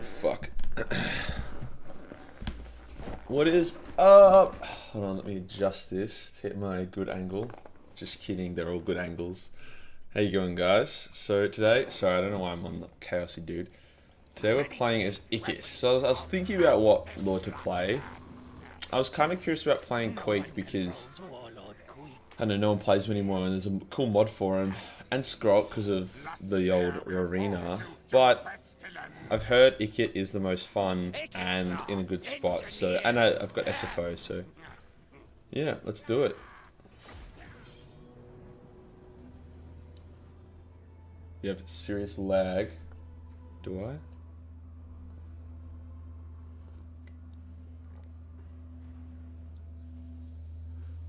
Fuck. What is up? Hold on, let me adjust this to hit my good angle. Just kidding, they're all good angles. How you going, guys? So today, sorry, I don't know why I'm on the chaosy dude. Today we're playing as Ikit. So I was thinking about what lore to play. I was kind of curious about playing Quake because I don't know, no one plays him anymore and there's a cool mod for him. And Scroll because of the old arena. But I've heard Ikit is the most fun and in a good spot. So, and I've got SFO, so yeah, let's do it. You have serious lag. Do I?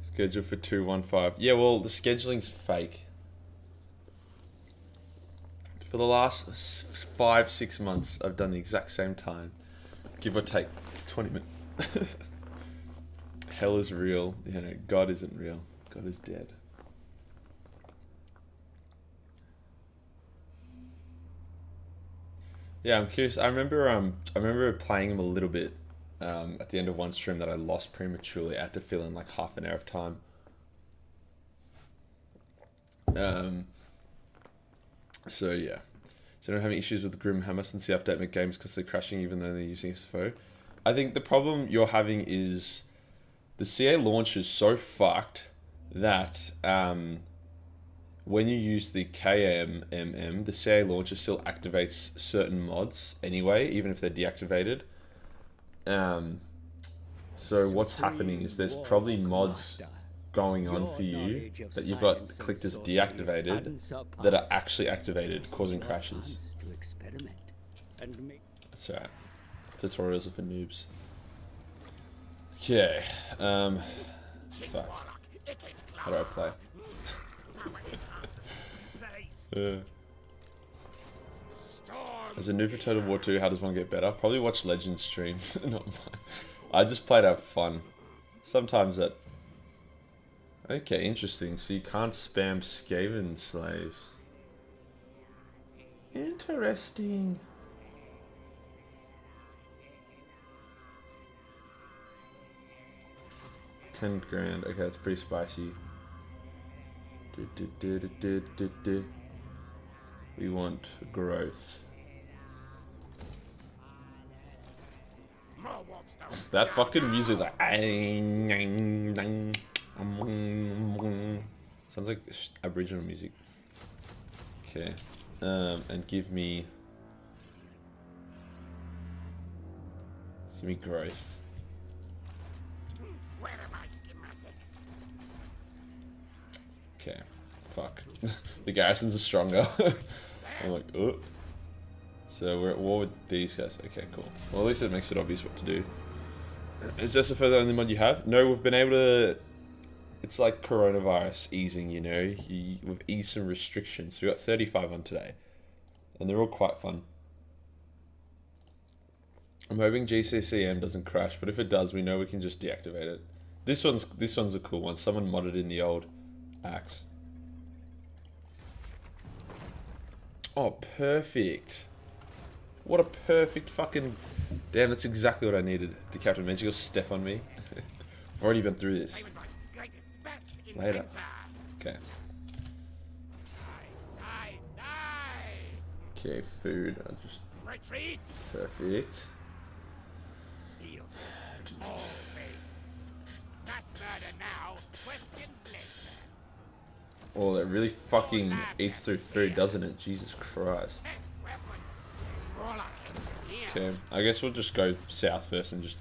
Scheduled for 215. Yeah, well, the scheduling's fake. For the last 5-6 months, I've done the exact same time. Give or take 20 minutes. Hell is real. You know, God isn't real. God is dead. Yeah, I'm curious. I remember playing him a little bit at the end of one stream that I lost prematurely. I had to fill in like half an hour of time. So yeah. So don't have any issues with Grimhammer since the update make games because they're crashing even though they're using SFO. I think the problem you're having is the CA launch is so fucked that when you use the KMMM, the CA launcher still activates certain mods anyway, even if they're deactivated. So what's happening is there's probably mods going on for you that you've got clicked as deactivated that are actually activated, causing crashes. That's right. Tutorials are for noobs. Okay. Fuck. How do I play? As a noob for Total War 2, how does one get better? Probably watch Legends stream. Not mine. I just play to have fun. Sometimes that... Okay, interesting. So you can't spam Skaven slaves. Interesting. $10 grand. Okay, that's pretty spicy. We want growth. That fucking music is like... Sounds like Aboriginal music. Okay. And give me growth. Where are my schematics? Okay. Fuck. The garrisons are stronger. I'm like, oh. So we're at war with these guys. Okay, cool. Well, at least it makes it obvious what to do. Is SFO the only mod you have? No, we've been able to... It's like coronavirus easing, you know? We've eased some restrictions. We got 35 on today. And they're all quite fun. I'm hoping GCCM doesn't crash, but if it does, we know we can just deactivate it. This one's a cool one. Someone modded in the old axe. Oh, perfect. What a perfect fucking... Damn, that's exactly what I needed. To Captain Magical step on me. I've already been through this. Later. Okay. Okay, food. I'll just... Retreat. Perfect. Steal. All things. Mass murder now. Questions later. Oh, that really fucking eats through food, doesn't it? Jesus Christ. Best weapon. Warlock engineer. Okay, I guess we'll just go south first and just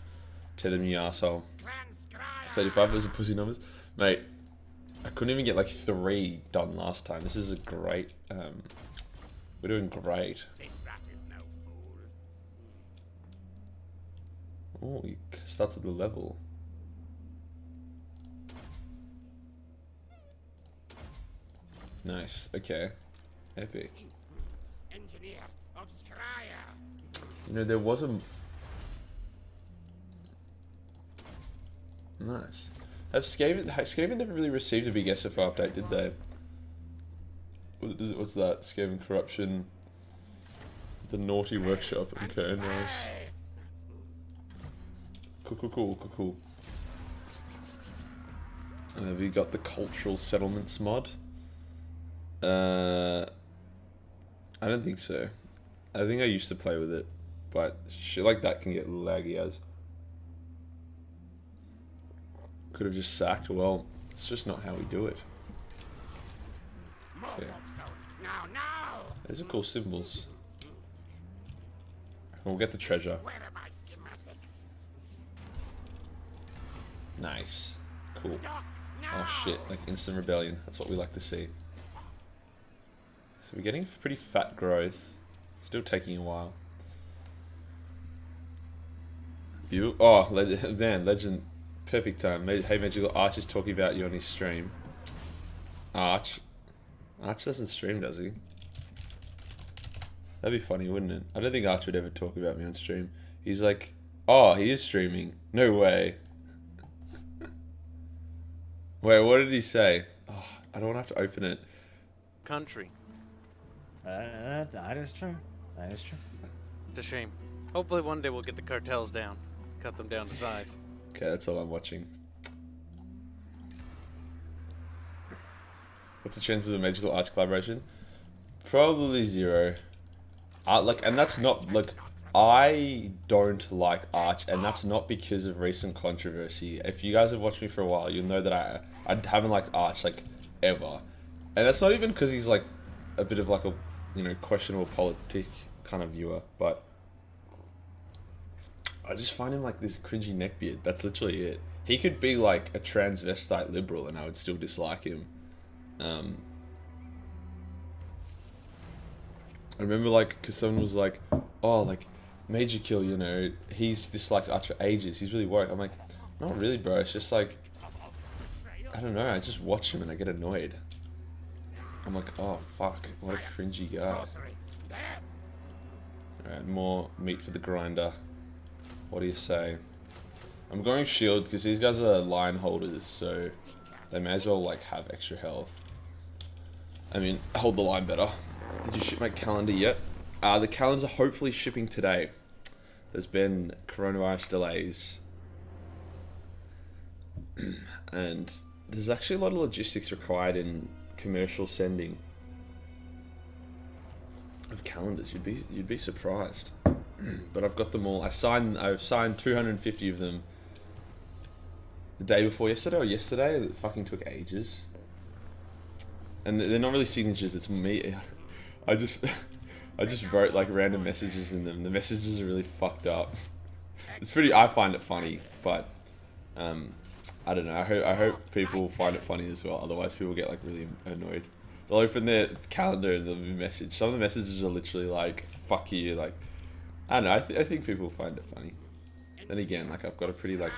tell them you arsehole. Clan Scryer. 35, those are pussy numbers. Mate, I couldn't even get like 3 done last time. This is a great, we're doing great. This rat is no fool. Oh, he starts at the level. Nice, okay. Epic. Engineer of Scryer. You know, there was a... Nice. Skaven never really received a big SFO update, did they? What's that? Skaven corruption. The naughty workshop. Okay, nice. Cool. We got the cultural settlements mod. I don't think so. I think I used to play with it, but shit like that can get laggy as. Could have just sacked. Well, it's just not how we do it. Okay. These are cool symbols. We'll get the treasure. Where are my schematics? Nice. Cool. Oh shit, like instant rebellion. That's what we like to see. So we're getting pretty fat growth. Still taking a while. Oh, man, legend. Perfect time. Hey, Magical Arch is talking about you on his stream. Arch doesn't stream, does he? That'd be funny, wouldn't it? I don't think Arch would ever talk about me on stream. He's like, oh, he is streaming. No way. Wait, what did he say? Oh, I don't want to have to open it. Country. That is true. That is true. It's a shame. Hopefully one day we'll get the cartels down. Cut them down to size. Okay, that's all I'm watching. What's the chances of a Magical Arch collaboration? Probably 0. And that's not like I don't like Arch, and that's not because of recent controversy. If you guys have watched me for a while, you'll know that I haven't liked Arch like ever, and that's not even because he's like a bit of like a questionable politic kind of viewer, but I just find him like this cringy neckbeard. That's literally it. He could be like a transvestite liberal, and I would still dislike him. I remember because someone was like, oh, like Major Kill, he's disliked Arch for ages. He's really woke. I'm like, not really, bro. It's just like, I don't know. I just watch him and I get annoyed. I'm like, oh fuck, what a cringy guy. Alright, more meat for the grinder. What do you say? I'm going shield because these guys are line holders, so they may as well like have extra health. I mean, hold the line better. Did you ship my calendar yet? The calendars are hopefully shipping today. There's been coronavirus delays. And there's actually a lot of logistics required in commercial sending of calendars. You'd be surprised. But I've got them all. I've signed 250 of them the day before yesterday or yesterday. It fucking took ages. And they're not really signatures, it's me. I just wrote like random messages in them. The messages are really fucked up. It's pretty, I find it funny, but I don't know. I hope people find it funny as well. Otherwise people get like really annoyed. They'll open their calendar and there'll be a message. Some of the messages are literally like, fuck you, like, I don't know, I think people find it funny. Then again, like I've got a pretty like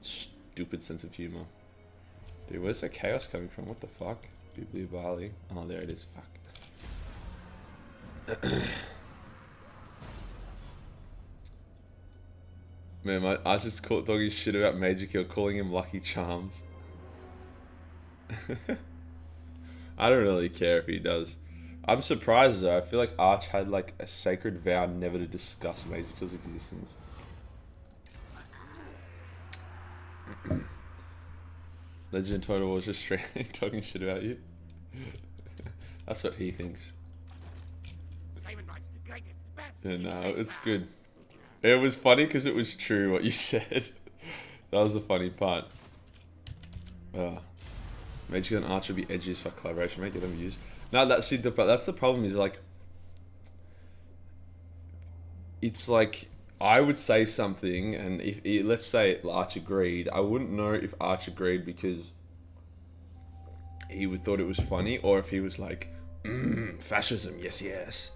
stupid sense of humor. Dude, where's that chaos coming from? What the fuck? Bibli Bali. Oh, there it is. Fuck. Man, I just caught talking shit about Major Kill, calling him Lucky Charms. I don't really care if he does. I'm surprised though. I feel like Arch had like a sacred vow never to discuss Major Kill's existence. Legend Total was just straight talking shit about you. That's what he thinks. Yeah, no, it's good. It was funny because it was true what you said. That was the funny part. Major and Arch would be edgy as fuck collaboration, mate. Get them used. No, that's the problem. Is like, it's like I would say something, and if let's say Arch agreed, I wouldn't know if Arch agreed because he would thought it was funny, or if he was like, fascism, yes, yes.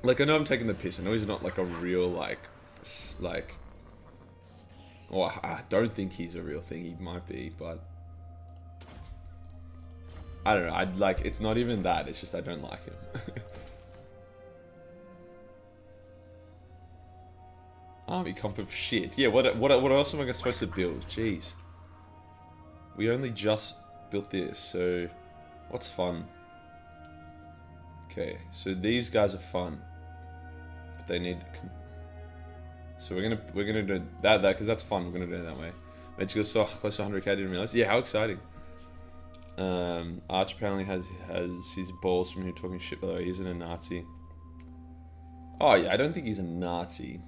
Like, I know I'm taking the piss. I know he's not like a real like, or I don't think he's a real thing. He might be, but I don't know. I'd like, it's not even that. It's just I don't like him. Army comp of shit. Yeah, what else am I supposed to build? Jeez. We only just built this, so what's fun? Okay, so these guys are fun, but they need. So we're gonna do that because that's fun. We're gonna do it that way. Mate, you got so close to 100k. Didn't realize. Yeah, how exciting. Arch apparently has his balls from him talking shit. By the way, he isn't a Nazi. Oh yeah, I don't think he's a Nazi.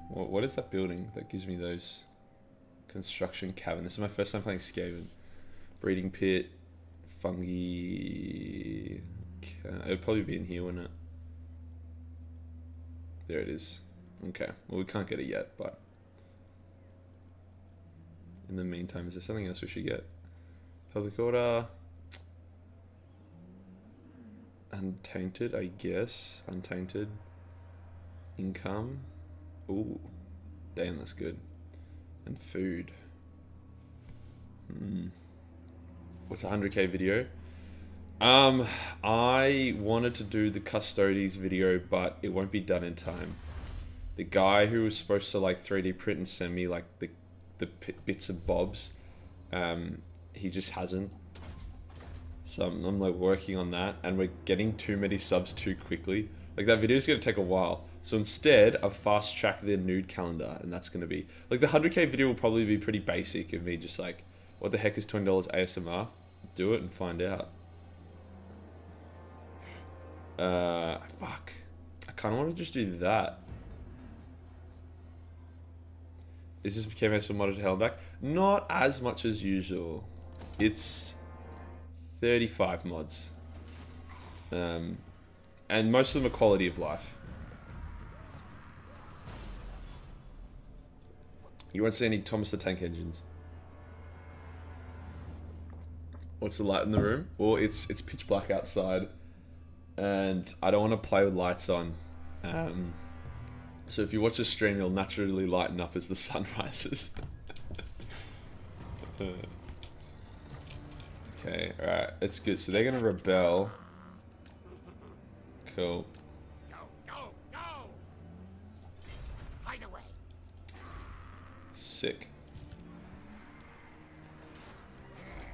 What is that building that gives me those? Construction cabin. This is my first time playing Skaven. Breeding pit, fungi. It'll probably be in here, wouldn't it? There it is. Okay. Well, we can't get it yet, but in the meantime, is there something else we should get? Public order. Untainted, I guess. Untainted. Income. Ooh. Damn, that's good. And food. What's a 100k video? I wanted to do the Custodes video, but it won't be done in time. The guy who was supposed to like 3D print and send me like the bits and bobs, he just hasn't. So I'm like working on that, and we're getting too many subs too quickly. Like that video is gonna take a while. So instead, I've fast tracked their nude calendar, and that's gonna be like the 100k video will probably be pretty basic of me just like, what the heck is $20 ASMR? Do it and find out. Fuck. I kind of want to just do that. Is this KMS modded to hell and back? Not as much as usual. It's 35 mods. And most of them are quality of life. You won't see any Thomas the Tank engines. What's the light in the room? Well, it's pitch black outside, and I don't want to play with lights on. So if you watch a stream, you'll naturally lighten up as the sun rises. Okay, alright, it's good. So they're gonna rebel. Cool. Go, go, go! Hide away. Sick.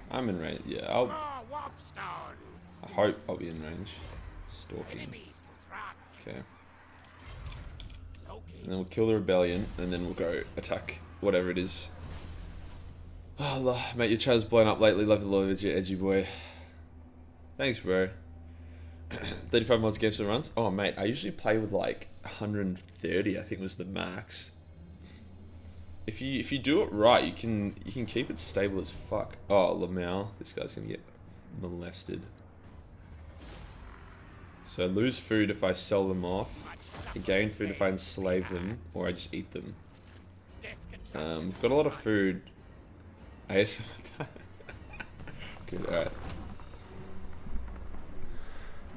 I'm in range. Yeah, I hope I'll be in range. Stalking. Okay. And then we'll kill the rebellion, and then we'll go attack whatever it is. Oh, mate, your chat's blown up lately. Love the Lord, it's your edgy boy. Thanks, bro. 35 mods, games and runs. Oh, mate, I usually play with like 130. I think was the max. If you do it right, you can keep it stable as fuck. Oh, Lamau, this guy's gonna get molested. So I lose food if I sell them off. I gain food if I enslave them, or I just eat them. We've got a lot of food. ASMR time. Good, alright.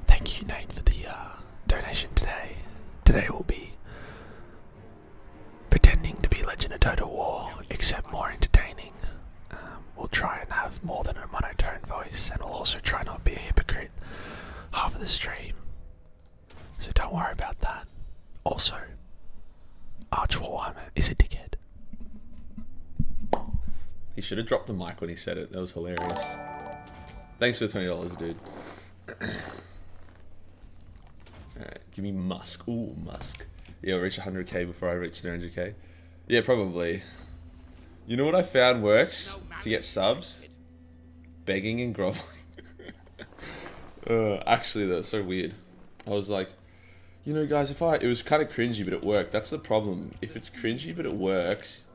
Thank you, Nate, for the donation today. Today will be pretending to be Legend of Total War, except more entertaining. We'll try and have more than a monotone voice, and we'll also try not to be a hypocrite half of the stream. So don't worry about that. Also, Arch Warhammer is a dickhead. He should have dropped the mic when he said it. That was hilarious. Thanks for the $20, dude. Alright, give me Musk. Ooh, Musk. Yeah, I'll reach 100k before I reach 300k. Yeah, probably. You know what I found works to get subs? Begging and groveling. Actually, that's so weird. I was like, you know, guys, it was kind of cringy, but it worked. That's the problem. If it's cringy, but it works,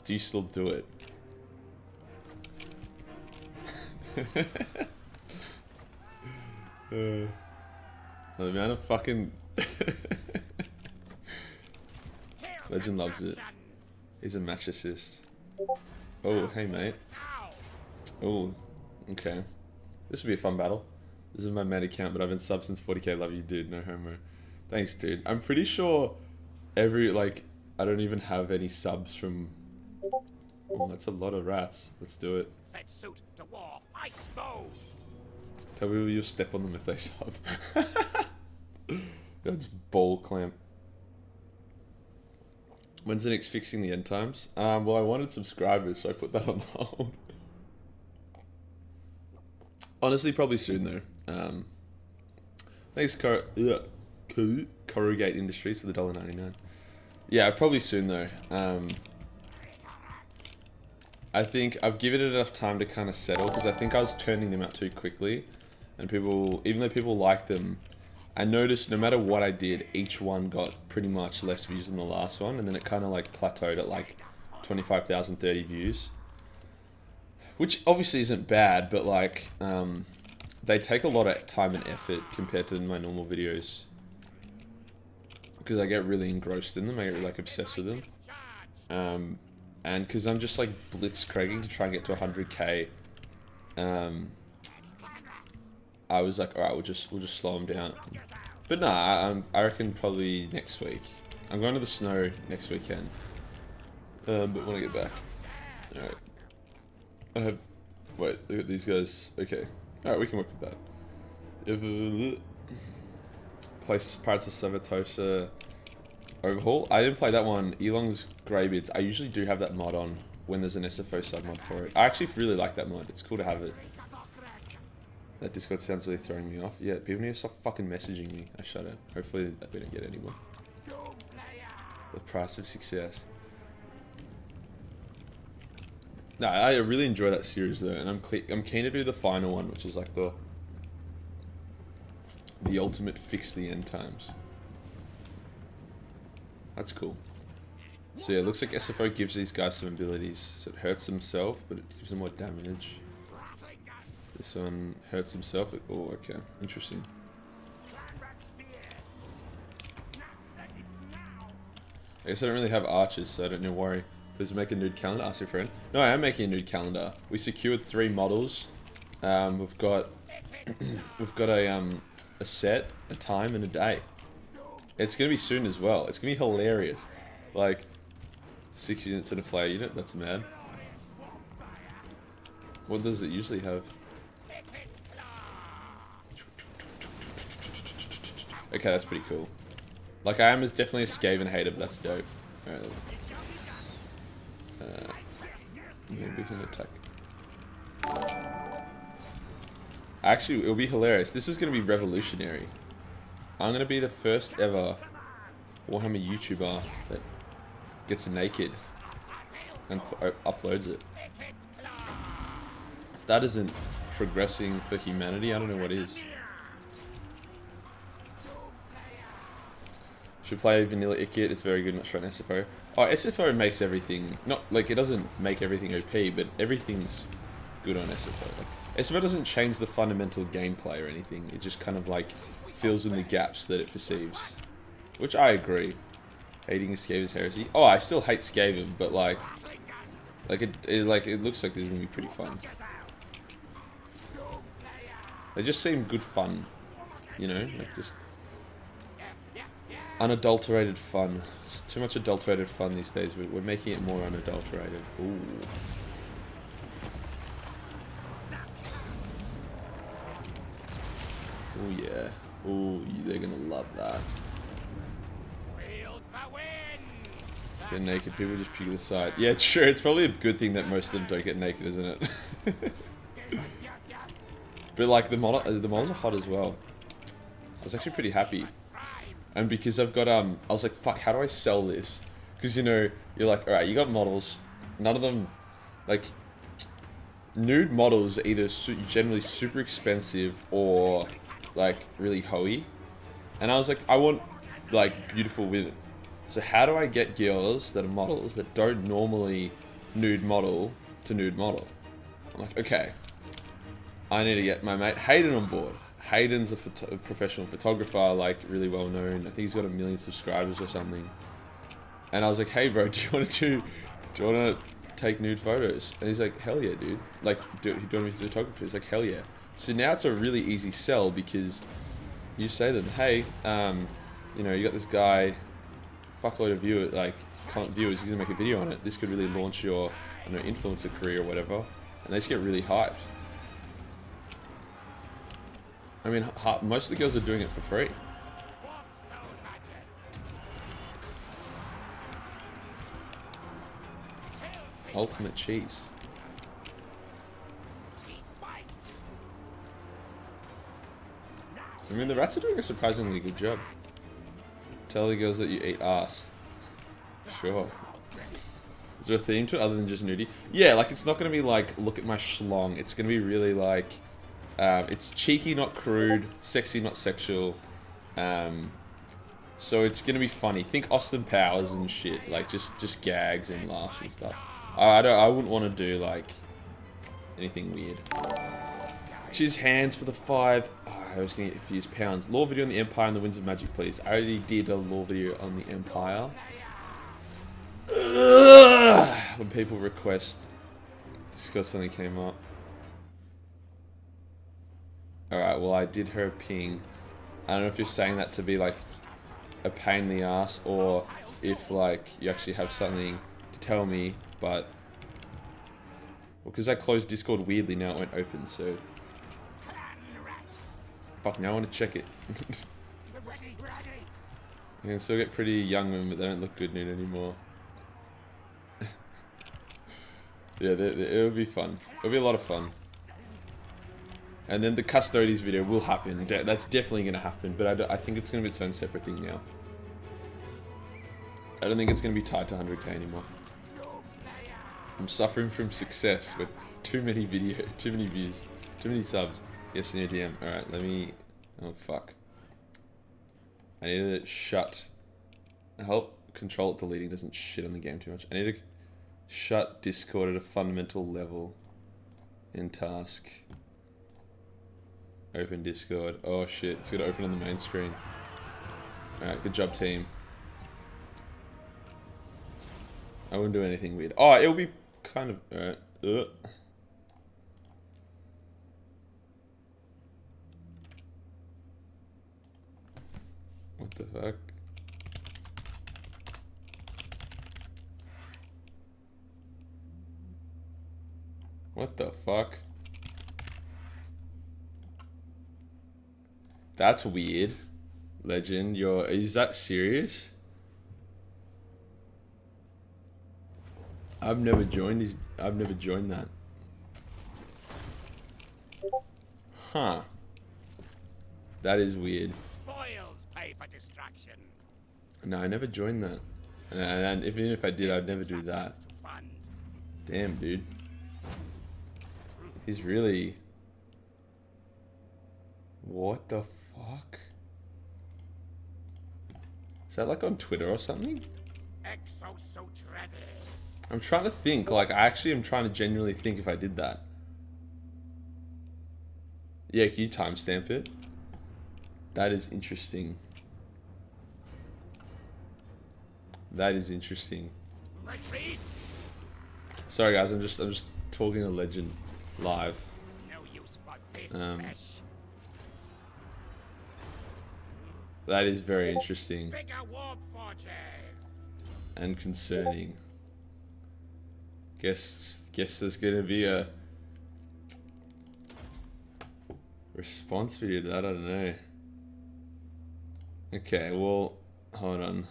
do you still do it? The amount of fucking Legend loves it. He's a match assist. Oh, hey mate. Oh, okay. This would be a fun battle. This is my main account, but I've been sub since 40k. Love you, dude. No homo. Thanks, dude. I'm pretty sure I don't even have any subs from. Oh, that's a lot of rats. Let's do it. Set suit to war. Fight bow. Tell people you'll step on them if they sub. Yeah, just ball clamp. When's the next fixing the end times? Well, I wanted subscribers, so I put that on hold. Honestly, probably soon though. Thanks, Corrugate Industries for the $1.99. Yeah, probably soon though. I think I've given it enough time to kind of settle, because I think I was turning them out too quickly, and people, even though people like them, I noticed no matter what I did, each one got pretty much less views than the last one, and then it kind of like plateaued at like 25,000, 30 views, which obviously isn't bad, but like they take a lot of time and effort compared to my normal videos, because I get really engrossed in them. I get like obsessed with them. And because I'm just like blitzcragging to try and get to 100k, I was like, all right, we'll just slow them down. But nah, I reckon probably next week. I'm going to the snow next weekend. But when I get back, all right. I have. Wait, look at these guys. Okay, all right, we can work with that. Place Pirates of Savatosha overhaul. I didn't play that one. Elong's Greybeards. I usually do have that mod on when there's an SFO sub mod for it. I actually really like that mod. It's cool to have it. That Discord sounds really throwing me off. Yeah, people need to stop fucking messaging me. I shut it. Hopefully we don't get any more. The price of success. No, I really enjoy that series though, and I'm keen to do the final one, which is like the ultimate fix the end times. That's cool. So yeah, it looks like SFO gives these guys some abilities. So it hurts himself, but it gives them more damage. This one hurts himself. Oh, okay. Interesting. I guess I don't really have archers, so I don't need to worry. Please make a nude calendar. Ask your friend. No, I am making a nude calendar. We secured 3 models. We've got a set, a time, and a day. It's gonna be soon as well. It's gonna be hilarious. Like 6 units in a flare unit. That's mad. What does it usually have? Okay, that's pretty cool. Like, I am definitely a Skaven hater, but that's dope. Alright. Maybe we can attack. Actually, it'll be hilarious. This is going to be revolutionary. I'm going to be the first ever Warhammer YouTuber that gets naked and uploads it. If that isn't progressing for humanity, I don't know what is. Should play vanilla Ikit. It's very good, not sure on SFO. Oh, SFO makes everything, not like it doesn't make everything OP, but everything's good on SFO. Like, SFO doesn't change the fundamental gameplay or anything. It just kind of like fills in the gaps that it perceives, which I agree. Hating Skaven's heresy. Oh, I still hate Skaven, but like it looks like this is gonna be pretty fun. They just seem good fun, you know, like just unadulterated fun. It's too much adulterated fun these days. We're making it more unadulterated. Ooh. Oh yeah. Ooh, they're gonna love that. Get naked, people just puke aside. Yeah, sure. It's probably a good thing that most of them don't get naked, isn't it? But like the models are hot as well. I was actually pretty happy. And because I've got, I was like, fuck, how do I sell this? Because, you know, you're like, alright, you got models. None of them, like, nude models are either generally super expensive or, like, really hoey. And I was like, I want, like, beautiful women. So how do I get girls that are models that don't normally nude model to nude model? I'm like, okay. I need to get my mate Hayden on board. Hayden's a professional photographer, like really well known. I think he's got 1 million subscribers or something. And I was like, hey bro, do you want to take nude photos? And he's like, hell yeah, dude. Like, do you want me to be a photographer? He's like, hell yeah. So now it's a really easy sell because you say to them, hey, you know, you got this guy, fuckload of viewers, he's gonna make a video on it. This could really launch your, I don't know, influencer career or whatever. And they just get really hyped. I mean, most of the girls are doing it for free. Ultimate cheese. I mean, the rats are doing a surprisingly good job. Tell the girls that you eat ass. Sure. Is there a theme to it other than just nudie? Yeah, like it's not going to be like, look at my schlong. It's going to be really like, it's cheeky, not crude, sexy, not sexual. So it's going to be funny. Think Austin Powers and shit. Like just gags and laughs and stuff. I wouldn't want to do like anything weird. Choose hands for the 5. Oh, I was going to get a few pounds. Lore video on the Empire and the Winds of Magic, please. I already did a lore video on the Empire. Ugh. When people request, discuss something came up. Alright, well I did her a ping. I don't know if you're saying that to be like a pain in the ass or if like you actually have something to tell me, but well, because I closed Discord weirdly, now it won't open, so fuck, now I want to check it. You can still get pretty young women, but they don't look good nude anymore. Yeah, it'll be fun. It'll be a lot of fun. And then the Custodies video will happen. That's definitely going to happen, but I think it's going to be its own separate thing now. I don't think it's going to be tied to 100k anymore. I'm suffering from success with too many views, too many subs. Yes, in your DM. Alright, let me... Oh, fuck. I need to shut... I hope control deleting doesn't shit on the game too much. I need to shut Discord at a fundamental level. In task. Open Discord. Oh shit, it's gonna open on the main screen. Alright, good job team. I wouldn't do anything weird. Oh, it'll be kind of... Alright. What the fuck? What the fuck? That's weird. Legend, is that serious? I've never joined that. Huh. That is weird. Spoils pay for distraction. No, I never joined that. And even if I did, I'd never do that. Damn, dude. He's really... What the fuck? Is that like on Twitter or something? I'm trying to think, like, I actually am trying to genuinely think if I did that. Yeah, can you timestamp it? That is interesting. That is interesting. Sorry guys, I'm just talking to Legend live. No use for this that is very interesting. Bigger warp forges. And concerning. Guess there's gonna be a response video to that, I don't know. Okay, well, hold on.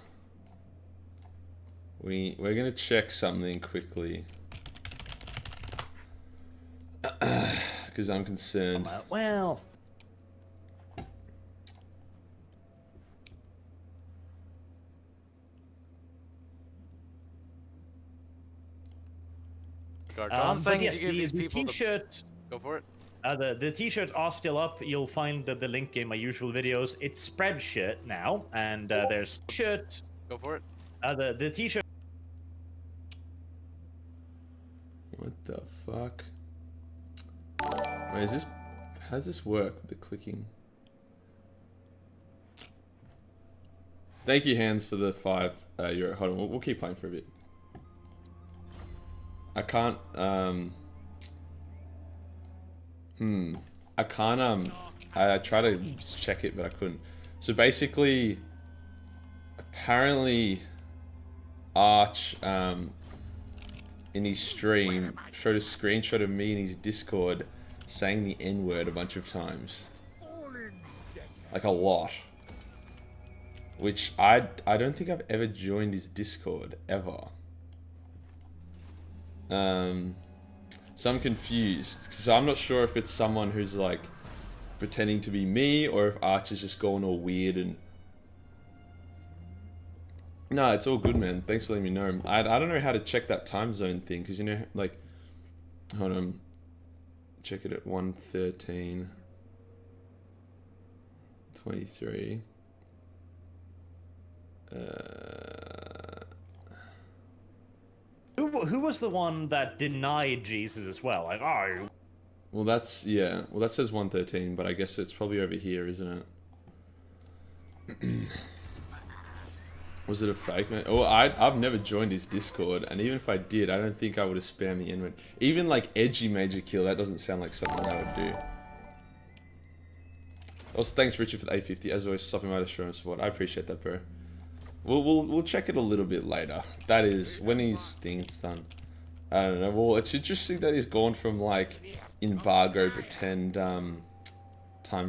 We're gonna check something quickly. Because I'm concerned. Well, John saying yes, you give these the people t-shirt. Go for it. The t-shirts are still up. You'll find the link in my usual videos. It's Spreadshirt now, and there's t-shirt. Go for it. The t-shirt. What the fuck? Wait, is this... How does this work with the clicking? Thank you, Hands, for the 5 euro. Hold on, we'll keep playing for a bit. I can't, I can't, I tried to check it, but I couldn't. So basically, apparently, Arch, in his stream, showed a screenshot of me in his Discord saying the N-word a bunch of times. Like a lot. Which I don't think I've ever joined his Discord, ever. So I'm confused, because I'm not sure if it's someone who's like pretending to be me or if Archer's just going all weird and... No, it's all good, man. Thanks for letting me know. I don't know how to check that time zone thing, because, you know, like... Hold on. Check it at 1:13. 23. Who was the one that denied Jesus as well? Like, oh... Well, that's... Yeah. Well, that says 1:13, but I guess it's probably over here, isn't it? Was it a fake, man? Oh, I've never joined his Discord, and even if I did, I don't think I would have spammed the N-word. Even like edgy major kill, that doesn't sound like something I would do. Also, thanks Richard for the 850. As always, stopping by to show support. I appreciate that, bro. We'll check it a little bit later. That is when his thing's done. I don't know. Well, it's interesting that he's gone from like embargo pretend time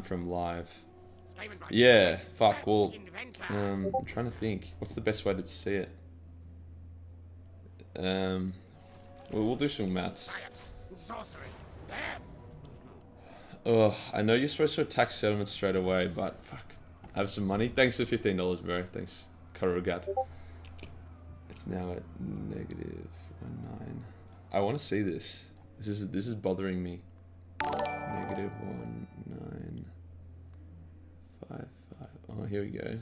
from live. Yeah, fuck, well, I'm trying to think. What's the best way to see it? We'll do some maths. Ugh, I know you're supposed to attack settlement straight away, but fuck. I have some money. Thanks for $15, bro. Thanks, Karugat. It's now at -19. I want to see this. This is bothering me. -1955. Oh, here we go.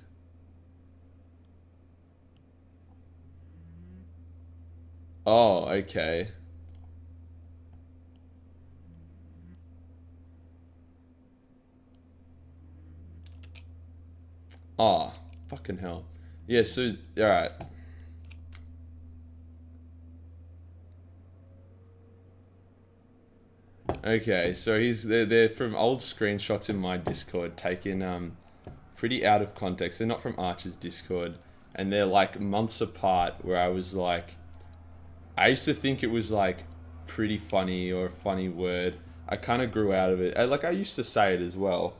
Oh, okay. Ah, fucking hell. Yeah, so, alright. Okay, so they're from old screenshots in my Discord, taken pretty out of context. They're not from Archer's Discord, and they're like months apart. Where I was like, I used to think it was like pretty funny or a funny word. I kind of grew out of it. I used to say it as well.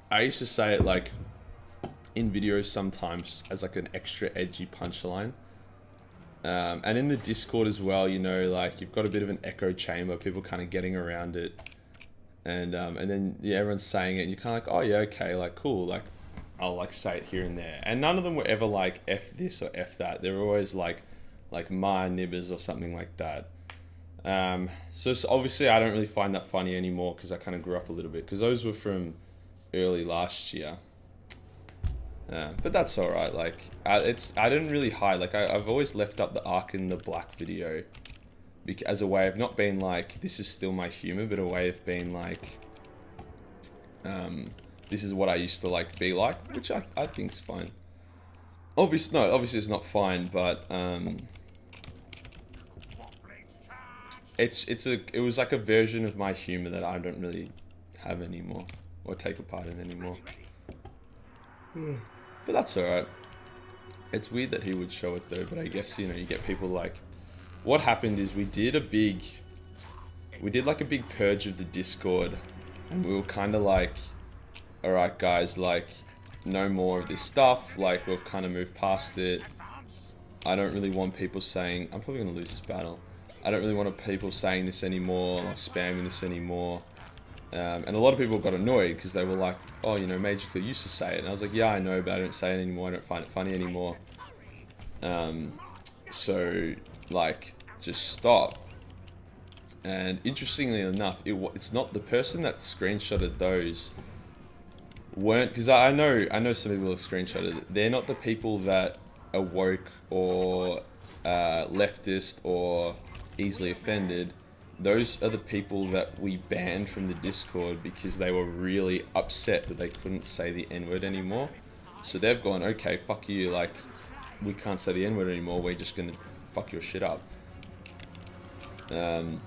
I used to say it like in videos sometimes as like an extra edgy punchline. And in the Discord as well, you know, like you've got a bit of an echo chamber, people kind of getting around it, and then yeah, everyone's saying it, and you're kind of like, oh yeah, okay, like cool, like I'll like say it here and there, and none of them were ever like F this or F that. They were always like my nibbers or something like that. So obviously I don't really find that funny anymore because I kind of grew up a little bit, because those were from early last year. But that's alright, like, I didn't really hide, like, I've always left up the Ark in the Black video as a way of not being like, this is still my humor, but a way of being like, this is what I used to, like, be like, which I think is fine. Obviously it's not fine, but, it was like a version of my humor that I don't really have anymore, or take a part in anymore. But that's alright. It's weird that he would show it though, but I guess, you know, you get people like... What happened is we did like a big purge of the Discord, and we were kind of like, alright guys, like, no more of this stuff, like, we've kind of moved past it. I don't really want people saying... I'm probably going to lose this battle. I don't really want people saying this anymore, like spamming this anymore. And a lot of people got annoyed because they were like, oh, you know, Major Kill used to say it. And I was like, yeah, I know, but I don't say it anymore. I don't find it funny anymore. So, like, just stop. And interestingly enough, it's not the person that screenshotted those weren't, because I know some people have screenshotted it. They're not the people that are woke or leftist or easily offended. Those are the people that we banned from the Discord because they were really upset that they couldn't say the N-word anymore. So they've gone, okay, fuck you, like, we can't say the N-word anymore, we're just gonna fuck your shit up. And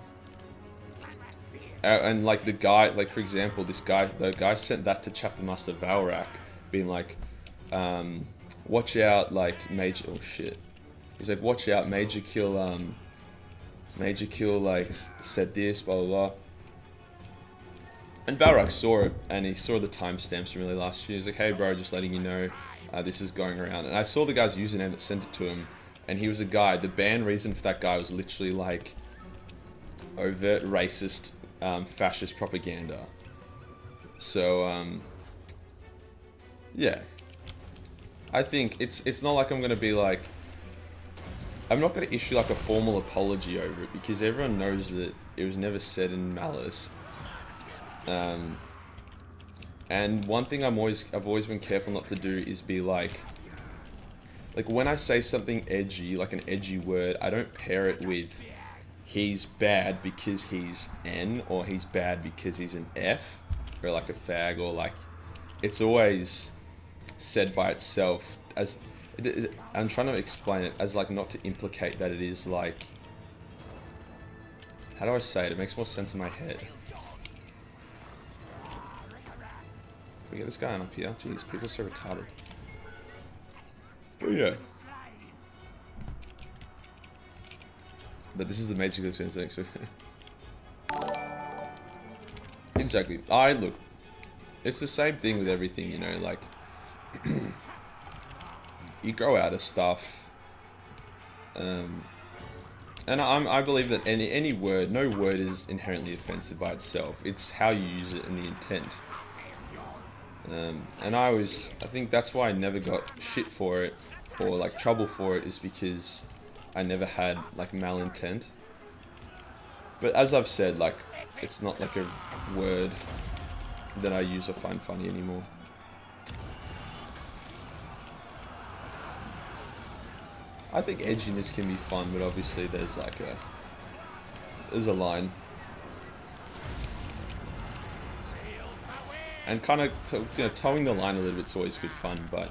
like the guy, like for example, the guy sent that to Chapter Master Valrak, being like, watch out, like, Major, oh shit. He's like, watch out, Major Kill, like, said this, blah, blah, blah. And Valrak saw it, and he saw the timestamps from really last year. He's like, hey, bro, just letting you know, this is going around. And I saw the guy's username that sent it to him, and he was a guy. The ban reason for that guy was literally, like, overt racist fascist propaganda. So yeah, I think it's not like I'm gonna be like, I'm not gonna issue like a formal apology over it, because everyone knows that it was never said in malice. And one thing I've always been careful not to do is be like when I say something edgy, like an edgy word, I don't pair it with he's bad because he's N, or he's bad because he's an F, or like a fag, or like, it's always said by itself as, I'm trying to explain it as like not to implicate that it is like, how do I say it? It makes more sense in my head. We get this guy on up here. Jeez, people are so retarded. Oh yeah. But this is the major experience next week. Exactly. Look, it's the same thing with everything, you know, like you grow out of stuff. And I believe that any word, no word is inherently offensive by itself. It's how you use it and the intent. And I think that's why I never got shit for it, or like trouble for it, is because I never had like malintent. But as I've said, like, it's not like a word that I use or find funny anymore. I think edginess can be fun, but obviously there's like there's a line. And kind of, towing the line a little bit's always good fun, but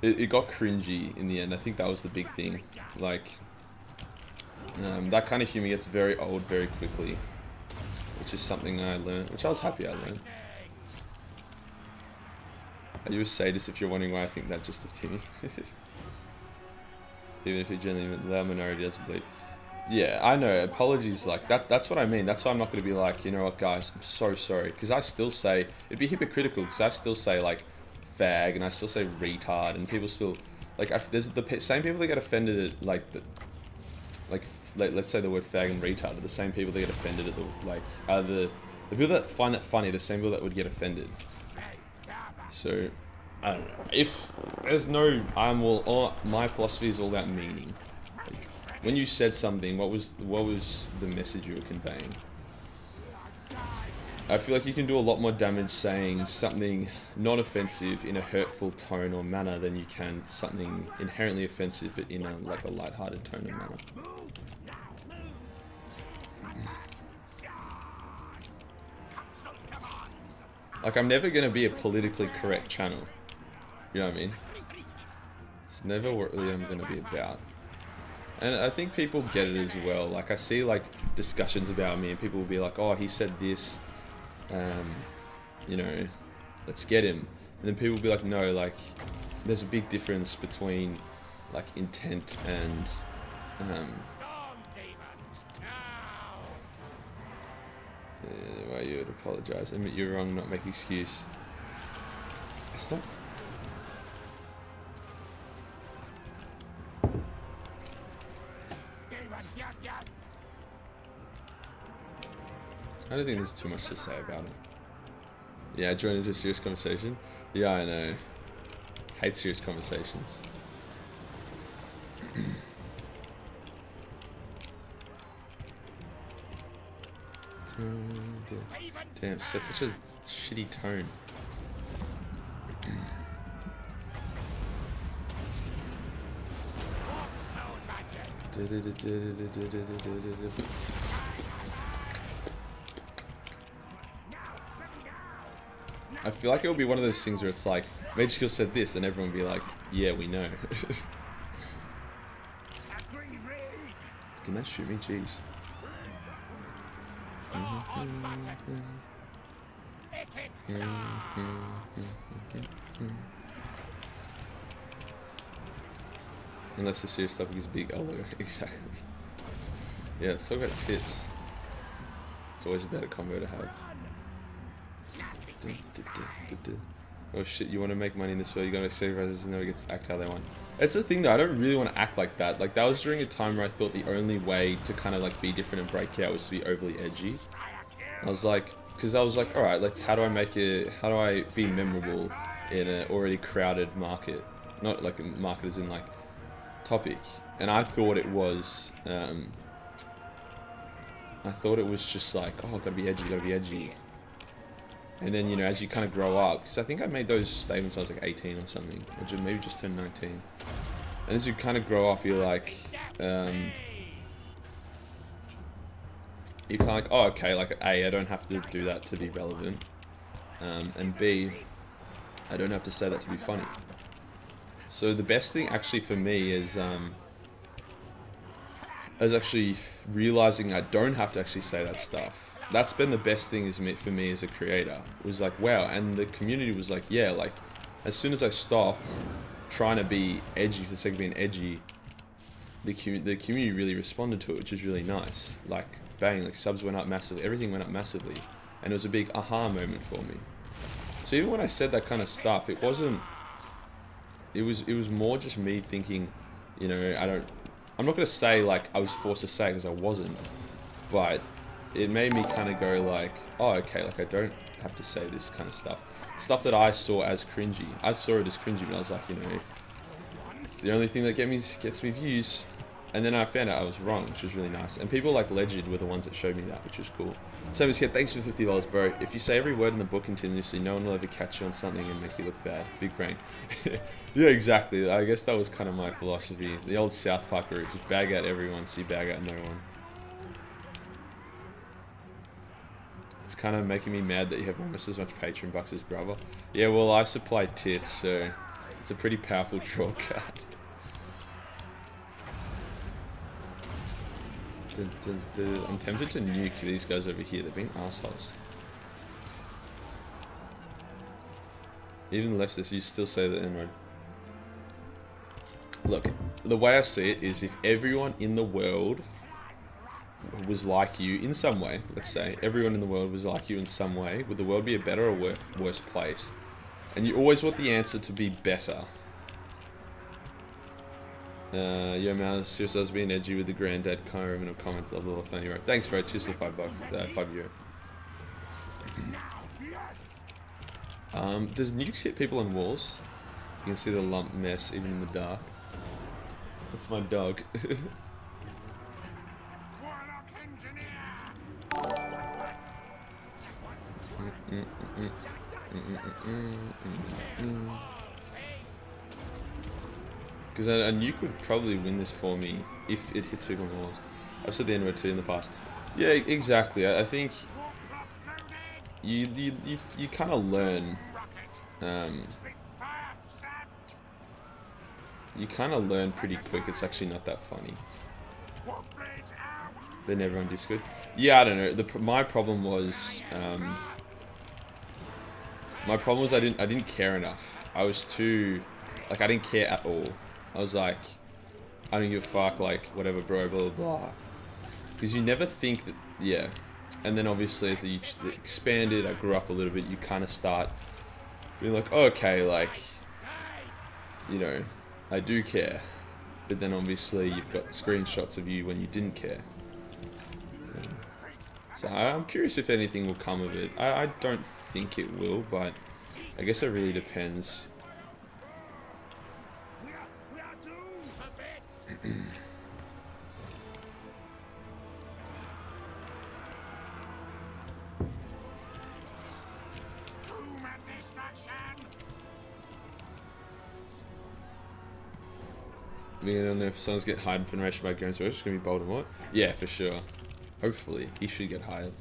it got cringy in the end. I think that was the big thing. Like, that kind of humor gets very old very quickly, which is something I learned, which I was happy I learned. Are you a sadist if you're wondering why I think that just of Timmy? Even if you're generally the minority doesn't believe. Yeah, I know, apologies, like, that's what I mean. That's why I'm not going to be like, you know what, guys, I'm so sorry. Because I still say, it'd be hypocritical, because I still say, like, fag, and I still say retard, and people still, like, there's the same people that get offended at, like, let's say the word fag and retard are the same people that get offended at the people that find that funny, the same people that would get offended. So, I don't know. If there's no, my philosophy is all about meaning. When you said something, what was the message you were conveying? I feel like you can do a lot more damage saying something not offensive in a hurtful tone or manner than you can something inherently offensive but in a light-hearted tone or manner. Like, I'm never going to be a politically correct channel. You know what I mean? It's never what really I'm going to be about. And I think people get it as well. Like, I see, like, discussions about me and people will be like, oh, he said this, you know, let's get him. And then people will be like, no, like, there's a big difference between, like, intent and, why you would apologize. Admit you're wrong, not make excuse. It's not... I don't think there's too much to say about it. Yeah, I joined into a serious conversation. Yeah, I know. Hate serious conversations. Damn, that's such a shitty tone. I feel like it will be one of those things where it's like, Magical said this, and everyone will be like, yeah, we know. Can that shoot me? Jeez. Unless the serious topic is big, oh, exactly. Yeah, it's still got tits. It's always a better combo to have. Oh shit, you want to make money in this way, you gotta make sacrifices and never gets to act how they want. It's the thing though, I don't really want to act like that. Like that was during a time where I thought the only way to kind of like be different and break out was to be overly edgy. I was like, because I was like, alright, how do I be memorable in an already crowded market? Not like a market as in like topic. And I thought it was, just like, oh, gotta be edgy. And then, you know, as you kind of grow up, because I think I made those statements when I was like 18 or something, or maybe just turned 19. And as you kind of grow up, you're like, you're kind of like, oh, okay, like, A, I don't have to do that to be relevant. And B, I don't have to say that to be funny. So the best thing actually for me is actually realizing I don't have to actually say that stuff. That's been the best thing for me as a creator. It was like, wow, and the community was like, yeah, like, as soon as I stopped trying to be edgy for the sake of being edgy, the community really responded to it, which was really nice. Like, bang, like, subs went up massively, everything went up massively, and it was a big aha moment for me. So even when I said that kind of stuff, it wasn't, it was more just me thinking, you know, I'm not going to say, like, I was forced to say it because I wasn't, but it made me kind of go like, oh, okay, like I don't have to say this kind of stuff. Stuff that I saw as cringy. I saw it as cringy, but I was like, you know, it's the only thing that gets me views. And then I found out I was wrong, which was really nice. And people like Legend were the ones that showed me that, which was cool. So yeah, thanks for $50, bro. If you say every word in the book continuously, no one will ever catch you on something and make you look bad. Big brain. Yeah, exactly. I guess that was kind of my philosophy. The old South Park route, just bag out everyone, so you bag out no one. It's kind of making me mad that you have almost as much Patreon bucks as brother. Yeah, well, I supply tits, so it's a pretty powerful draw card. I'm tempted to nuke these guys over here. They're being assholes. Even leftists, you still say the N-word. Look, the way I see it is if everyone in the world was like you in some way, let's say, everyone in the world was like you in some way, would the world be a better or worse place? And you always want the answer to be better. Yo man, seriously, I was being edgy with the granddad criminal comments. Love the left on your thanks, bro. Cheers to the $5, €5. Does nukes hit people on walls? You can see the lump mess even in the dark. That's my dog. Because a nuke would probably win this for me if it hits people on the walls. I've said the N-word too in the past. Yeah, exactly. I think you kind of learn. You kind of learn pretty quick. It's actually not that funny. Then everyone Discord. Yeah, I don't know. My problem was I didn't care enough. I was too, like, I didn't care at all. I was like, I don't give a fuck, like, whatever, bro, blah, blah, blah. Because you never think that, yeah. And then obviously as you expanded, I grew up a little bit, you kind of start being like, oh, okay, like, you know, I do care. But then obviously you've got screenshots of you when you didn't care. So I'm curious if anything will come of it. I don't think it will, but I guess it really depends. I mean, I don't know if someone's get hired for narration by games, so it's just gonna be Voldemort. Yeah, for sure. Hopefully, he should get hired.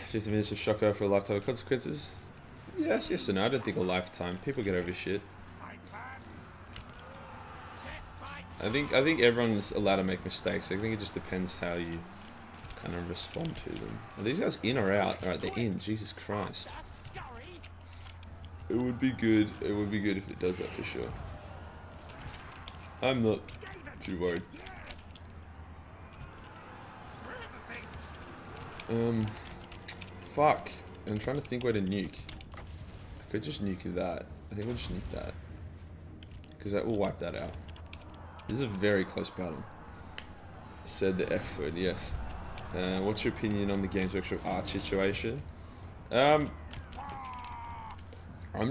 50 minutes of shock value for a lifetime of consequences. Yes and no. I don't think a lifetime. People get over shit. I think everyone's allowed to make mistakes. I think it just depends how you kind of respond to them. Are these guys in or out? Alright, they're in. Jesus Christ. It would be good. It would be good if it does that for sure. I'm not too worried. Fuck. I'm trying to think where to nuke. Could just nuke that. I think we'll just nuke that. Because that will wipe that out. This is a very close battle. Said the F word, yes. What's your opinion on the Games Workshop art situation? I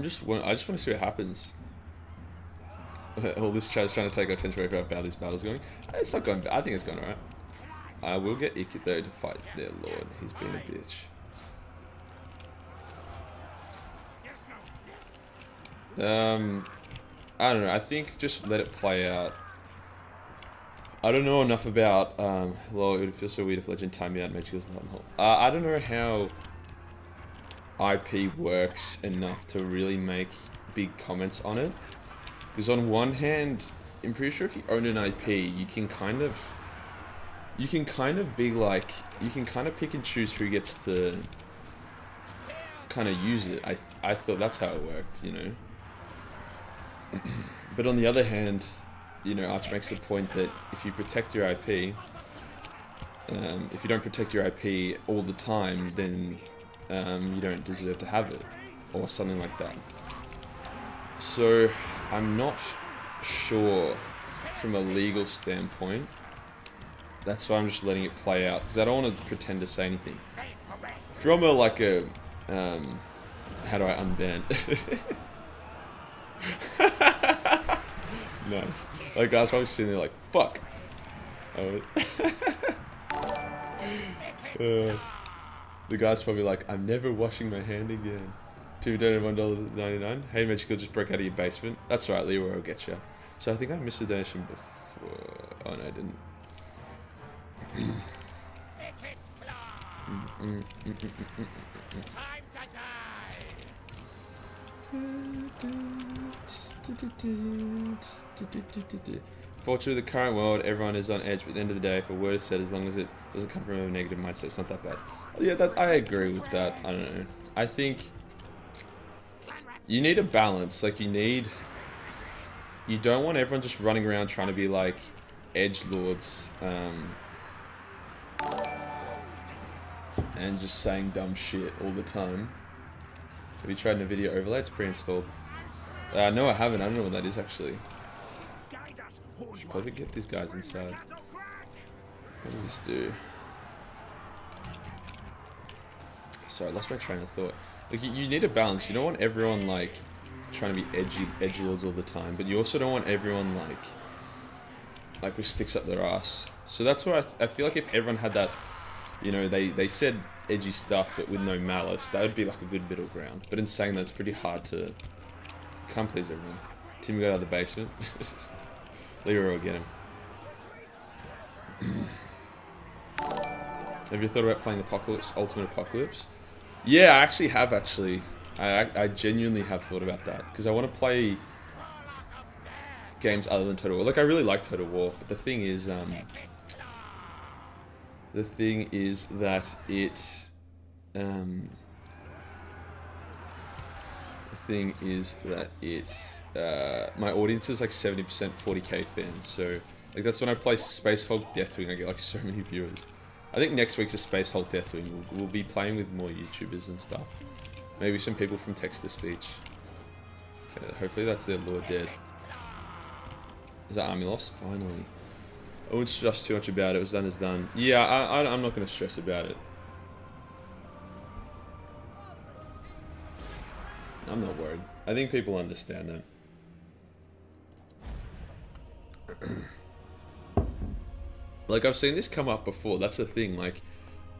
just want to see what happens. All this chat is trying to take our attention away from how bad this battle's going. It's not going bad. I think it's going alright. I will get Ikit though to fight their lord. He's been a bitch. I don't know. I think just let it play out. I don't know enough about. Well, it would feel so weird if Legend timed me out and made you guys not in the hole. I don't know how IP works enough to really make big comments on it. Because on one hand, I'm pretty sure if you own an IP, you can kind of be like, you can kind of pick and choose who gets to kind of use it. I thought that's how it worked, you know. But on the other hand, you know, Arch makes the point that if you protect your IP, if you don't protect your IP all the time, then you don't deserve to have it, or something like that. So I'm not sure from a legal standpoint. That's why I'm just letting it play out, because I don't want to pretend to say anything. From a like a how do I unban? Nice. Like guys probably sitting there like, fuck. The guy's probably like, I'm never washing my hand again. $2 $1.99. Hey Mitch, you'll just break out of your basement. That's right, Leroy will get you. So I think I missed a donation before. Oh no, I didn't. Time to die. Fortunately, the current world, everyone is on edge, but at the end of the day, if a word is said, as long as it doesn't come from a negative mindset, it's not that bad. Yeah, I agree with that. I don't know. I think you need a balance. Like, you don't want everyone just running around trying to be like edgelords, and just saying dumb shit all the time. Have you tried NVIDIA overlay? It's pre-installed. No, I haven't. I don't know what that is actually. Should probably get these guys inside. What does this do? Sorry, I lost my train of thought. Like, you need a balance. You don't want everyone like trying to be edgelords all the time, but you also don't want everyone like with sticks up their ass. So that's where I feel like if everyone had that, you know, they said edgy stuff but with no malice, that would be like a good middle ground. But in saying that, it's pretty hard to. Can't please everyone. Tim got out of the basement. Leroy will get him. Have you thought about playing Apocalypse, Ultimate Apocalypse? Yeah, I actually have I genuinely have thought about that. Because I want to play games other than Total War. Like, I really like Total War, but the thing is that my audience is like 70% 40k fans, so like that's when I play Space Hulk Deathwing, I get like so many viewers. I think next week's a Space Hulk Deathwing. We'll be playing with more YouTubers and stuff. Maybe some people from text-to-speech. Okay, hopefully that's their lord dead. Is that army lost? Finally. I wouldn't stress too much about it. What's done is done. Yeah, I'm not going to stress about it. I'm not worried. I think people understand that. Like, I've seen this come up before. That's the thing. Like,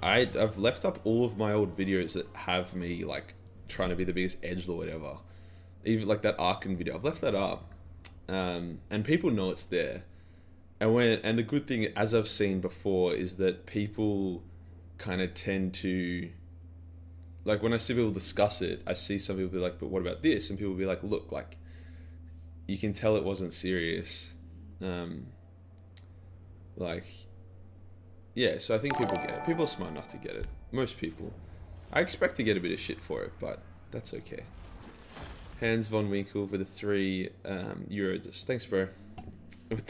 I've left up all of my old videos that have me like trying to be the biggest edgelord ever. Even like that Arkan video, I've left that up, and people know it's there. And the good thing, as I've seen before, is that people kind of tend to, like, when I see people discuss it, I see some people be like, but what about this? And people will be like, look, like, you can tell it wasn't serious. Like, yeah, so I think people get it. People are smart enough to get it. Most people. I expect to get a bit of shit for it, but that's okay. Hans von Winkle with a 3 euro. Thanks, bro. With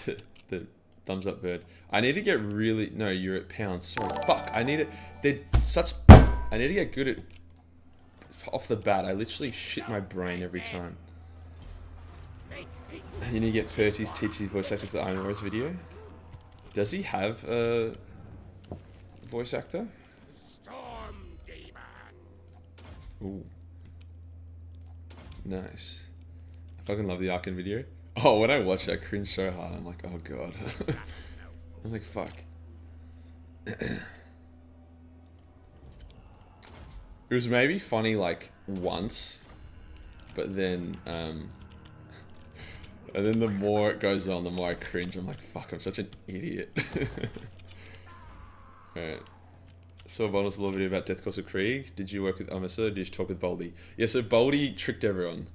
the thumbs up bird. I need to get really... No, euro pounds. Sorry, fuck. I need to get good at off the bat, I literally shit my brain every time. You need to get Perty's TT voice actor for the Iron Wars video. Does he have a voice actor? Storm demon. Ooh. Nice. I fucking love the Arkin video. Oh, when I watch it, I cringe so hard. I'm like, oh god. I'm like, fuck. It was maybe funny like once, but then and then the more it goes on, the more I cringe. I'm like, fuck, I'm such an idiot. Alright. Saw Bonus little video about Death Course of Krieg. Did you work with Amasa or did you talk with Baldy? Yeah, so Baldy tricked everyone.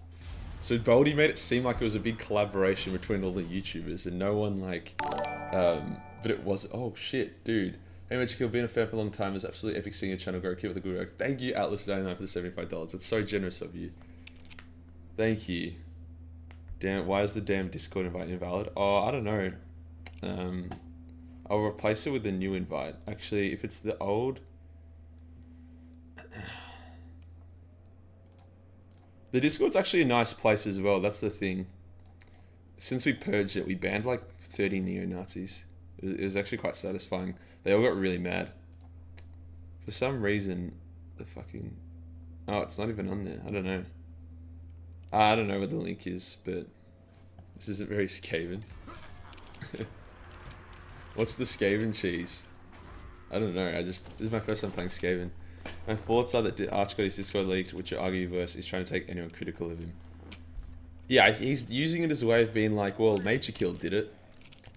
So Baldy made it seem like it was a big collaboration between all the YouTubers and no one like but it was, oh shit, dude. Hey Magical, being a fan for a long time is absolutely epic seeing your channel grow. Keep up the good work. Thank you, Atlas99 for the $75. That's so generous of you. Thank you. Damn, why is the damn Discord invite invalid? Oh, I don't know. I'll replace it with a new invite. Actually, if it's the old... The Discord's actually a nice place as well, that's the thing. Since we purged it, we banned like 30 neo-Nazis. It was actually quite satisfying. They all got really mad. For some reason, the fucking... Oh, it's not even on there. I don't know. I don't know what the link is, but... This isn't very Skaven. What's the Skaven cheese? I don't know, this is my first time playing Skaven. My thoughts are that Arch got his Discord leaked, which Arguverse is trying to take anyone critical of him. Yeah, he's using it as a way of being like, well, Nature Kill did it.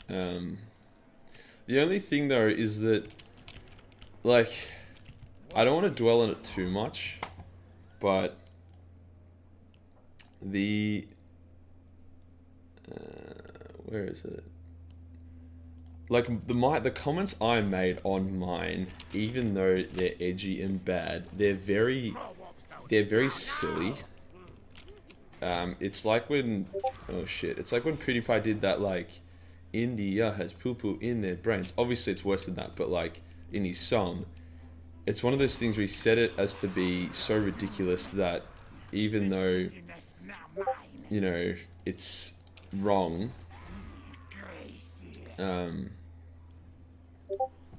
The only thing though is that, like, I don't want to dwell on it too much, but the, where is it? Like, the comments I made on mine, even though they're edgy and bad, they're very silly. It's like when, oh shit, it's like when PewDiePie did that, like, India has poo-poo in their brains. Obviously it's worse than that, but like, in his song, it's one of those things where he said it as to be so ridiculous that even though, you know, it's wrong,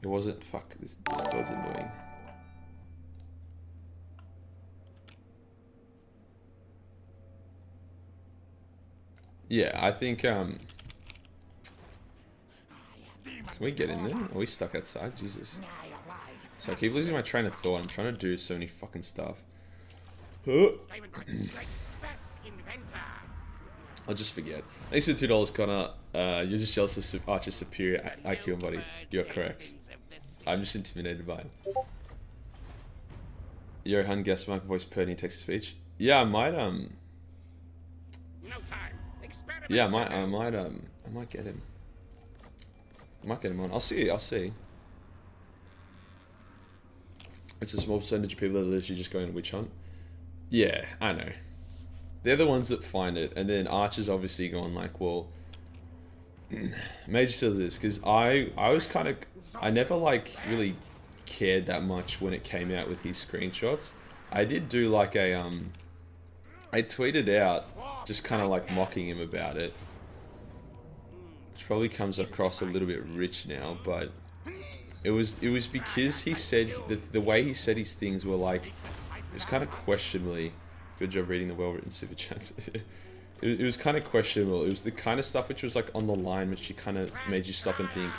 it wasn't, fuck, this door's annoying. Yeah, I think, can we get in there? Are we stuck outside? Jesus. So I keep losing my train of thought. I'm trying to do so many fucking stuff. I'll just forget. Thanks for $2, Connor. You're just jealous of Archer's superior IQ, buddy. You're correct. I'm just intimidated by him. Johan guest mark voice pertinent text to speech. Yeah, I might yeah, I might get him. I might get him on. I'll see. It's a small percentage of people that are literally just going to witch hunt. Yeah, I know. They're the ones that find it, and then Archer's obviously going like, well, Major says this because I was kind of, I never like really cared that much when it came out with his screenshots. I did do like a I tweeted out just kind of like mocking him about it, which probably comes across a little bit rich now, but it was because he said the way he said his things were like, it was kind of questionably. Good job reading the well-written super chats. It was kind of questionable. It was the kind of stuff which was like on the line, which he kind of made you stop and think,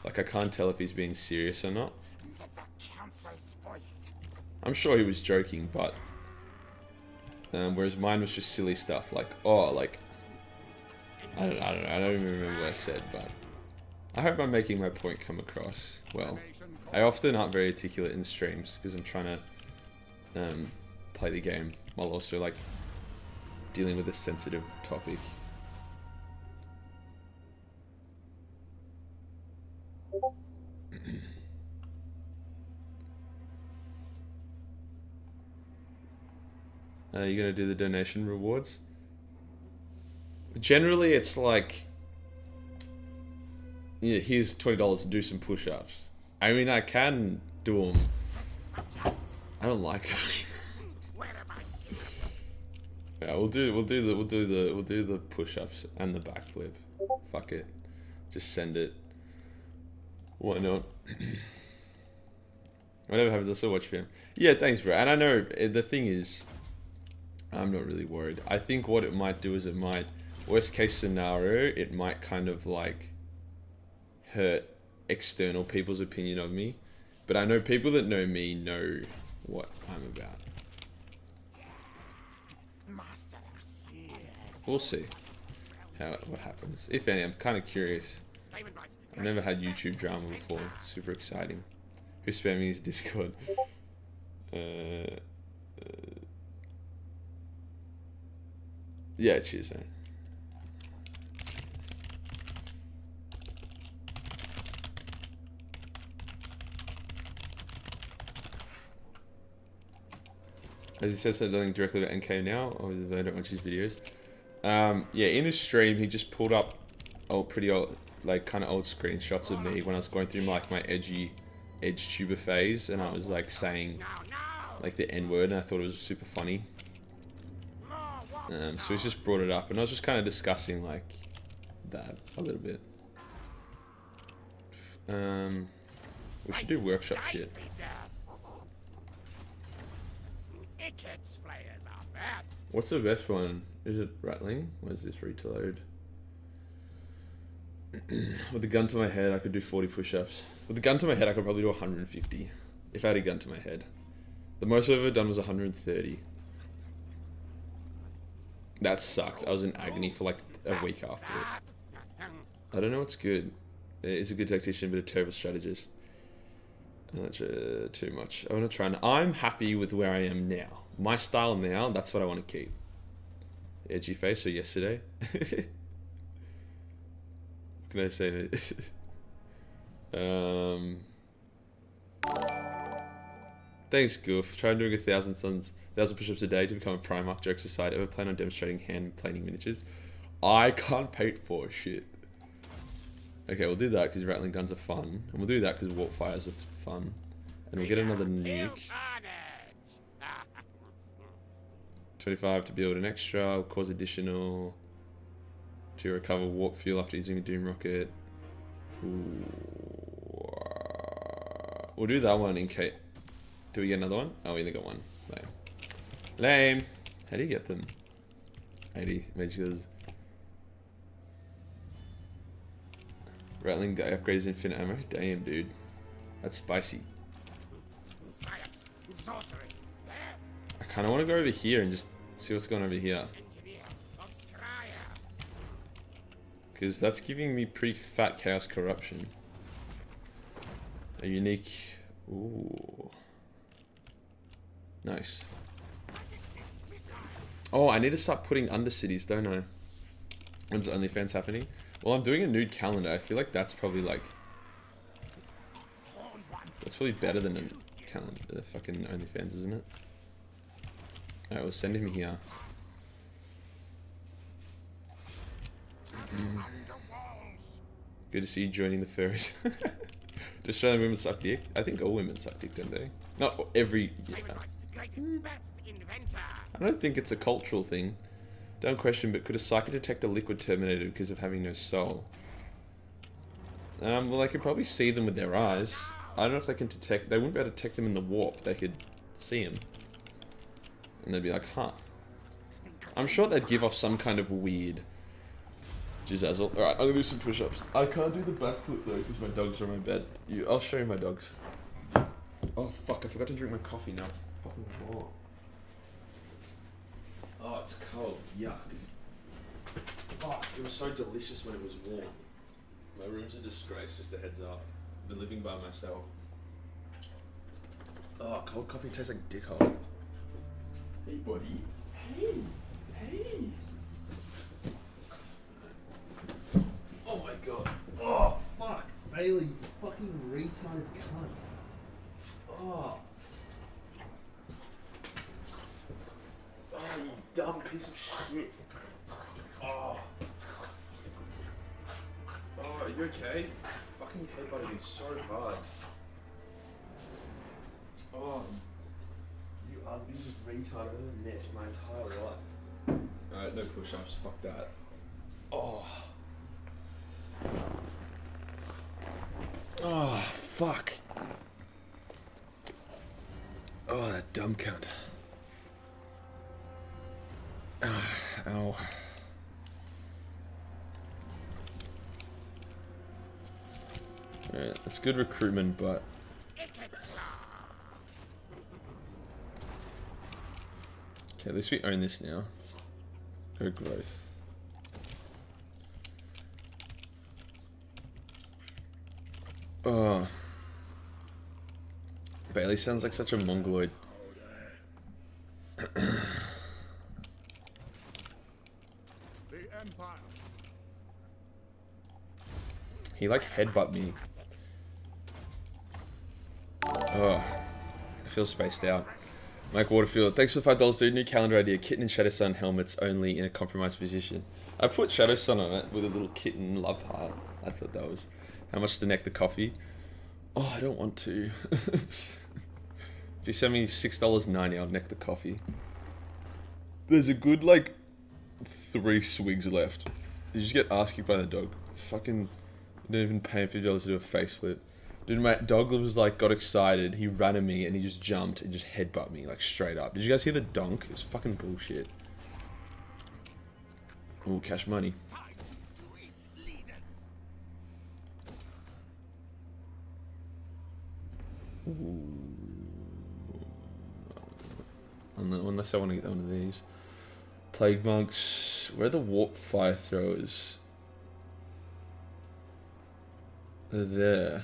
like, I can't tell if he's being serious or not. I'm sure he was joking, but whereas mine was just silly stuff like, oh, like, I don't know, I don't even remember what I said, but I hope I'm making my point come across well. I often aren't very articulate in streams because I'm trying to play the game while also like dealing with a sensitive topic. You gonna do the donation rewards? Generally, it's like, yeah, here's $20 to do some push-ups. I mean, I can do them. I don't like doing them. Yeah, we'll do the push-ups and the backflip. Fuck it, just send it. Why not? Whatever happens, I'll still watch film. Yeah, thanks, bro. And I know the thing is, I'm not really worried. I think what it might do is it might, worst case scenario, it might kind of like hurt external people's opinion of me. But I know people that know me know what I'm about. Master of Seers. We'll see what happens. If any, I'm kind of curious. I've never had YouTube drama before. It's super exciting. Who's spamming his Discord? Yeah, cheers, man. Has he said something directly about NK now, or is it I don't watch his videos? Yeah, in his stream, he just pulled up pretty old, like kind of old screenshots of me when I was going through like my edgy edge tuber phase, and I was like saying like the N word, and I thought it was super funny. So he's just brought it up, and I was just kind of discussing like that a little bit. We should do workshop shit. Ikit's flayers are best. What's the best one? Is it rattling? Where's this read to load? With the gun to my head, I could do 40 push-ups. With the gun to my head, I could probably do 150 if I had a gun to my head. The most I've ever done was 130. That sucked. I was in agony for like a week after it. I don't know what's good. He's a good tactician, but a terrible strategist. That's too much. I want to try and... I'm happy with where I am now. My style now, that's what I want to keep. Edgy face, so yesterday. What can I say? Thanks, Goof. Try doing 1,000 push-ups a day to become a Primarch. Jokes aside, ever plan on demonstrating hand planing miniatures? I can't paint for shit. Okay, we'll do that because rattling guns are fun. And we'll do that because warp fires are fun. And we'll get another nuke. 25 to build an extra, cause additional to recover warp fuel after using a Doom Rocket. Ooh. We'll do that one in case. Do we get another one? Oh, we only got one. Lame. Lame. How do you get them? 80 measures. Rattling guy upgrades infinite ammo. Damn, dude. That's spicy. Science, sorcery. I kind of want to go over here and just see what's going on over here. Because that's giving me pretty fat chaos corruption. A unique... Ooh. Nice. Oh, I need to start putting undercities, don't I? When's OnlyFans happening? Well, I'm doing a nude calendar. I feel like that's probably like... That's probably better than a calendar, the fucking OnlyFans, isn't it? Alright, we'll send him here. Good to see you joining the furries. Do Australian women suck dick? I think all women suck dick, don't they? Not every... Yeah. I don't think it's a cultural thing. Don't question, but could a psychic detect a liquid terminator because of having no soul? Well, they could probably see them with their eyes. I don't know if they can detect... They wouldn't be able to detect them in the warp. They could see them. And they'd be like, huh. I'm sure they'd give off some kind of weird... Jizazzle. Alright, I'm gonna do some push-ups. I can't do the backflip though, because my dogs are on my bed. I'll show you my dogs. Oh fuck, I forgot to drink my coffee now. It's fucking warm. Oh, it's cold. Yuck. Oh, it was so delicious when it was warm. My room's a disgrace, just a heads up. I've been living by myself. Oh, cold coffee tastes like dickhole. Hey, buddy. Hey. Hey. Oh my god. Oh, fuck. Bailey, you fucking retarded cunt. Oh. Oh, you dumb piece of shit. Oh. Oh, are you okay? Fucking headbutting me so hard. Oh. You are the biggest retard I've ever met in my entire life. Alright, no push-ups. Fuck that. Oh. Oh, fuck. Oh, that dumb cunt. Ow. Alright, that's good recruitment, but... Okay, at least we own this now. Go growth. Oh. Bailey sounds like such a mongoloid. The Empire. He like headbutt me. Oh. I feel spaced out. Mike Waterfield, thanks for the $5, dude. New calendar idea. Kitten and Shadow Sun helmets only in a compromised position. I put Shadow Sun on it with a little kitten love heart. I thought that was... How much to neck the coffee? Oh, I don't want to. If you send me $6.90, I'll neck the coffee. There's a good, like, 3 swigs left. Did you just get ass kicked by the dog? Fucking... You don't even pay him $50 to do a face flip. Dude, my dog was like, got excited, he ran at me and he just jumped and just headbutt me, like straight up. Did you guys hear the dunk? It's fucking bullshit. Ooh, cash money. Time to treat leaders. Unless I want to get one of these. Plague monks. Where are the warp fire throwers? They're there.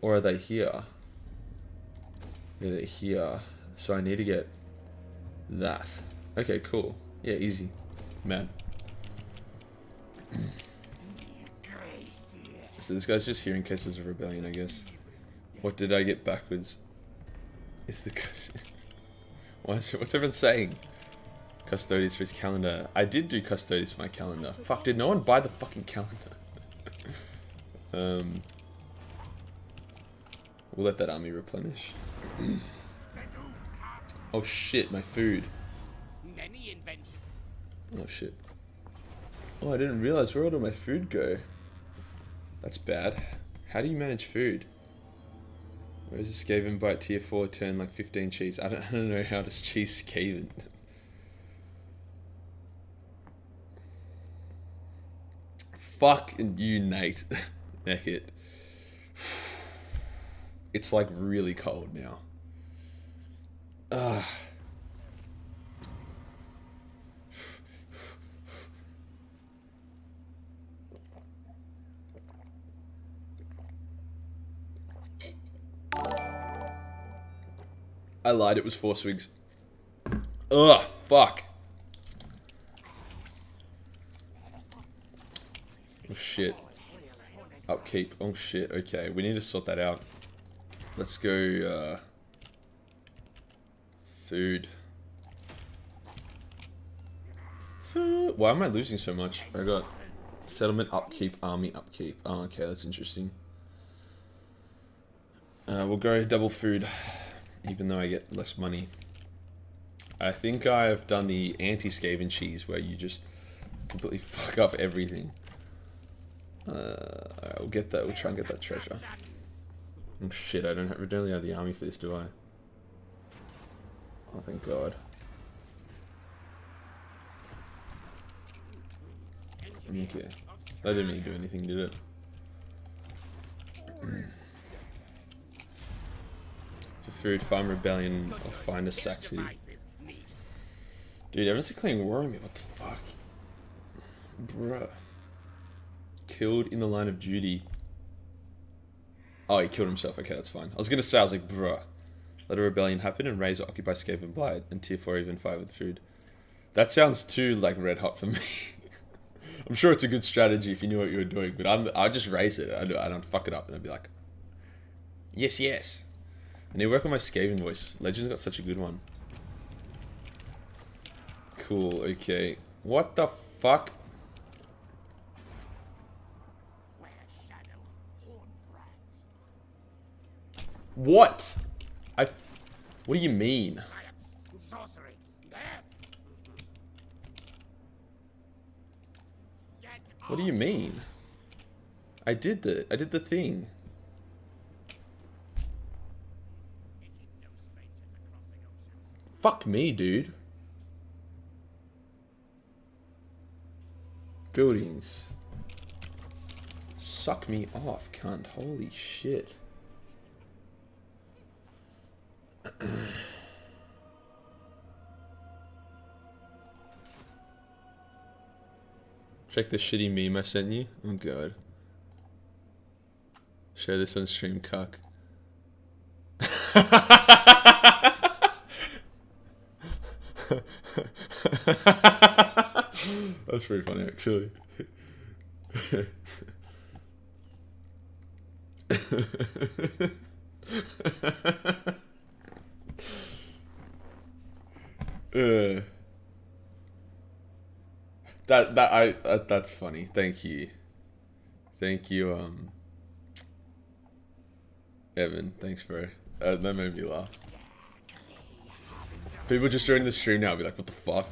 Or are they here? Yeah, they're here. So I need to get that. Okay, cool. Yeah, easy. Man. So this guy's just here in cases of rebellion, I guess. What did I get backwards? Is the... What's everyone saying? Custodians for his calendar. I did do custodians for my calendar. Fuck, did no one buy the fucking calendar? We'll let that army replenish. Oh shit, my food. Many inventions. Oh shit. Oh, I didn't realize where did my food go? That's bad. How do you manage food? Where's the Skaven bite tier 4 turn like 15 cheese? I don't know how does cheese Skaven. Fuck you, Nate. Neck it. It's like really cold now. Ugh. I lied, it was 4 swigs. Ugh, fuck. Oh shit. Upkeep. Oh shit, okay. We need to sort that out. Let's go, food. Food. Why am I losing so much? I got settlement upkeep, army upkeep. Oh, okay, that's interesting. We'll go double food, even though I get less money. I think I've done the anti-Skaven cheese, where you just completely fuck up everything. We'll get that. We'll try and get that treasure. Oh shit! I don't really have the army for this, do I? Oh, thank God. Okay. That didn't really do anything, did it? For food, farm rebellion, or find a sack city. Dude, everyone's declaring war on me. What the fuck? Bruh. Killed in the line of duty. Oh, he killed himself. Okay, that's fine. I was gonna say, I was like, bruh. Let a rebellion happen and raise or occupy Skaven Blight, and tier 4 even 5 with food. That sounds too, like, red hot for me. I'm sure it's a good strategy if you knew what you were doing, but I'll just raise it. I don't fuck it up, and I'll be like, yes, yes. I need to work on my Skaven voice. Legend's got such a good one. Cool, okay. What the fuck? What? What do you mean? Science, sorcery, death. What do you mean? I did the thing. Fuck me, dude. Buildings. Suck me off, cunt. Holy shit. Check the shitty meme I sent you. Oh god. Share this on stream, cuck. That's pretty funny, actually. That's funny. Thank you. Thank you, Evan. Thanks, bro. That made me laugh. People just joining the stream now will be like, what the fuck?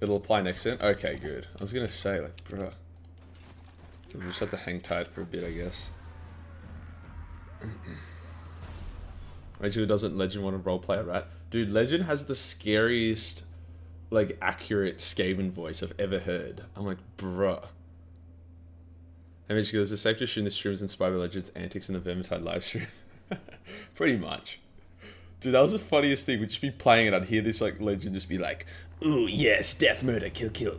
It'll apply next turn? Okay, good. I was gonna say, like, bruh. We'll just have to hang tight for a bit, I guess. Legend doesn't Legend want to roleplay a rat? Dude, Legend has the scariest, like, accurate Skaven voice I've ever heard. I'm like, bruh. And she goes, is it safe to assume this stream is inspired by Legend's antics in the Vermintide livestream? Pretty much. Dude, that was the funniest thing. We'd just be playing and I'd hear this, like, Legend just be like, ooh, yes, death, murder, kill, kill.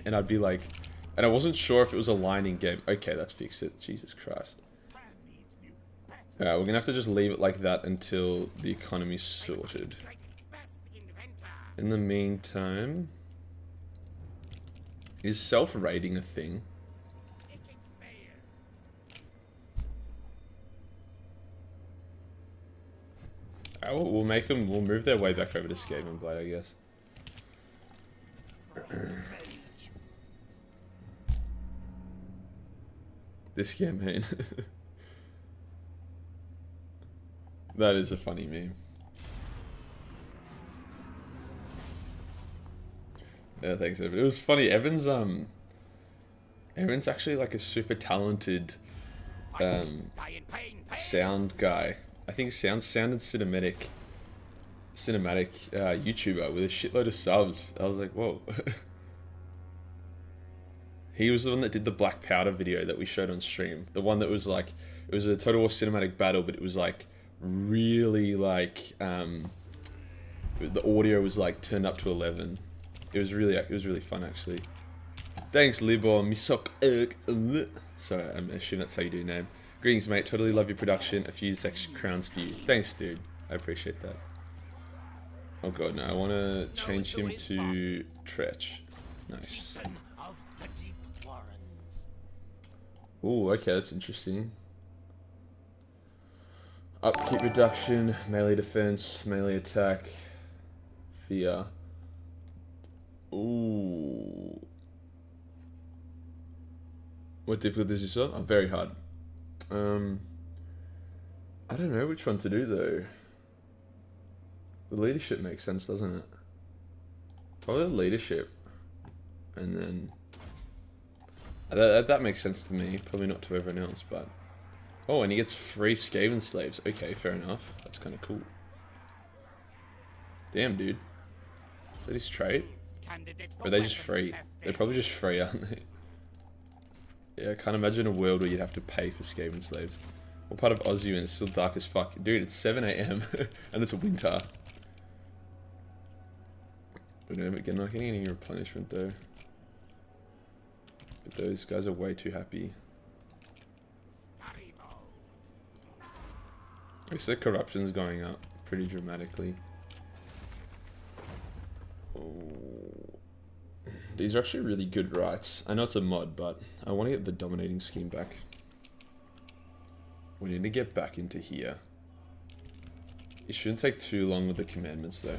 And I'd be like, and I wasn't sure if it was a line in game. Okay, that's fixed it. Jesus Christ. Alright, we're gonna have to just leave it like that until the economy's sorted. In the meantime, is self-raiding a thing? We'll make them. We'll move their way back over to Skaven Blade, I guess. This campaign. That is a funny meme. Yeah, thanks, Evan. It was funny. Evan's actually like a super talented sound guy. I think sound and cinematic YouTuber with a shitload of subs. I was like, whoa. He was the one that did the Black Powder video that we showed on stream. The one that was like, it was a Total War cinematic battle, but it was like really like the audio was like turned up to 11. It was really fun actually. Thanks, Libor Misok. Sorry, I assume that's how you do your name. Greetings, mate. Totally love your production. A few extra crowns for you. Thanks, dude. I appreciate that. Oh god, no. I want to change him to Tretch. Nice. Ooh, okay, that's interesting. Upkeep reduction, melee defense, melee attack, fear. Ooh. What difficulty is this on? Oh, very hard. I don't know which one to do though. The leadership makes sense, doesn't it? Probably the leadership. And then... That makes sense to me. Probably not to everyone else, but... Oh, and he gets free Skaven slaves. Okay, fair enough. That's kind of cool. Damn, dude. Is that his trait? Or are they just free? They're probably just free, aren't they? Yeah, I can't imagine a world where you'd have to pay for Skaven slaves. What part of Oz are you in? It's still dark as fuck. Dude, it's 7 AM and it's winter. But no, again, not getting any replenishment though. But those guys are way too happy. I guess the corruption's going up pretty dramatically. Oh. These are actually really good rights. I know it's a mod, but I want to get the dominating scheme back. We need to get back into here. It shouldn't take too long with the commandments though.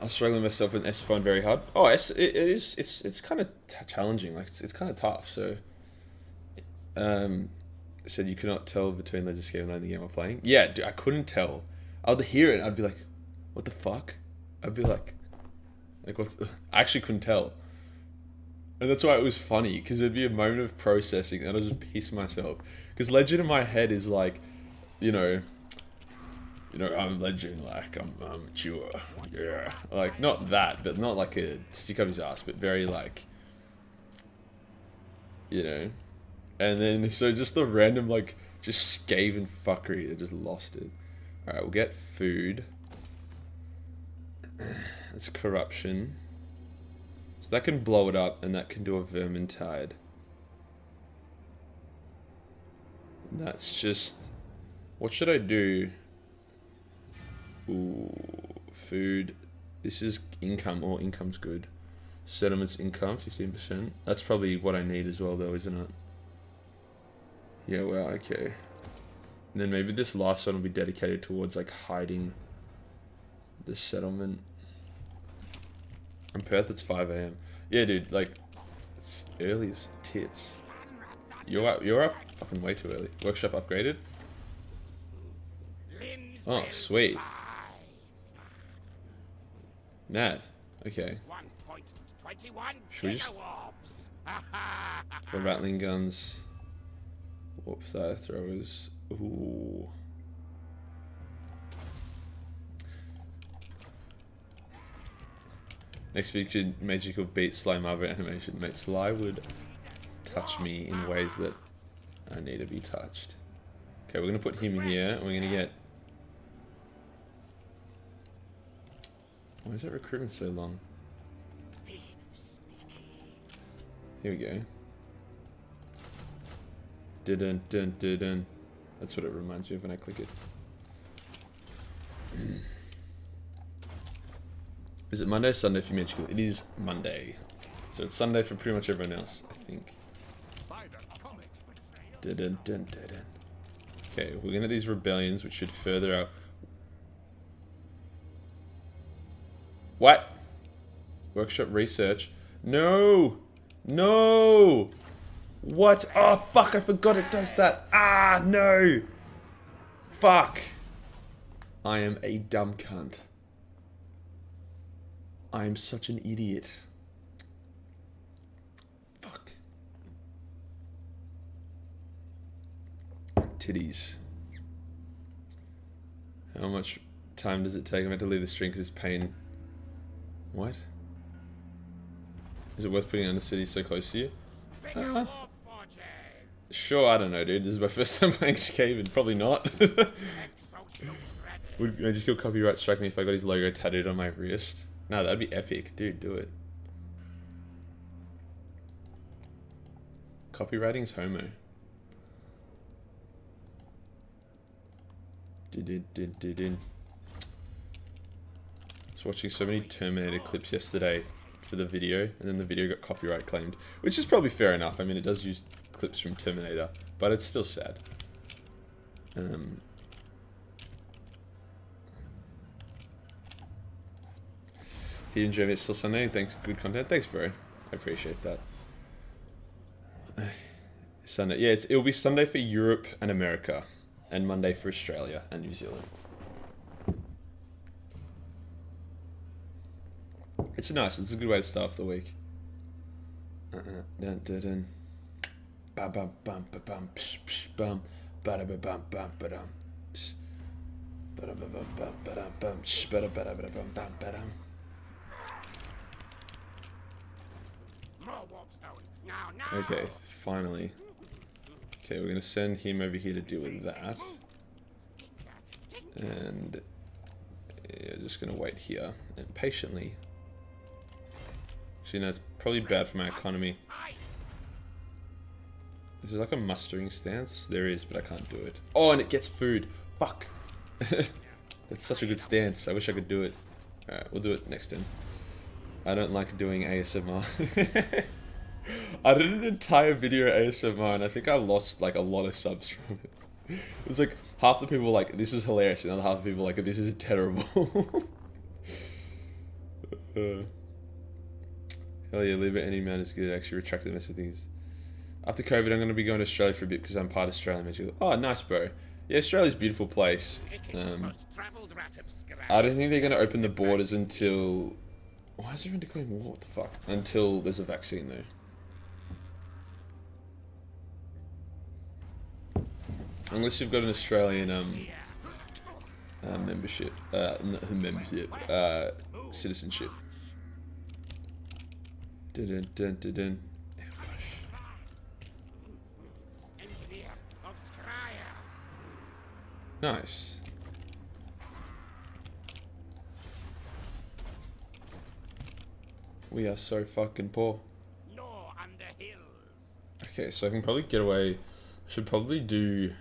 I was struggling myself with SFO very hard. Oh, it's kind of challenging. Like it's kind of tough. So, it said you could not tell between Legislative and the game I'm playing. Yeah, dude, I couldn't tell. I would hear it. And I'd be like, "What the fuck?" I'd be like what's? I actually couldn't tell. And that's why it was funny, because there'd be a moment of processing and I'd just piss myself. Because Legend in my head is like, you know, I'm Legend, like, I'm mature, yeah. Like, not that, but not like a stick up his ass, but very like, you know. And then, so just the random, like, just scaven fuckery, I just lost it. Alright, we'll get food. That's corruption. So that can blow it up, and that can do a vermintide. That's just... What should I do? Ooh, food. This is income. Oh, income's good. Settlements income, 15%. That's probably what I need as well, though, isn't it? Yeah, well, okay. And then maybe this last one will be dedicated towards, like, hiding the settlement. In Perth, it's 5 AM. Yeah, dude, like, it's early as tits. You're up fucking way too early. Workshop upgraded? Oh, sweet. Mad. Okay. 1.21 Should we just... kilowatts. For rattling guns. Warp fire throwers. Ooh. Next feature, magical beat Sly Marvel animation. Mate, Sly would touch me in ways that I need to be touched. Okay, we're gonna put him here, and we're gonna get... Why is that recruitment so long? Here we go. Dun dun dun dun. That's what it reminds me of when I click it. Is it Monday or Sunday for magical? It is Monday. So it's Sunday for pretty much everyone else, I think. Dun dun dun dun dun. Okay, we're gonna get these rebellions, which should further our... What? Workshop research. No! No! What? Oh, fuck, I forgot it does that. Ah, no! Fuck. I am a dumb cunt. I am such an idiot. Fuck. Titties. How much time does it take? I'm about to leave the stream because it's pain. What? Is it worth putting on the city so close to you? Sure, I don't know, dude. This is my first time playing Skaven. Probably not. Would Magical Copyright strike me if I got his logo tattooed on my wrist? No, that'd be epic. Dude, do it. Copywriting's homo. I was watching so many Terminator clips yesterday for the video, and then the video got copyright claimed, which is probably fair enough. I mean, it does use clips from Terminator, but it's still sad. He enjoyed it still Sunday. Thanks, good content. Thanks, bro. I appreciate that. Sunday, yeah, it'll be Sunday for Europe and America, and Monday for Australia and New Zealand. It's nice. It's a good way to start off the week. Dun dun dun. Bam bam bam bam psh psh bam ba da ba bam bam ba dum. Ba da ba bam bam ba dum bam sh ba da ba da ba bam bam ba dum. Okay, finally. Okay, we're gonna send him over here to deal with that. And yeah, just gonna wait here and patiently. Actually, no, it's probably bad for my economy. Is there like a mustering stance? There is, but I can't do it. Oh, and it gets food. Fuck. That's such a good stance. I wish I could do it. Alright, we'll do it next turn. I don't like doing ASMR. I did an entire video ASMR and I think I lost like a lot of subs from it. It was like half the people were like, this is hilarious, and the other half the people were like, this is terrible. Hell yeah, leave it any man is good. Actually retract the mess of things. After COVID, I'm going to be going to Australia for a bit because I'm part Australian. Oh, nice, bro. Yeah, Australia's a beautiful place. I don't think they're going to open the borders until... Why is everyone declaring war? What the fuck? Until there's a vaccine, though. Unless you've got an Australian membership, citizenship. Dun, dun, dun, dun. Engineer of Scryer. Nice. We are so fucking poor. Law under hills. Okay, so I can probably get away. I should probably do.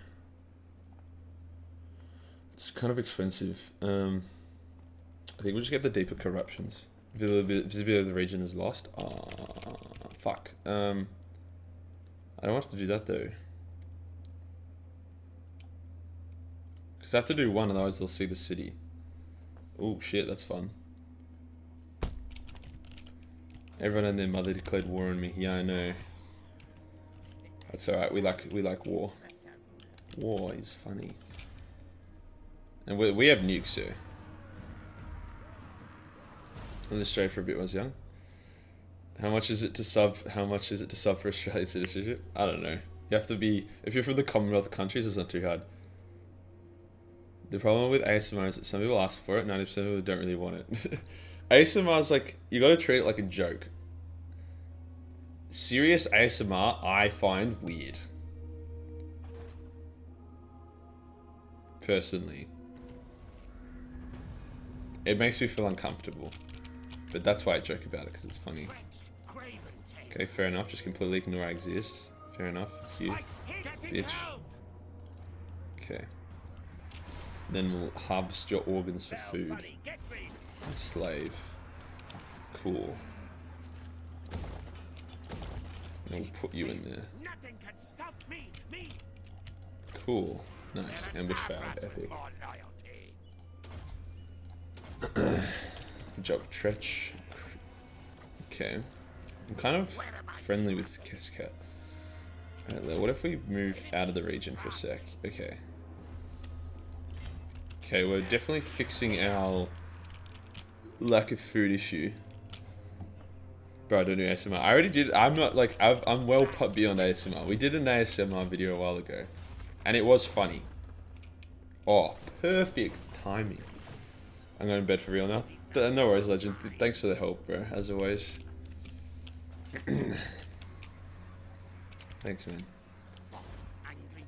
It's kind of expensive. I think we'll just get the deeper corruptions. Visibility of the region is lost. Fuck. I don't have to do that though. Because I have to do one, otherwise they'll see the city. Oh shit, that's fun. Everyone and their mother declared war on me. Yeah, I know. That's alright. We like war. War is funny. And we have nukes, so. In Australia for a bit when I was young. How much is it to sub? How much is it to sub for Australian citizenship? I don't know. You have to be. If you're from the Commonwealth countries, it's not too hard. The problem with ASMR is that some people ask for it, 90% of people don't really want it. ASMR is like, you gotta treat it like a joke. Serious ASMR, I find weird. Personally. It makes me feel uncomfortable. But that's why I joke about it, because it's funny. Okay, fair enough. Just completely ignore I exist. Fair enough. You, bitch. Okay. Then we'll harvest your organs for food. Slave. Cool. And we'll put you in there. Nothing can stop me. Cool. Nice. Ambush failed. Epic. More loyalty. Good job, Tretch. Okay. I'm kind of friendly with Cascat. Alright, what if we move out of the region for a sec? Okay. Okay, we're definitely fixing our lack of food issue. Bro, I don't do ASMR. I already did. I'm not like, I'm well beyond ASMR. We did an ASMR video a while ago. And it was funny. Oh, perfect timing. I'm going to bed for real now. No worries, Legend. Thanks for the help, bro, as always. Thanks, man.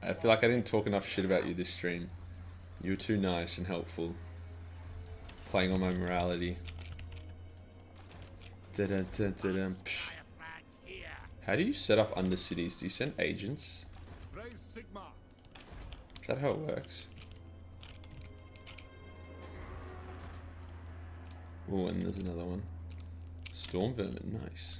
I feel like I didn't talk enough shit about you this stream. You were too nice and helpful. Playing on my morality. Da-da-da-da-dum. How do you set up undercities? Do you send agents? Is that how it works? Oh, and there's another one. Storm vermin, nice.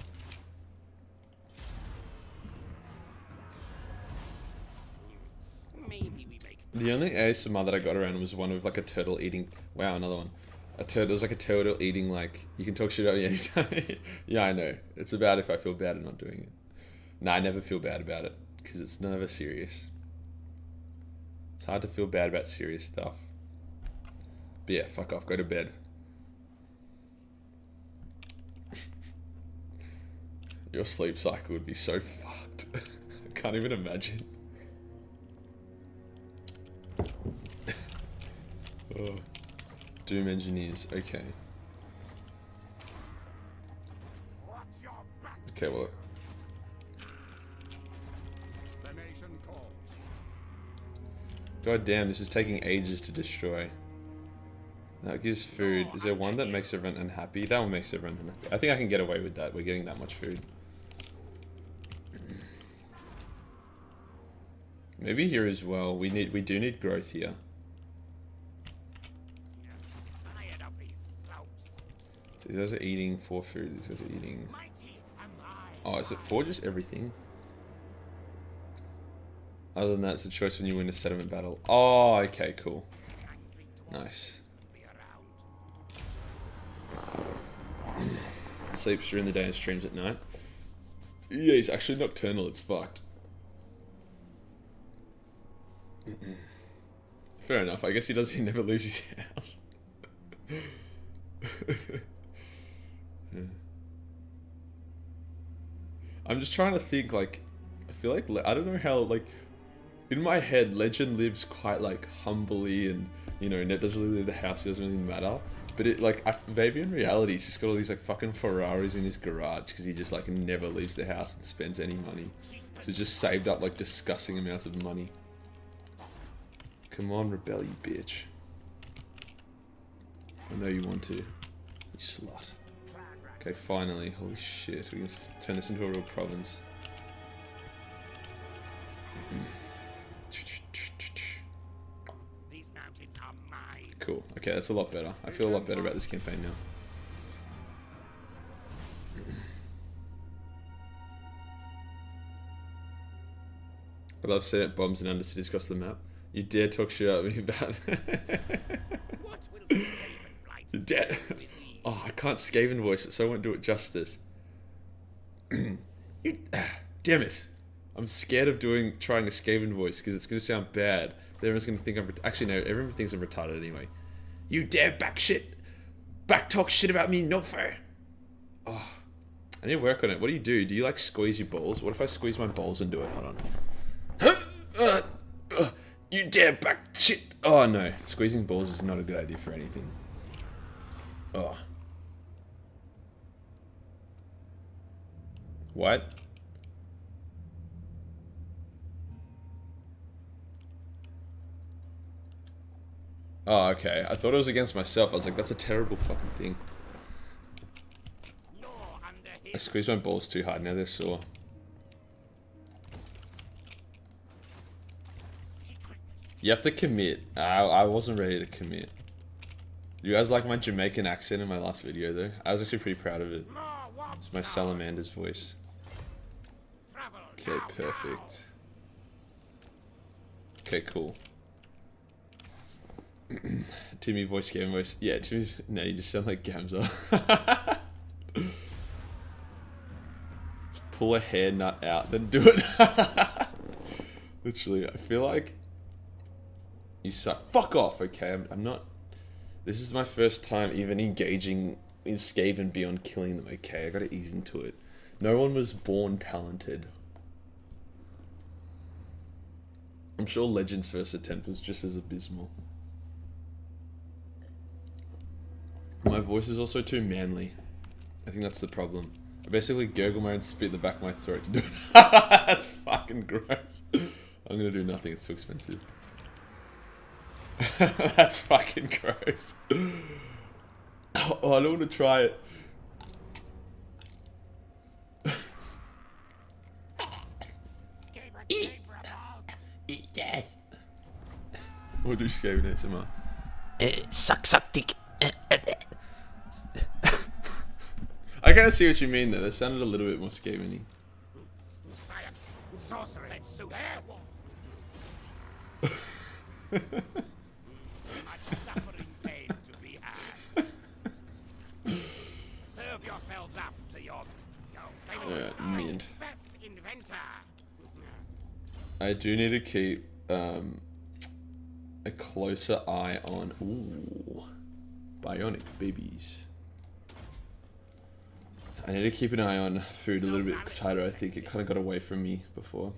Maybe we make. The only ASMR that I got around was one with like a turtle eating. Wow, another one. A turtle. It was like a turtle eating like. You can talk shit about me anytime. Yeah, I know. It's about if I feel bad at not doing it. Nah, I never feel bad about it because it's never serious. It's hard to feel bad about serious stuff. But yeah, fuck off. Go to bed. Your sleep cycle would be so fucked. I can't even imagine. Oh. Doom engineers, okay. What's your back? Okay, well. The nation calls. God damn, this is taking ages to destroy. That gives food. Is there one that makes everyone unhappy? That one makes everyone unhappy. I think I can get away with that. We're getting that much food. Maybe here as well. We do need growth here. Tired of these slopes. So these guys are eating 4 food. These guys are eating. Mighty am I. Oh, is it 4 just everything? Other than that, it's a choice when you win a settlement battle. Oh, okay, cool. Angry dwarf Nice. is gonna be around. Sleeps during the day and streams at night. Yeah, he's actually nocturnal. It's fucked. Fair enough. I guess he does. He never leaves his house. Yeah. I'm just trying to think. Like, I feel like I don't know how. Like, in my head, Legend lives quite like humbly, and you know, Ned doesn't really leave the house. It doesn't really matter. But it like maybe in reality, he's just got all these like fucking Ferraris in his garage because he just like never leaves the house and spends any money. So he's just saved up like disgusting amounts of money. Come on, rebel, you bitch. I know you want to. You slut. Okay, finally. Holy shit, we can turn this into a real province. These mountains are mine. Cool. Okay, that's a lot better. I feel a lot better about this campaign now. I love setting up bombs and undercities across the map. You dare talk shit at me about What will Skaven blight You dare. Oh, I can't Skaven voice it, so I won't do it justice. Damn it. I'm scared of trying a Skaven voice because it's going to sound bad. Everyone's going to think I'm... Actually, no, everyone thinks I'm retarded anyway. You dare back talk shit about me, no fair. Oh, I need to work on it. What do? Do you like squeeze your balls? What if I squeeze my balls and do it? Hold on. You dare back shit. Oh no, squeezing balls is not a good idea for anything. Oh. What? Oh, okay. I thought it was against myself. I was like, that's a terrible fucking thing. I squeezed my balls too hard, now they're sore. You have to commit. I wasn't ready to commit. You guys like my Jamaican accent in my last video though? I was actually pretty proud of it. It's my salamander's voice. Okay, perfect. Okay, cool. Timmy voice, game voice. Yeah, Timmy's... No, you just sound like Gamza. Pull a hair nut out, then do it. Literally, I feel like... You suck. Fuck off, okay? I'm not... This is my first time even engaging in Skaven beyond killing them, okay? I gotta ease into it. No one was born talented. I'm sure Legend's first attempt was just as abysmal. My voice is also too manly. I think that's the problem. I basically gurgle my own spit in the back of my throat to do it. That's fucking gross. I'm gonna do nothing, it's too expensive. That's fucking gross. Oh, I don't want to try it. Eat Yes. What do Skaven ASMR? Suck dick. I kind of see what you mean though. That sounded a little bit more Skaven-y. science, sorcery, and suit. Much suffering pain to be had. Serve yourselves up to your mint. best inventor. I do need to keep a closer eye on bionic babies. I need to keep an eye on food a little bit tighter. I think it kind of got away from me before.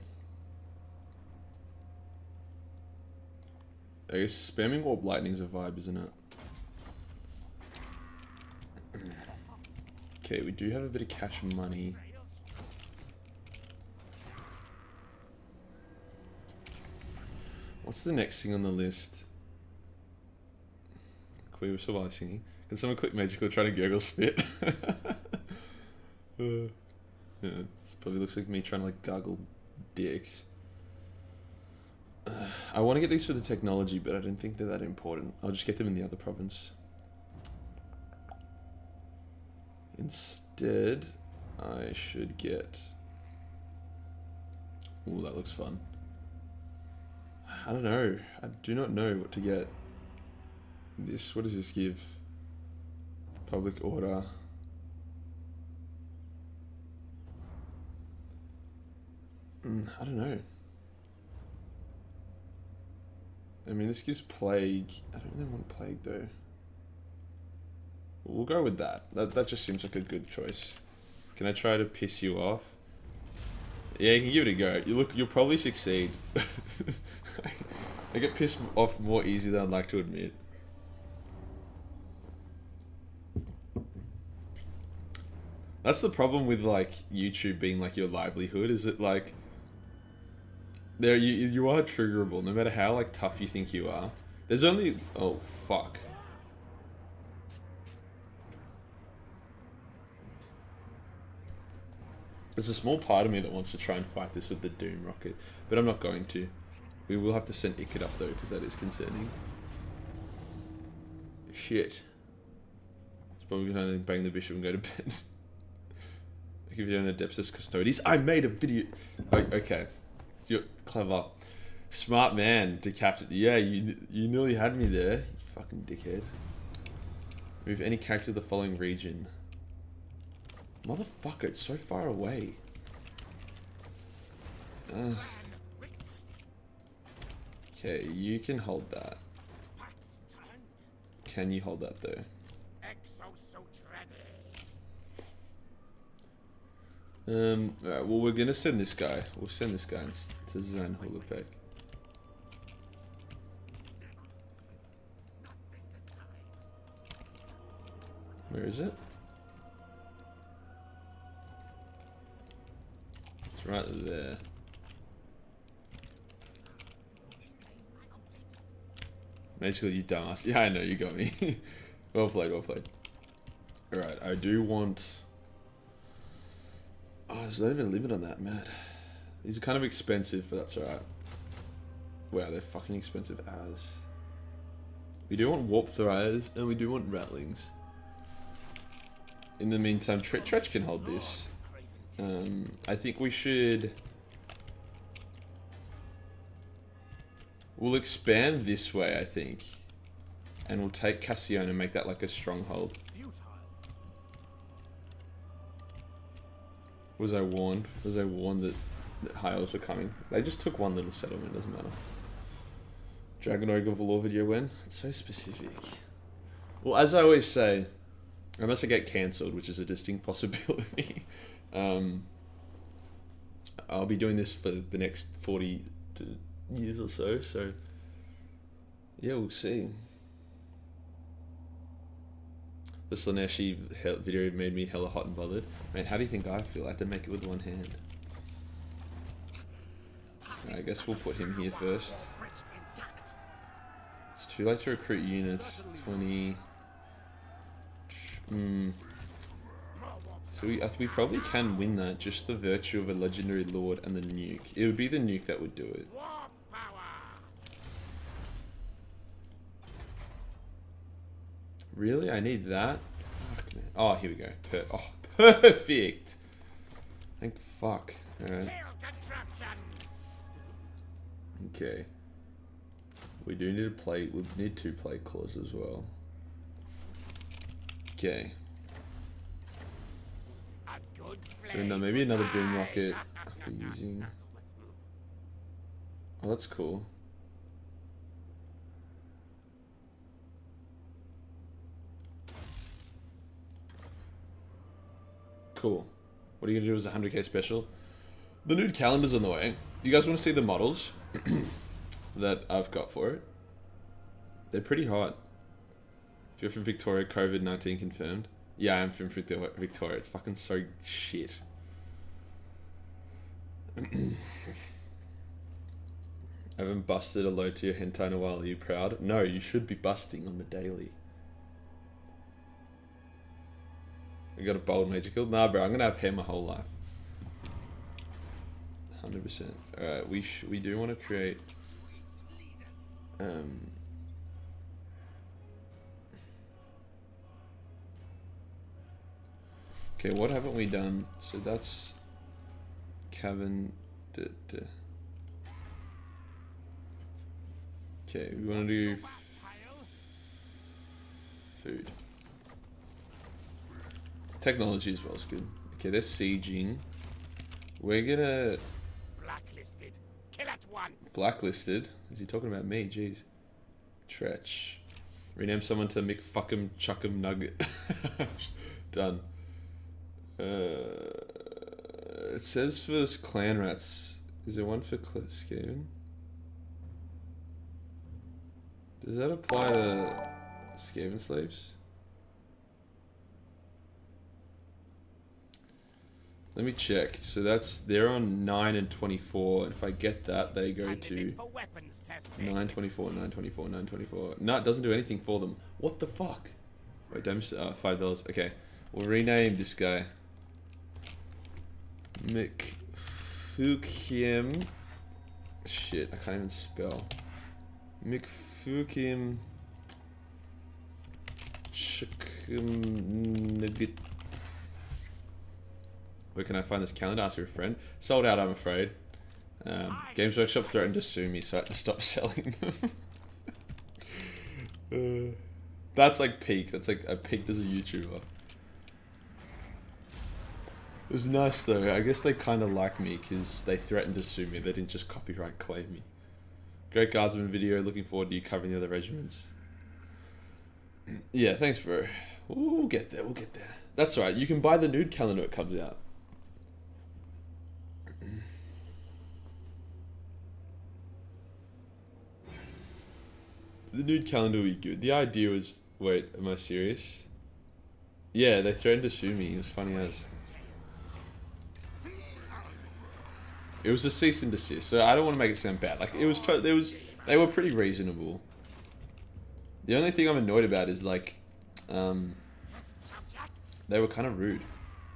I guess spamming Warp Lightning's a vibe, isn't it? Okay, we do have a bit of cash money. What's the next thing on the list? Queen was surviving singing. Can someone click magical trying to gurgle spit? Yeah, this probably looks like me trying to like gargle dicks. I want to get these for the technology, but I don't think they're that important. I'll just get them in the other province. Instead, I should get... Ooh, that looks fun. I don't know. I do not know what to get. This, what does this give? Public order. I don't know. I mean, this gives plague. I don't really want plague though. We'll go with that. That just seems like a good choice. Can I try to piss you off? Yeah, you can give it a go. You'll probably succeed. I get pissed off more easy than I'd like to admit. That's the problem with like YouTube being like your livelihood, is it like you are triggerable no matter how like tough you think you are. There's only oh fuck. There's a small part of me that wants to try and fight this with the Doom rocket, but I'm not going to. We will have to send Ikit up though, because that is concerning. Shit. It's probably gonna bang the bishop and go to bed. I give you an Adeptus Custodes. I made a video. Oh, okay. You're clever. Smart man, decapitated. Yeah, you nearly had me there, you fucking dickhead. Move any character to the following region. Motherfucker, it's so far away. Okay, you can hold that. Can you hold that though? Alright, well we're gonna send this guy. We'll send this guy to Zan Hulupek. Where is it? It's right there. Basically, you dumbass. Yeah, I know, you got me. Well played, well played. Alright, I do want... Oh, there's not even a limit on that, man. These are kind of expensive, but that's alright. Wow, they're fucking expensive as. We do want warp throwers, and we do want rattlings. In the meantime, Tretch can hold this. I think we should... We'll expand this way, I think. And we'll take Cassione and make that like a stronghold. Was I warned? Was I warned that high elves were coming? They just took one little settlement, doesn't matter. Dragon Ogre Valor video when? It's so specific. Well, as I always say, unless I get cancelled, which is a distinct possibility, I'll be doing this for the next 40 years or so, so yeah, we'll see. The Slaneshi video made me hella hot and bothered. Man, how do you think I feel? I had to make it with one hand. I guess we'll put him here first. It's too late to recruit units. 20... So we probably can win that, just the virtue of a legendary lord and the nuke. It would be the nuke that would do it. Really? I need that? Fuck, man. Oh, here we go. Perfect! Thank fuck. Alright. Okay. We do need to play, we need 2 plate claws as well. Okay. So now maybe another boom rocket after using... Oh, that's cool. Cool. What are you gonna do as a 100k special? The nude calendar's on the way. Do you guys want to see the models that I've got for it? They're pretty hot. If you're from Victoria, COVID-19 confirmed. Yeah, I am from Victoria. It's fucking so shit. I haven't busted a load to your hentai in a while. Are you proud? No, you should be busting on the daily. I got a bold major kill? Nah, bro, I'm gonna have hair my whole life. 100%. Alright, we do want to create... Okay, what haven't we done? So that's... Cavern... Okay, we want to do... Food. Technology as well is good. Okay, they're sieging. We're gonna... Blacklisted. Kill at once. Blacklisted? Is he talking about me? Jeez. Tretch. Rename someone to McFuck'em Chuck'em Nugget. Done. It says for clan rats. Is there one for Skaven? Does that apply to Skaven slaves? Let me check. So they're on 9 and 24. If I get that, they go to 924, 924, 924. No, it doesn't do anything for them. What the fuck? Wait, damage, $5. Okay, we'll rename this guy. McFukim. Shit, I can't even spell. McFukim. Nugget. Where can I find this calendar? Ask your friend. Sold out, I'm afraid. Games Workshop threatened to sue me, so I had to stop selling them. That's like peak. That's like I peaked as a YouTuber. It was nice though. I guess they kind of like me because they threatened to sue me. They didn't just copyright claim me. Great Guardsman video. Looking forward to you covering the other regiments. Yeah, thanks, bro. We'll get there. We'll get there. That's right. You can buy the nude calendar when it comes out. The nude calendar will be good. The idea was... Wait, am I serious? Yeah, they threatened to sue me. It was funny as... It was a cease and desist, so I don't want to make it sound bad. Like, it was... They were pretty reasonable. The only thing I'm annoyed about is, like... They were kind of rude.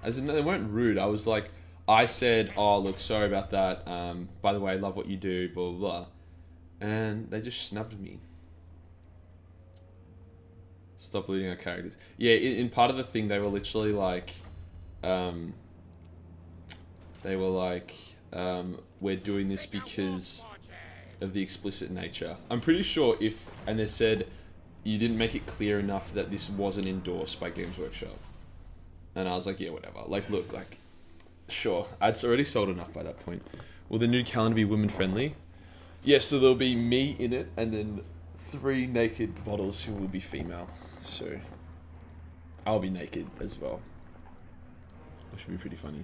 As in, they weren't rude. I was like... I said, oh, look, sorry about that. By the way, I love what you do, blah, blah, blah. And they just snubbed me. Stop looting our characters. Yeah, in part of the thing, they were literally like, we're doing this because of the explicit nature. I'm pretty sure and they said, you didn't make it clear enough that this wasn't endorsed by Games Workshop. And I was like, yeah, whatever. Like, look, like, sure. I'd already sold enough by that point. Will the new calendar be women friendly? Yes, so there'll be me in it, and then 3 naked models who will be female. So, I'll be naked as well. Which should be pretty funny.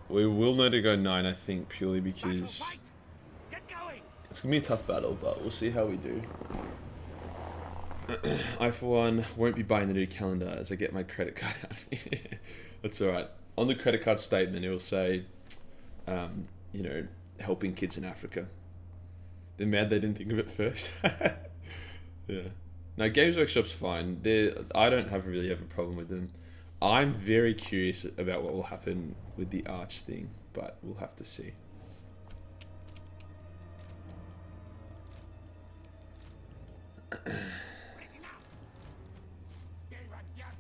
We will know to go 9, I think, purely because it's going to be a tough battle, but we'll see how we do. I, for one, won't be buying the new calendar as I get my credit card out. That's alright. On the credit card statement, it will say, you know, helping kids in Africa. They're mad they didn't think of it first. Yeah. Now, Games Workshop's fine. I don't really have a problem with them. I'm very curious about what will happen with the Arch thing, but we'll have to see.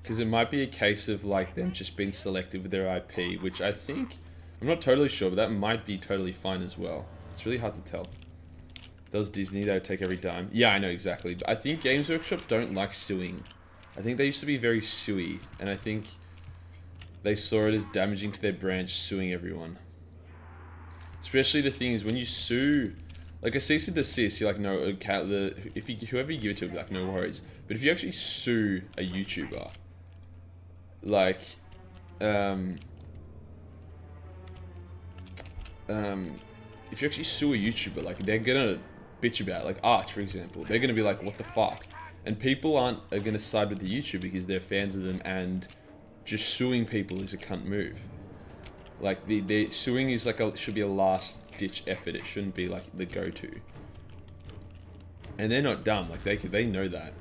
Because it might be a case of like them just being selective with their IP, which I think, I'm not totally sure, but that might be totally fine as well. It's really hard to tell. Does Disney, they would take every dime. Yeah, I know exactly. But I think Games Workshop don't like suing. I think they used to be very suey, and I think they saw it as damaging to their brand, suing everyone. Especially the thing is, when you sue, like a cease and desist, you're like, no, whoever you give it to, be like, no worries. But if you actually sue a YouTuber, like, if you actually sue a YouTuber, like, they're gonna bitch about, like Arch, for example. They're gonna be like, what the fuck? And people are gonna side with the YouTuber because they're fans of them, and just suing people is a cunt move. Like, the suing is like should be a last ditch effort. It shouldn't be like the go-to. And they're not dumb. Like, they know that.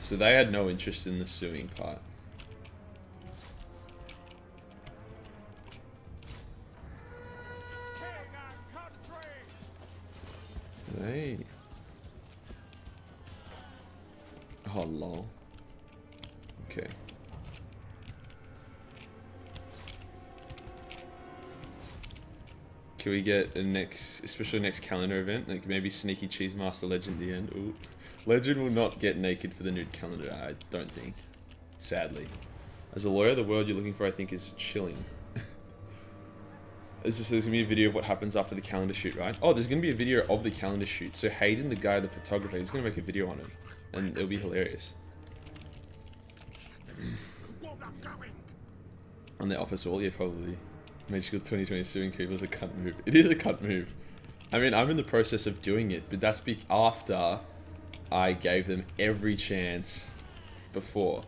So they had no interest in the suing part. Hey. Oh, lol. Okay. Can we get a especially next calendar event? Like maybe Sneaky Cheese Master Legend at the end? Ooh. Legend will not get naked for the nude calendar, I don't think. Sadly. As a lawyer, the word you're looking for, I think, is chilling. There's going to be a video of what happens after the calendar shoot, right? Oh, there's going to be a video of the calendar shoot. So Hayden, the guy, the photographer, he's going to make a video on it. And it'll be hilarious. On the office wall, yeah, probably. Magical 2020 suing people is a cunt move. It is a cunt move. I mean, I'm in the process of doing it, but that's after I gave them every chance before.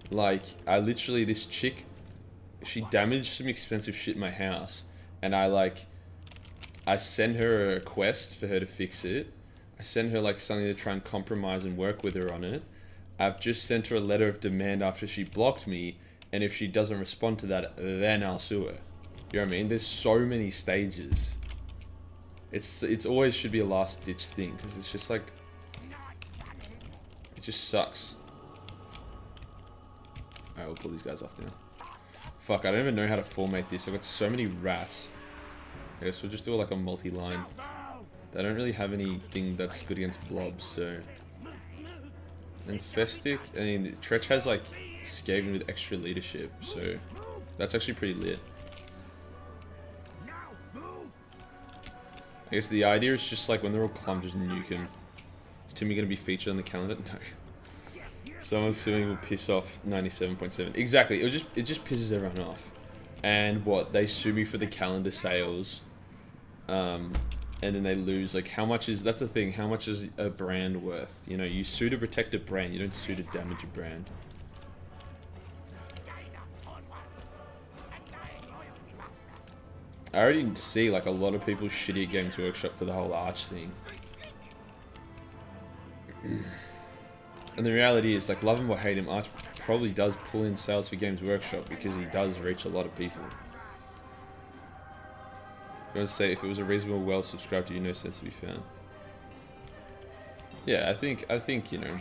Like, I literally, this chick, she damaged some expensive shit in my house, and I sent her a request for her to fix it. I sent her like something to try and compromise and work with her on it. I've just sent her a letter of demand after she blocked me, and if she doesn't respond to that, then I'll sue her. You know what I mean? There's so many stages. It's always should be a last ditch thing, because it's just like, it just sucks. Alright, we'll pull these guys off now. Fuck, I don't even know how to formate this. I've got so many rats. I guess we'll just do like a multi-line. They don't really have anything that's good against blobs, so... Infestic, I mean, Tretch has like Skaven with extra leadership, so that's actually pretty lit. I guess the idea is just like when they're all clumped, just nuke him. Is Timmy going to be featured on the calendar? No. Someone suing will piss off 97.7. Exactly, it just pisses everyone off. And what, they sue me for the calendar sales, and then they lose. Like, how much is, that's the thing, how much is a brand worth? You know, you sue to protect a brand, you don't sue to damage a brand. I already see like a lot of people shitty at Games Workshop for the whole Arch thing. And the reality is, like, love him or hate him, Arch probably does pull in sales for Games Workshop because he does reach a lot of people. I was gonna say, if it was a reasonable, well subscribed to you, no sense to be found. Yeah, I think you know,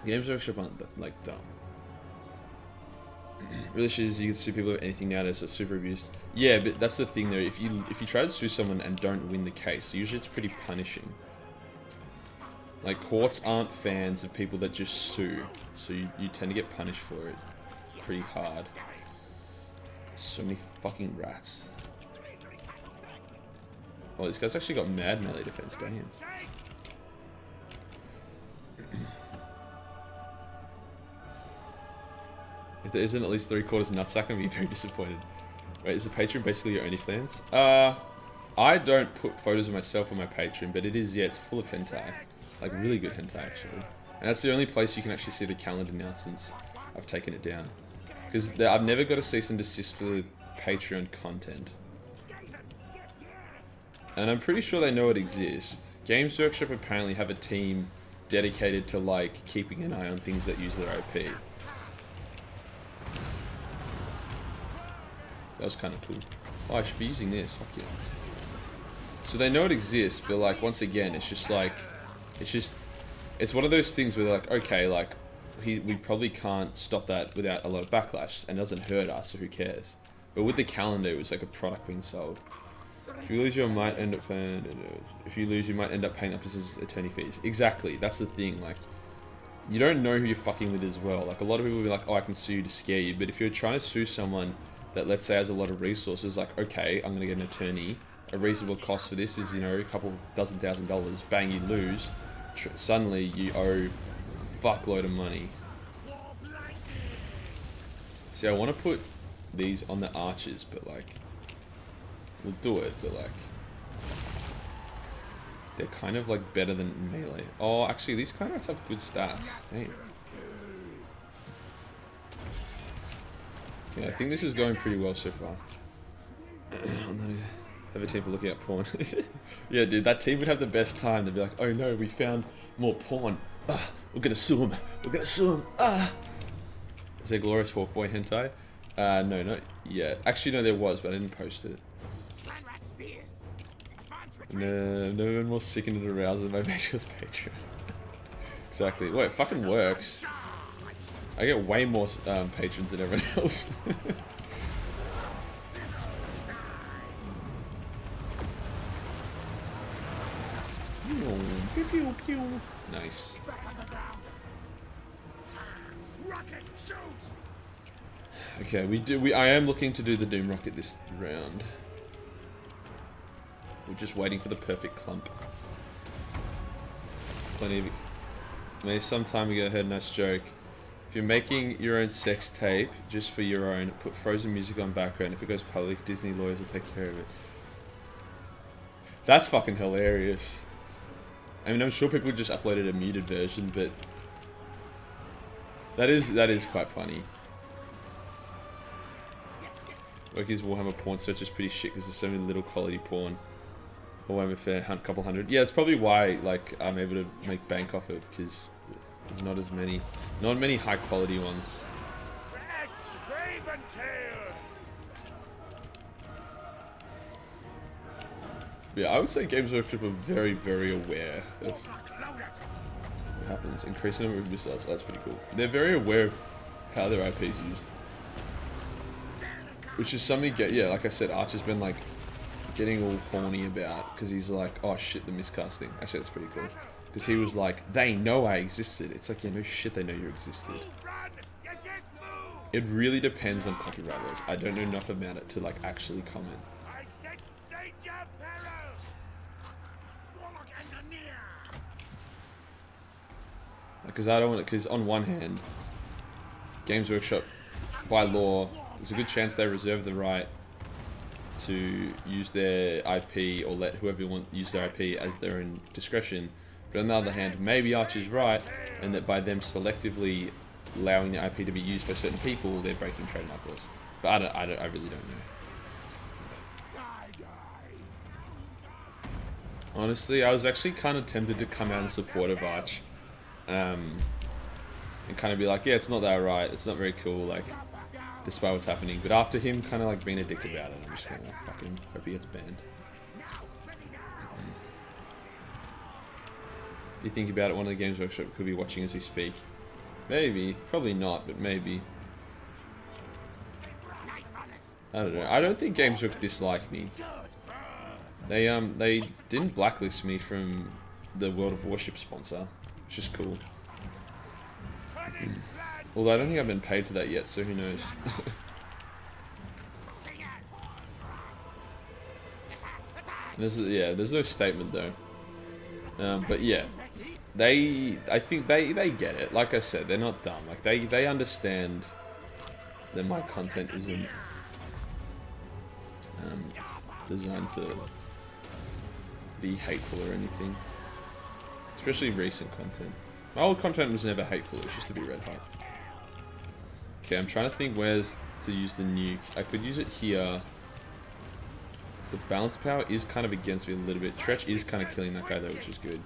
Games Workshop aren't like dumb. Really is you can sue people over anything nowadays that's super abused. Yeah, but that's the thing though. If you try to sue someone and don't win the case, usually it's pretty punishing. Like, courts aren't fans of people that just sue, so you tend to get punished for it pretty hard. So many fucking rats. Oh, this guy's actually got mad melee defense, damn. If there isn't at least 3/4 nutsack, I'm gonna be very disappointed. Wait, is the Patreon basically your OnlyFans? I don't put photos of myself on my Patreon, but it is, yeah, it's full of hentai. Like, really good hentai, actually. And that's the only place you can actually see the calendar now since I've taken it down. Because I've never got a cease and desist for the Patreon content. And I'm pretty sure they know it exists. Games Workshop apparently have a team dedicated to, like, keeping an eye on things that use their IP. That was kind of cool. Oh, I should be using this, fuck yeah. So they know it exists, but like, once again, it's just like, it's one of those things where they're like, okay, like, we probably can't stop that without a lot of backlash, and it doesn't hurt us, so who cares? But with the calendar, it was like a product being sold. If you lose, you might end up paying, if you lose, you might end up paying up to attorney fees. Exactly, that's the thing, like, you don't know who you're fucking with as well. Like, a lot of people will be like, oh, I can sue you to scare you, but if you're trying to sue someone that, let's say, has a lot of resources, like, okay, I'm gonna get an attorney, a reasonable cost for this is, you know, a couple of $1,000, bang, you lose, suddenly you owe a fuckload of money. See, I want to put these on the archers, but like, we'll do it, but like, they're kind of like better than melee. Oh, actually, these Clanrats have good stats. Damn. Yeah, I think this is going pretty well so far. I'm gonna have a team for looking at porn. Yeah, dude, that team would have the best time. They'd be like, oh no, we found more porn. We're gonna sue him. We're gonna sue him. Is there Glorious Hawkboy hentai? No, not yet. Actually, no, there was, but I didn't post it. No one more sickened and aroused than my Basical's Patreon. Exactly. Well, it fucking works. I get way more patrons than everyone else. Pew, pew, pew. Nice. Okay, I am looking to do the Doom Rocket this round. We're just waiting for the perfect clump. Plenty of... Maybe some time ago I heard a nice joke. If you're making your own sex tape just for your own, put Frozen music on background. If it goes public, Disney lawyers will take care of it. That's fucking hilarious. I mean, I'm sure people just uploaded a muted version, but that is quite funny. Workie's Warhammer porn search is pretty shit because there's so many little quality porn. Warhammer fair, couple hundred. Yeah, it's probably why like I'm able to make bank off it, because there's not many high quality ones. Yeah, I would say Games Workshop are very, very aware of what happens. Increasing number of missiles, that's pretty cool. They're very aware of how their IP is used. Which is something, yeah, like I said, Archer's been like getting all horny about, because he's like, oh shit, the miscasting. Actually, that's pretty cool. Because he was like, they know I existed. It's like, yeah, no shit, they know you existed. It really depends on copyright laws. I don't know enough about it to like actually comment. Because I don't want it, because on one hand, Games Workshop, by law, there's a good chance they reserve the right to use their IP or let whoever want use their IP as their own discretion. But on the other hand, maybe Archer's right, and that by them selectively allowing the IP to be used by certain people, they're breaking trademark laws. But I really don't know. Honestly, I was actually kind of tempted to come out in support of Arch. And kind of be like, yeah, it's not that right, it's not very cool, like, despite what's happening. But after him kind of like being a dick about it, I'm just gonna like, fucking hope he gets banned. You think about it, one of the Games Workshop could be watching as we speak. Maybe, probably not, but maybe. I don't know. I don't think Games Workshop dislike me. They didn't blacklist me from the World of Warship sponsor, which is cool. Although I don't think I've been paid for that yet, so who knows. There's no statement though. But yeah, I think they get it. Like I said, they're not dumb. Like they understand that my content isn't designed to be hateful or anything. Especially recent content. My old content was never hateful, it was just to be red hot. Okay, I'm trying to think where's to use the nuke. I could use it here. The balance power is kind of against me a little bit. Tretch is kind of killing that guy though, which is good.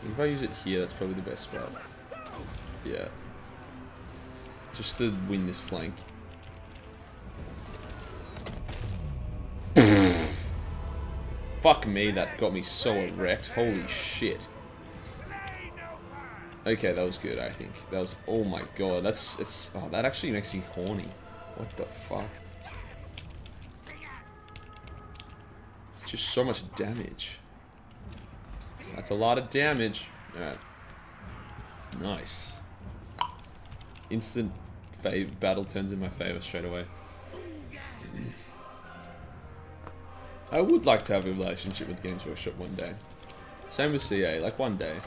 If I use it here, that's probably the best spot. Yeah. Just to win this flank. Fuck me, that got me so erect. Holy shit. Okay, that was good, I think. That was, oh my god, oh, that actually makes me horny. What the fuck? Just so much damage. That's a lot of damage. Alright. Nice. Instant battle turns in my favor straight away. I would like to have a relationship with Games Workshop one day. Same with CA, like one day.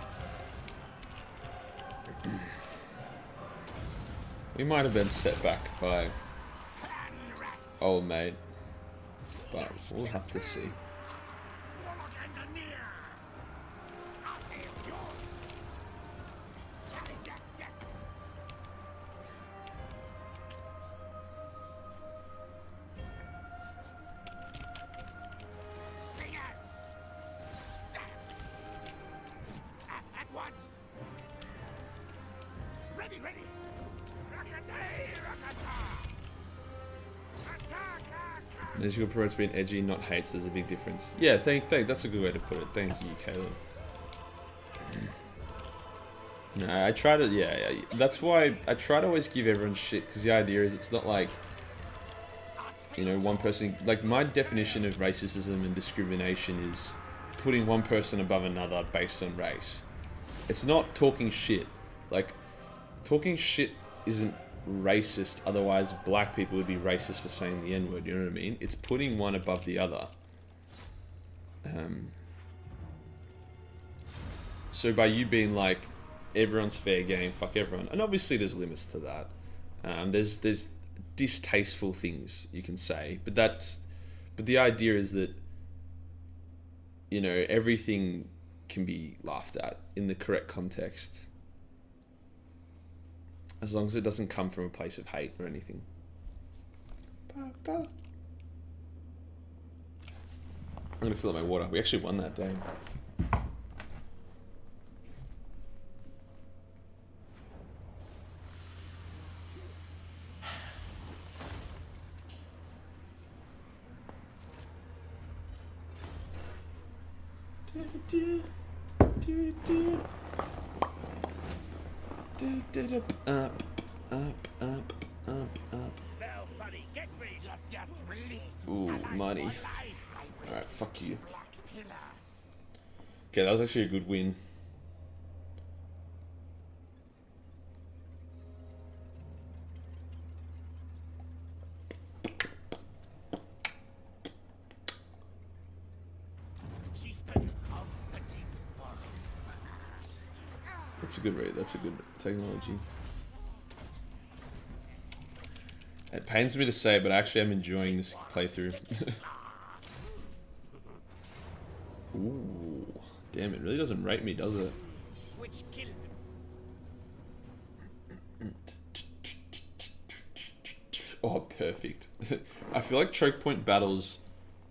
We might have been set back by old mate, but we'll have to see. As you prefer to being edgy, not hates, there's a big difference. Yeah, that's a good way to put it. Thank you, Caleb. No, I try to, yeah, that's why I try to always give everyone shit, because the idea is it's not like, you know, one person, like my definition of racism and discrimination is putting one person above another based on race. It's not talking shit. Like, talking shit isn't racist, otherwise black people would be racist for saying the N-word, you know what I mean? It's putting one above the other. So by you being like, everyone's fair game, fuck everyone, and obviously there's limits to that. There's distasteful things you can say, but the idea is that, you know, everything can be laughed at in the correct context, as long as it doesn't come from a place of hate or anything. I'm gonna fill up my water. We actually won that day. Smell funny. Get free. Yes, yes, release. Ooh, money. Life, Alright, fuck you. Black pillar. Okay, that was actually a good win. Chieftain of the deep world. That's a good rate. That's a good technology. It pains me to say, but actually I'm enjoying this playthrough. Ooh, damn! It really doesn't rate me, does it? Which killed him. Oh, perfect. I feel like choke point battles.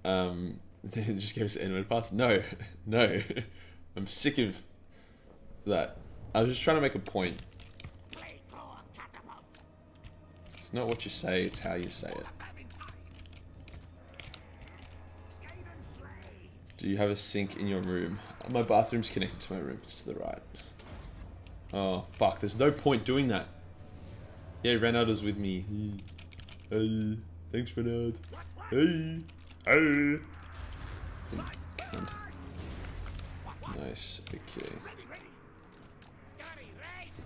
They just gave us an N-word pass. No, no. I'm sick of that. I was just trying to make a point. Play claw catapult. It's not what you say, it's how you say it. Do you have a sink in your room? My bathroom's connected to my room. It's to the right. Oh, fuck. There's no point doing that. Yeah, Renardo's with me. Hey. Thanks, Renard. Hey. Hey. Cunt. Nice. Okay. Ready, ready. Scotty, race.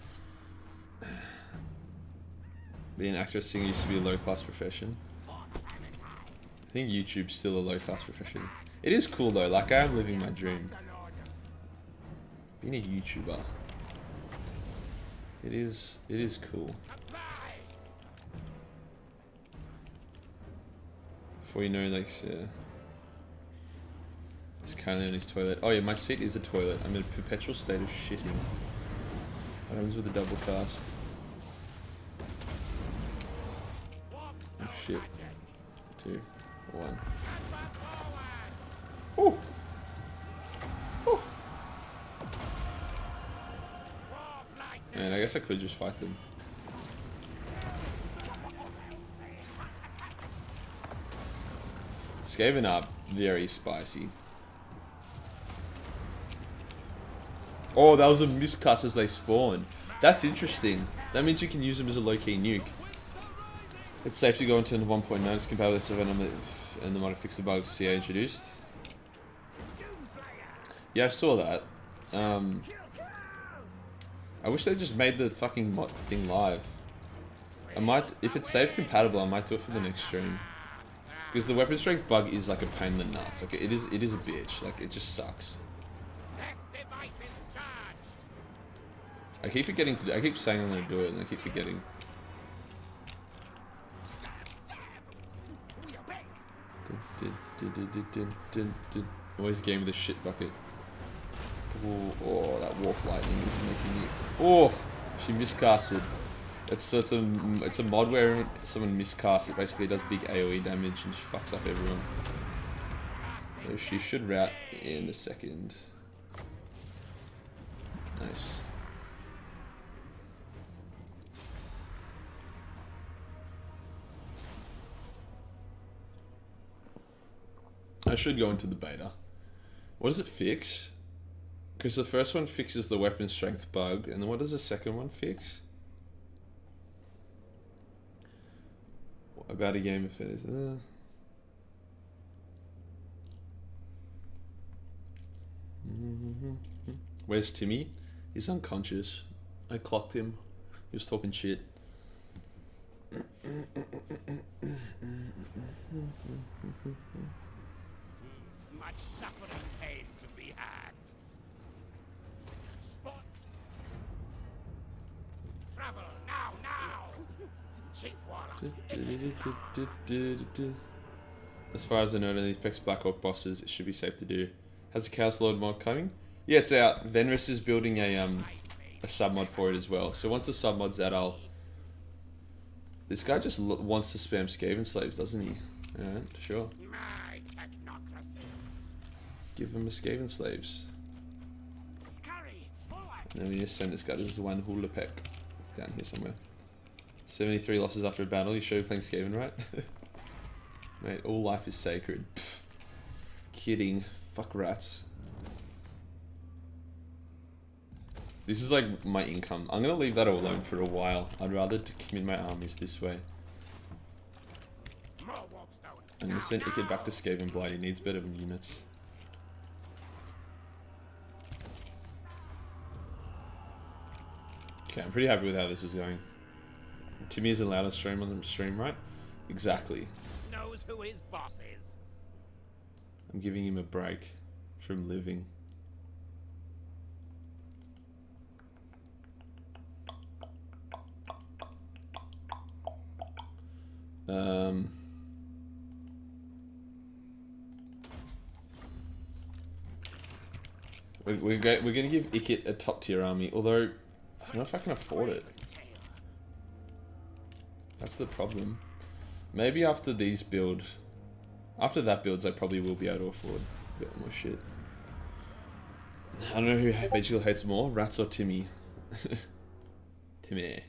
Being an actor or singer used to be a low-class profession. I think YouTube's still a low-class profession. It is cool though, like I am living my dream. Being a YouTuber. It is cool. Before you know, like, he's currently on his toilet. Oh yeah, my seat is a toilet. I'm in a perpetual state of shitting. What happens with the double cast? Oh shit. 2, 1. Oh! Oh! Man, I guess I could just fight them. Skaven are very spicy. Oh, that was a miscast as they spawn. That's interesting. That means you can use them as a low-key nuke. It's safe to go into 1.9. It's compatible with SFO and they might have fixed the bugs CA introduced. Yeah, I saw that. I wish they just made the fucking thing live. I might, if it's save compatible, I might do it for the next stream. Because the weapon strength bug is like a pain in the nuts. Like it is a bitch. Like it just sucks. I keep forgetting to do. I keep saying I'm gonna do it, and I keep forgetting. Always a game with a shit bucket. Oh, that warp lightning is making me. Oh, she miscasted. It's a mod where someone miscasts it. Basically, does big AOE damage and just fucks up everyone. So she should rout in a second. Nice. I should go into the beta. What does it fix? Because the first one fixes the weapon strength bug, and then what does the second one fix? About a game if it is. Where's Timmy? He's unconscious. I clocked him. He was talking shit. Much suffering pain to be had. travel now. Chief Warlock. As far as I know, it only affects Black Orc bosses. It should be safe to do. Has the Chaos Lord mod coming? Yeah, it's out. Venris is building a sub mod for it as well. So once the sub mod's out, I'll. This guy just wants to spam Skaven slaves, doesn't he? Alright, sure. My technocracy. Give him a Skaven slaves. Scurry, forward. And then we just send this guy to Zwan Hulapek. Down here somewhere. 73 losses after a battle. You sure you're playing Skaven, right? Mate, all life is sacred. Pfft. Kidding. Fuck rats. This is like my income. I'm gonna leave that alone for a while. I'd rather to commit my armies this way. More warpstone. I'm gonna send Ikit back to Skaven Blight. He needs better units. Okay, I'm pretty happy with how this is going. Timmy is allowed to stream on the stream, right? Exactly. Knows who his boss is. I'm giving him a break from living. We're gonna give Ikit a top tier army, although I don't know if I can afford it. That's the problem. Maybe after these build, after that builds, I probably will be able to afford a bit more shit. I don't know who basically hates more, Rats or Timmy. Timmy.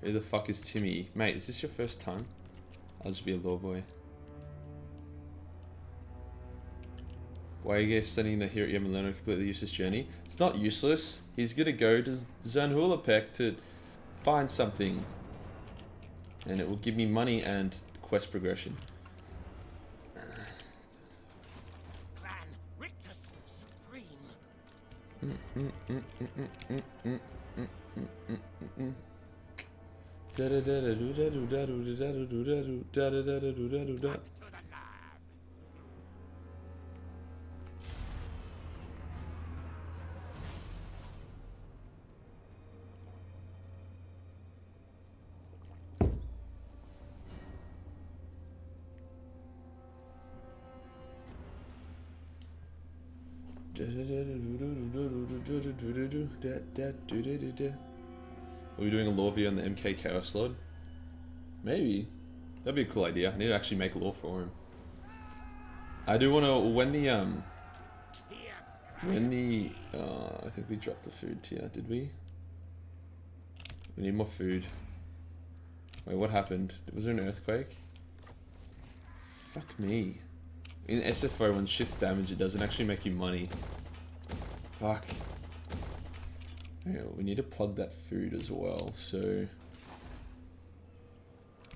Who the fuck is Timmy? Mate, is this your first time? I'll just be a law boy. Why are you guys sending the hero Yemen learn a completely useless journey? It's not useless. He's gonna go to Zanhulapek to find something. And it will give me money and quest progression. Clan Rictus Supreme. Are we doing a lore video on the MK Chaos Lord? Maybe. That'd be a cool idea. I need to actually make a lore for him. I do want to, I think we dropped the food tier, did we? We need more food. Wait, what happened? Was there an earthquake? Fuck me. In SFO, when shit's damaged, it doesn't actually make you money. Fuck. Okay, we need to plug that food as well, so...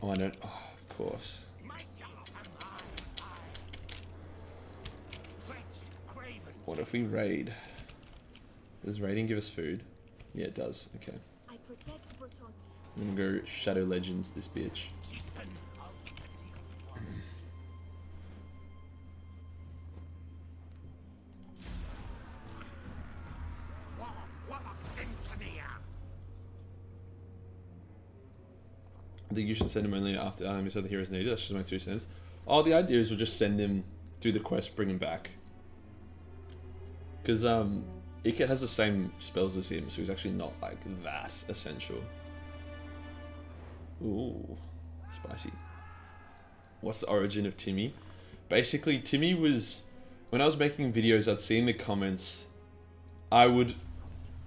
Oh, I don't... Oh, of course. What if we raid? Does raiding give us food? Yeah, it does. Okay. I protect Bretonnia. I'm gonna go Shadow Legends this bitch. I think you should send him only after you said the heroes needed. That's just my 2 cents. Oh, the idea is we'll just send him, do the quest, bring him back. Because Ikit has the same spells as him, so he's actually not like that essential. Ooh, spicy. What's the origin of Timmy? Basically, Timmy was, when I was making videos, I'd see in the comments, I would,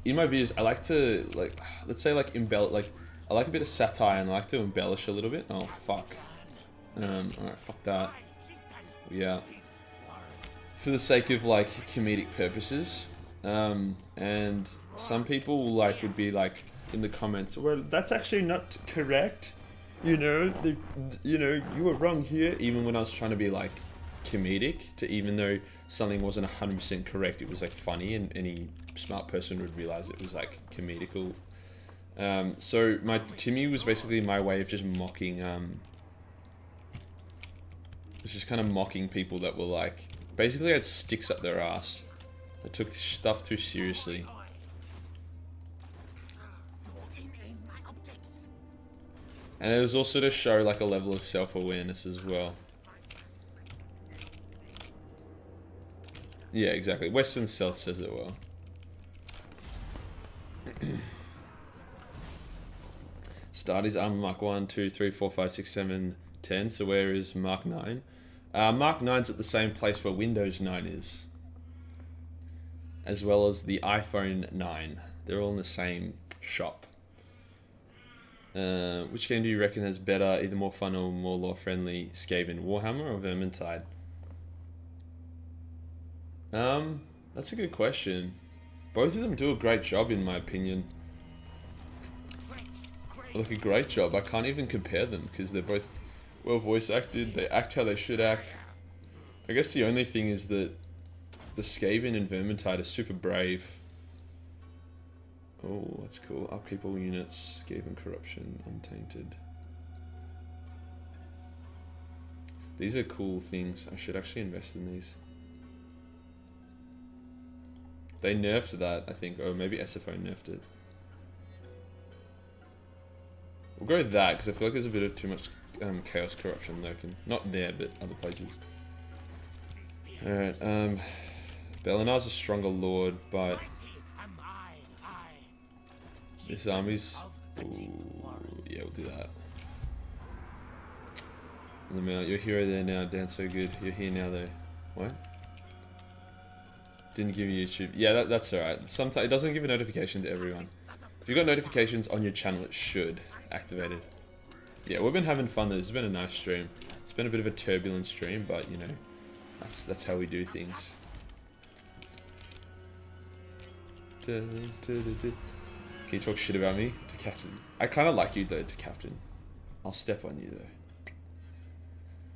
in my videos, I like to, like, let's say like embellish, like, I like a bit of satire and I like to embellish a little bit. Oh, fuck. Alright, fuck that. Yeah. For the sake of, like, comedic purposes. And some people, like, would be like, in the comments, well, that's actually not correct. You know, you were wrong here. Even when I was trying to be like comedic, to even though something wasn't 100% correct, it was like funny, and any smart person would realize it was like comedical. So my Timmy was basically my way of just mocking. It was just kind of mocking people that were like, basically had sticks up their ass. They took stuff too seriously. And it was also to show like a level of self-awareness as well. Yeah, exactly. Western Stealth says it well. Start is armor Mark 1, 2, 3, 4, 5, 6, 7, 10. So where is Mark 9? Mark 9's at the same place where Windows 9 is. As well as the iPhone 9. They're all in the same shop. Which game do you reckon has better, either more fun or more lore-friendly, Skaven, Warhammer or Vermintide? That's a good question. Both of them do a great job in my opinion. Like a great job. I can't even compare them because they're both well voice acted. They act how they should act. I guess the only thing is that the Skaven and Vermintide are super brave. Oh, that's cool. Upkeep all units, Skaven corruption, untainted. These are cool things. I should actually invest in these. They nerfed that, I think. Or maybe SFO nerfed it. We'll go with that, because I feel like there's a bit of too much chaos corruption lurking. Not there, but other places. Alright, Belenar's a stronger lord, but this army's... Ooh, yeah, we'll do that. You're hero there now, Dan, so good. You're here now, though. What? Didn't give you YouTube. Yeah, that's alright. Sometimes it doesn't give a notification to everyone. If you've got notifications on your channel, it should activate it. Yeah, we've been having fun. This has been a nice stream. It's been a bit of a turbulent stream, but you know, that's how we do things. Can you talk shit about me to Captain? I kind of like you though, to Captain. I'll step on you though.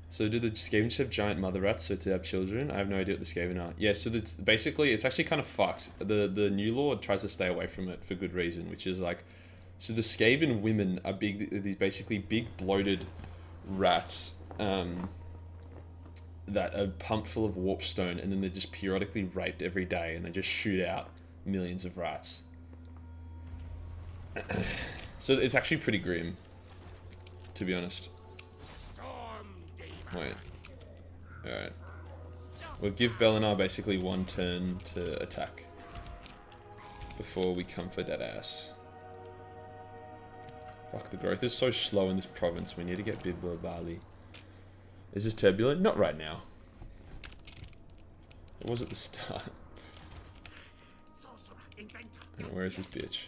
So do the Skaven just have giant mother rats so to have children? I have no idea what the Skaven are. Yeah, so basically it's actually kind of fucked. The new lord tries to stay away from it for good reason, which is like, so the Skaven women are these basically big bloated rats that are pumped full of warpstone, and then they're just periodically raped every day, and they just shoot out millions of rats. So it's actually pretty grim, to be honest. Wait. Alright. We'll give Belenar basically one turn to attack before we come for that ass. Fuck, the growth is so slow in this province. We need to get Bibla Bali. Is this turbulent? Not right now. It was at the start. Where is this bitch?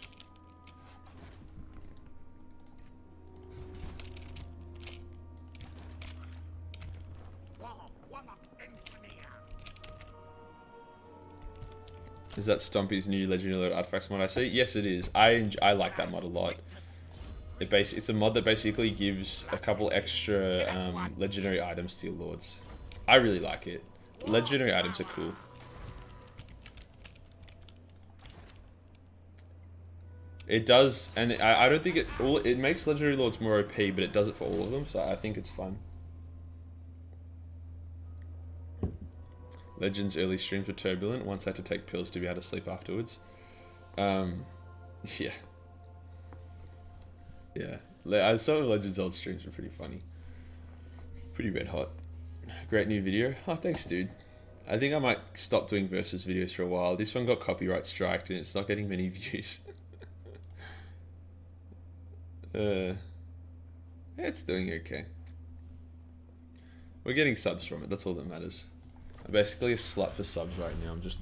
Is that Stompy's new Legendary Lord Artifacts mod I see? Yes, it is. I like that mod a lot. It's a mod that basically gives a couple extra legendary items to your lords. I really like it. Legendary items are cool. It does, and I don't think it makes legendary lords more OP, but it does it for all of them, so I think it's fun. Legends early streams were turbulent. Once I had to take pills to be able to sleep afterwards. Yeah. Yeah. Some of Legends old streams were pretty funny. Pretty red hot. Great new video. Oh, thanks, dude. I think I might stop doing versus videos for a while. This one got copyright striked and it's not getting many views. It's doing okay. We're getting subs from it. That's all that matters. I'm basically a slut for subs right now. I'm just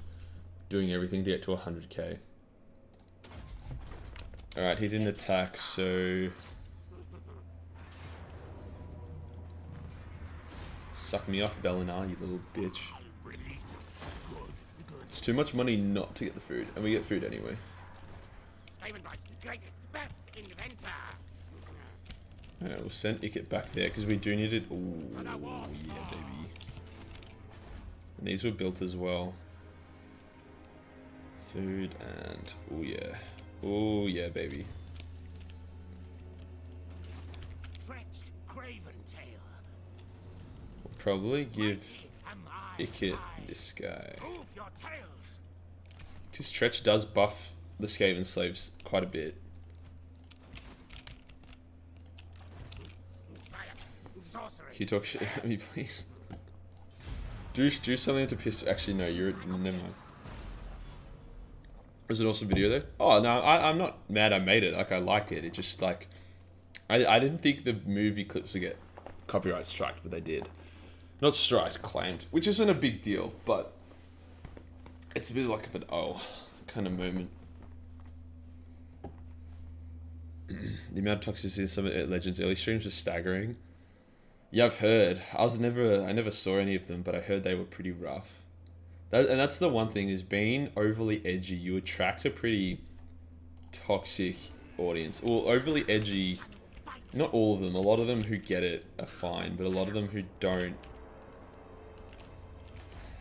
doing everything to get to 100k. Alright, he didn't attack, so... Suck me off, Belenar, you little bitch. It's too much money not to get the food, and we get food anyway. Ravenbright's greatest, best inventor. Alright, we'll send Ikit back there because we do need it. Ooh, yeah, baby. And these were built as well. Food and oh yeah, baby. Stretched Craventail. We'll probably give Mighty am I Ikit high. this guy. Prove your tales. Because Stretch does buff the Skaven slaves quite a bit. Science, sorcery. Can you talk shit at me, please? Do something to piss. Actually, no, you're. Never mind. Was it also video there? Oh no, I'm not mad. I made it. Like I like it. It just like, I didn't think the movie clips would get copyright striked, but they did. Not striked, claimed, which isn't a big deal, but it's a bit like an kind of moment. The amount of toxicity in some of Legends early streams was staggering. Yeah, I've heard. I never saw any of them, but I heard they were pretty rough. And that's the one thing, is being overly edgy, you attract a pretty toxic audience. Well, overly edgy, not all of them. A lot of them who get it are fine, but a lot of them who don't.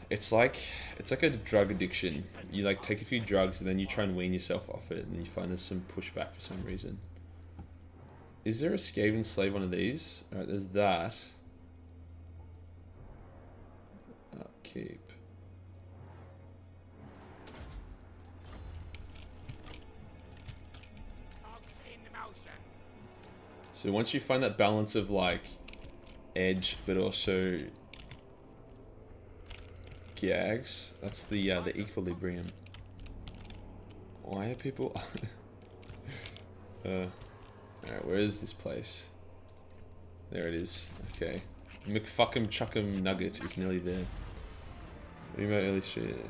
It's like a drug addiction. You like take a few drugs and then you try and wean yourself off it, and then you find there's some pushback for some reason. Is there a Skaven slave one of these? Alright, there's that. Upkeep. So once you find that balance of like edge, but also gags, that's the equilibrium. Why are people? Alright, where is this place? There it is. Okay, McFuck'em Chuck'em Nugget is nearly there. What do you mean early shit?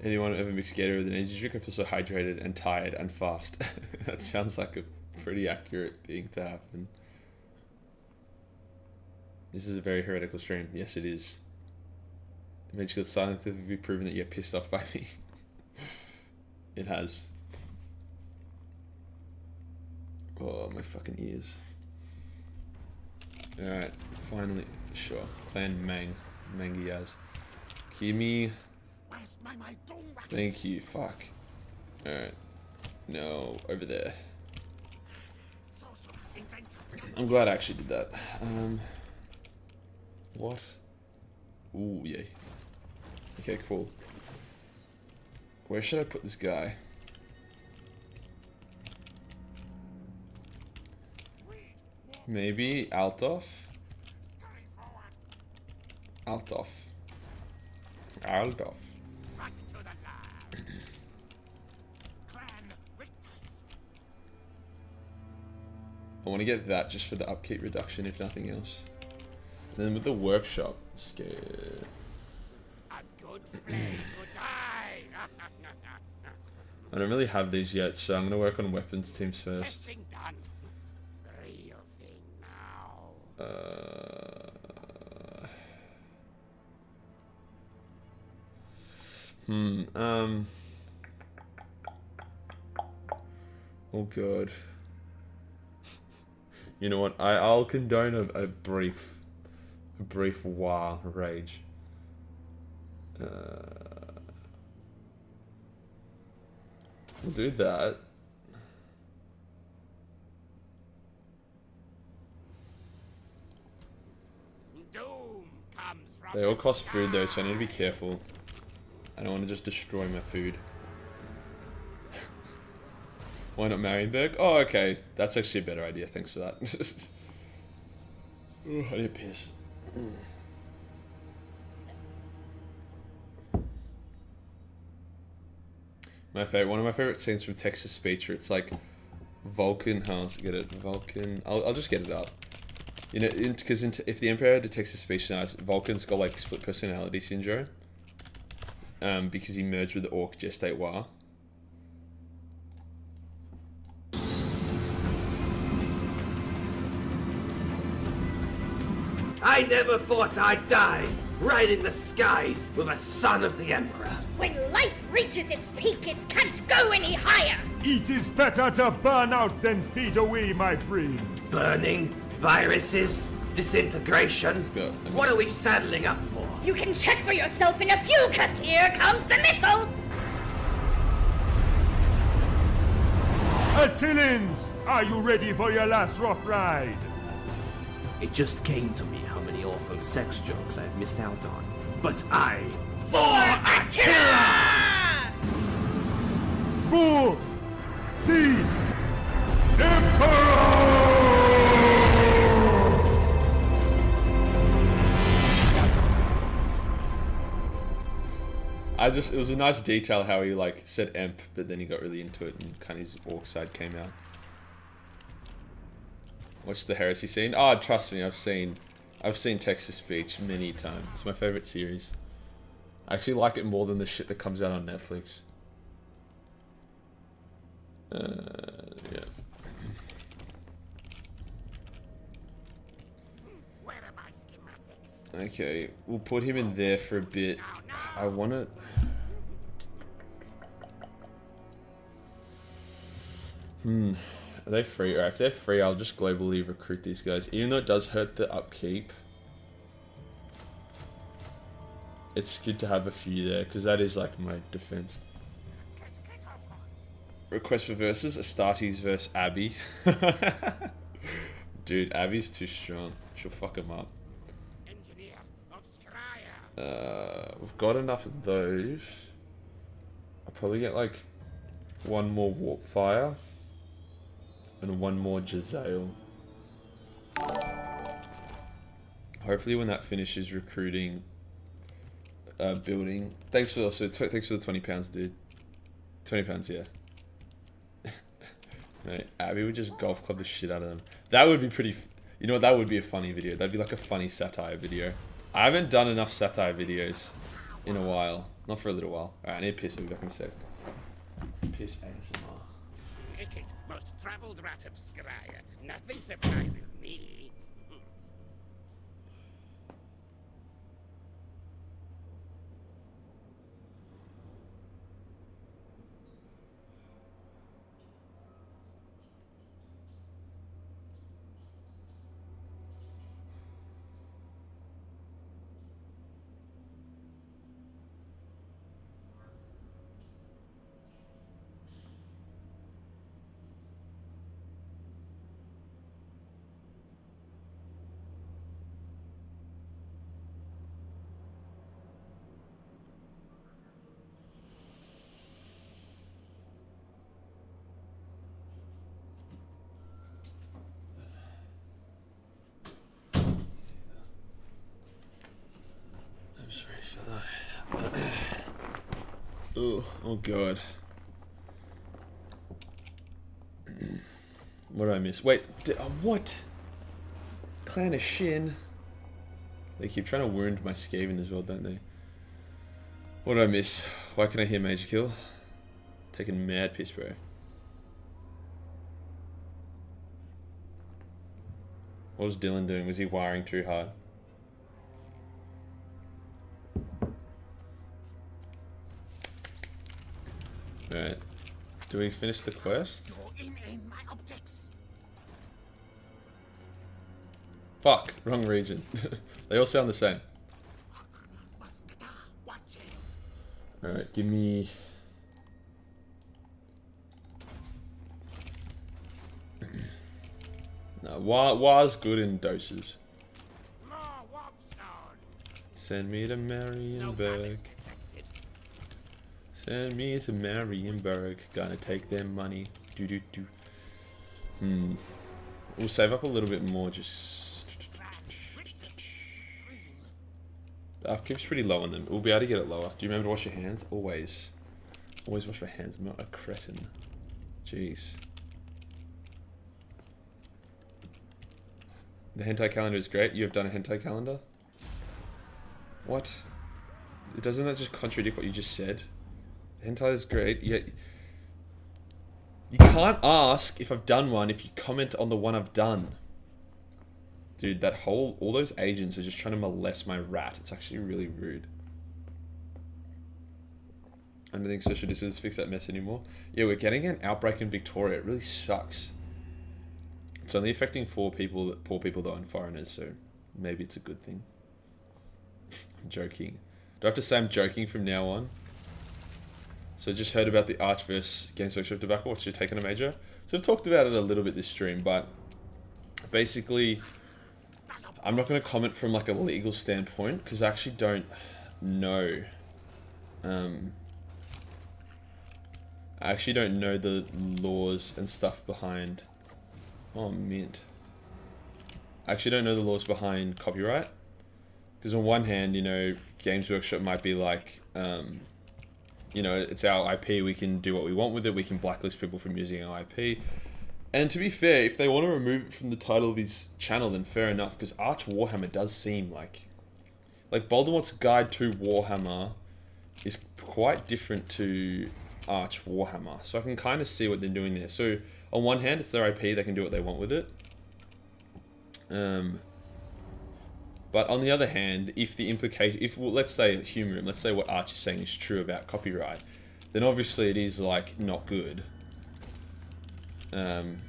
Anyone ever mix Gatorade with an energy drink? I feel so hydrated and tired and fast. That sounds like a pretty accurate thing to happen. This is a very heretical stream. Yes, it is. It makes you scientifically proven that you're pissed off by me. It has. Oh, my fucking ears. Alright, finally. Sure. Clan Mangiaz. Give me. Thank you, fuck. Alright. No, over there. I'm glad I actually did that. What? Ooh, yay. Okay, cool. Where should I put this guy? Maybe Altov? Altov. Altov. I want to get that just for the upkeep reduction, if nothing else. And then with the workshop, scared. A good friend to die. I don't really have these yet, so I'm going to work on weapons teams first. Testing done. Real thing now. Oh god. You know what? I'll condone a brief wow rage. We'll do that. Doom comes from They all the cost food though, sky. so I need to be careful. I don't want to just destroy my food. Why not Marienburg? Oh, okay. That's actually a better idea. Thanks for that. Ooh, I need a piss. One of my favorite scenes from Texas Speech, where it's like Vulcan. How to get it? Vulcan. I'll just get it up. You know, because if the Emperor detects suspicious eyes, Vulcan's got like split personality syndrome. Because he merged with the Orc Gestate War. I I never thought I'd die right in the skies with a son of the Emperor. When life reaches its peak, it can't go any higher. It is better to burn out than fade away, my friends. Burning, viruses, disintegration. What are we saddling up for? You can check for yourself in a few, cause here comes the missile. Attilians, are you ready for your last rough ride? It just came to me how many awful sex jokes I've missed out on. But I... For Attila! For the Emperor! It was a nice detail how he like said emp, but then he got really into it and kind of his orc side came out. Watch the heresy scene. Oh, trust me, I've seen text-to-speech many times. It's my favorite series. I actually like it more than the shit that comes out on Netflix. Yeah. Where are my schematics? Okay, we'll put him in there for a bit. I wanna... Are they free? Alright, if they're free, I'll just globally recruit these guys. Even though it does hurt the upkeep, it's good to have a few there, because that is like my defense. Request for versus, Astartes versus Abby. Dude, Abby's too strong. She'll fuck him up. Engineer of Scryer. We've got enough of those. I'll probably get like one more Warp Fire. And one more Jezzail. Hopefully when that finishes recruiting, building. Thanks for the £20, dude. £20, yeah. Mate, Abby would just golf club the shit out of them. That would be pretty. You know what? That would be a funny video. That'd be like a funny satire video. I haven't done enough satire videos in a while. Not for a little while. Alright, I need to piss. I'll be back in a sec. Piss ASMR. Ikit, most travelled rat of Scryer. Nothing surprises me. Oh god. What did I miss? Wait, what? Clan of Shin. They keep trying to wound my Skaven as well, don't they? What did I miss? Why can I hear Major Kill? Taking mad piss, bro. What was Dylan doing? Was he wiring too hard? Alright. Do we finish the quest? You're in my optics. Fuck, wrong region. They all sound the same. Alright, give me... No, Wa's good in doses. More warpstone. Send me to Marienburg. Send me to Marienburg. Gonna take their money. We'll save up a little bit more, just... The upkeep's pretty low on them. We'll be able to get it lower. Do you remember to wash your hands? Always. Always wash your hands. I'm not a cretin. Jeez. The hentai calendar is great. You have done a hentai calendar? What? Doesn't that just contradict what you just said? Hentai is great, yet you can't ask if I've done one if you comment on the one I've done. Dude, that whole... All those agents are just trying to molest my rat. It's actually really rude. I don't think social distance fix that mess anymore. Yeah, we're getting an outbreak in Victoria. It really sucks. It's only affecting poor people though and foreigners, so maybe it's a good thing. I'm joking. Do I have to say I'm joking from now on? So just heard about the Arch vs Games Workshop debacle. What's your take on a major? So I've talked about it a little bit this stream, but basically I'm not going to comment from like a legal standpoint because I actually don't know. I actually don't know the laws and stuff behind... Oh, mint. I actually don't know the laws behind copyright. Because on one hand, you know, Games Workshop might be like, you know, it's our IP, we can do what we want with it, we can blacklist people from using our IP. And to be fair, if they want to remove it from the title of his channel, then fair enough, because Arch Warhammer does seem like Voldemort's Guide to Warhammer is quite different to Arch Warhammer. So I can kind of see what they're doing there. So on one hand, it's their IP, they can do what they want with it. But on the other hand, if the implication, well, let's say humor him, let's say what Arch is saying is true about copyright, then obviously it is like not good. In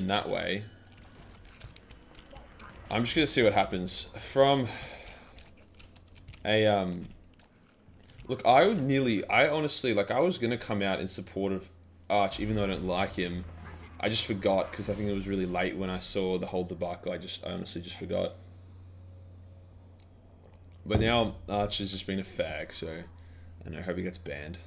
that way, I'm just gonna see what happens from a look. I honestly, like, I was gonna come out in support of Arch, even though I don't like him. I just forgot because I think it was really late when I saw the whole debacle. I honestly just forgot. But now Arch has just been a fag, so I don't know, I hope he gets banned.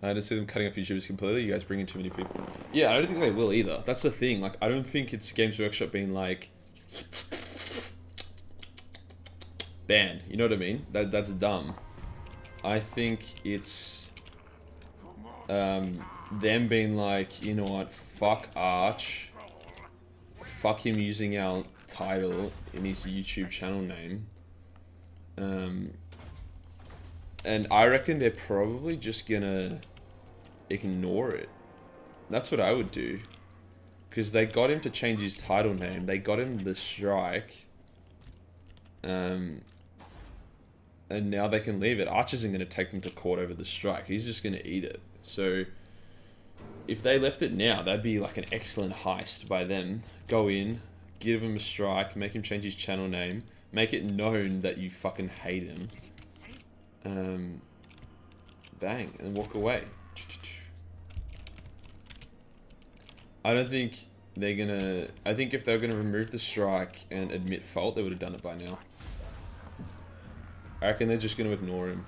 I don't see them cutting off YouTubers completely. You guys bring in too many people. Yeah, I don't think they will either. That's the thing. Like, I don't think it's Games Workshop being like ban. You know what I mean? That's dumb. I think it's them being like, you know what? Fuck Arch. Fuck him using our title in his YouTube channel name. And I reckon they're probably just gonna ignore it. That's what I would do. Because they got him to change his title name. They got him the strike. And now they can leave it. Arch isn't going to take them to court over the strike. He's just going to eat it. So if they left it now, that'd be like an excellent heist by them. Go in, give him a strike, make him change his channel name, make it known that you fucking hate him. Bang, and walk away. I don't think they're gonna... I think if they were gonna remove the strike and admit fault, they would have done it by now. I reckon they're just gonna ignore him.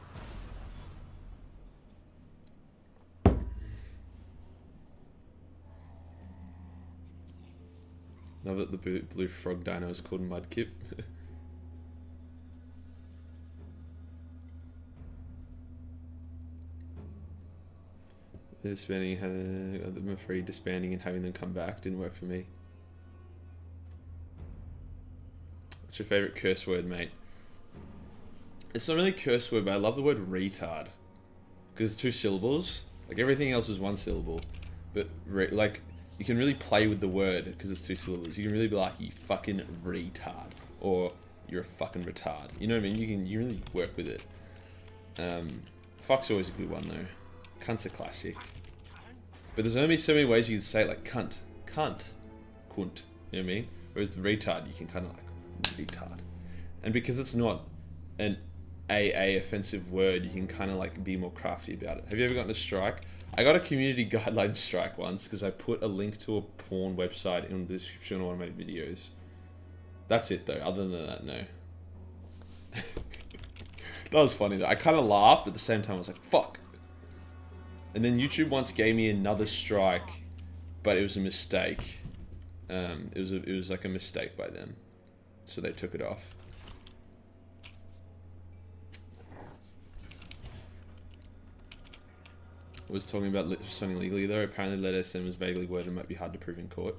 Now that the blue frog dino is called Mudkip. Disbanding, I'm afraid disbanding and having them come back didn't work for me. What's your favourite curse word, mate? It's not really a curse word, but I love the word retard. Because it's 2 syllables. Like, everything else is 1 syllable. But, like, you can really play with the word because it's 2 syllables. You can really be like, you fucking retard. Or, you're a fucking retard. You know what I mean? You really work with it. Fuck's always a good one, though. Cunt's a classic. But there's only so many ways you can say it, like cunt. Cunt. Kunt. You know what I mean? Whereas retard, you can kind of like, retard. And because it's not an AA offensive word, you can kind of like be more crafty about it. Have you ever gotten a strike? I got a community guideline strike once because I put a link to a porn website in the description of one of my videos. That's it though. Other than that, no. That was funny though. I kind of laughed, but at the same time I was like, fuck. And then YouTube once gave me another strike, but it was a mistake. It was like a mistake by them, so they took it off. I was talking about something legally though. Apparently, let SM was vaguely worded and might be hard to prove in court.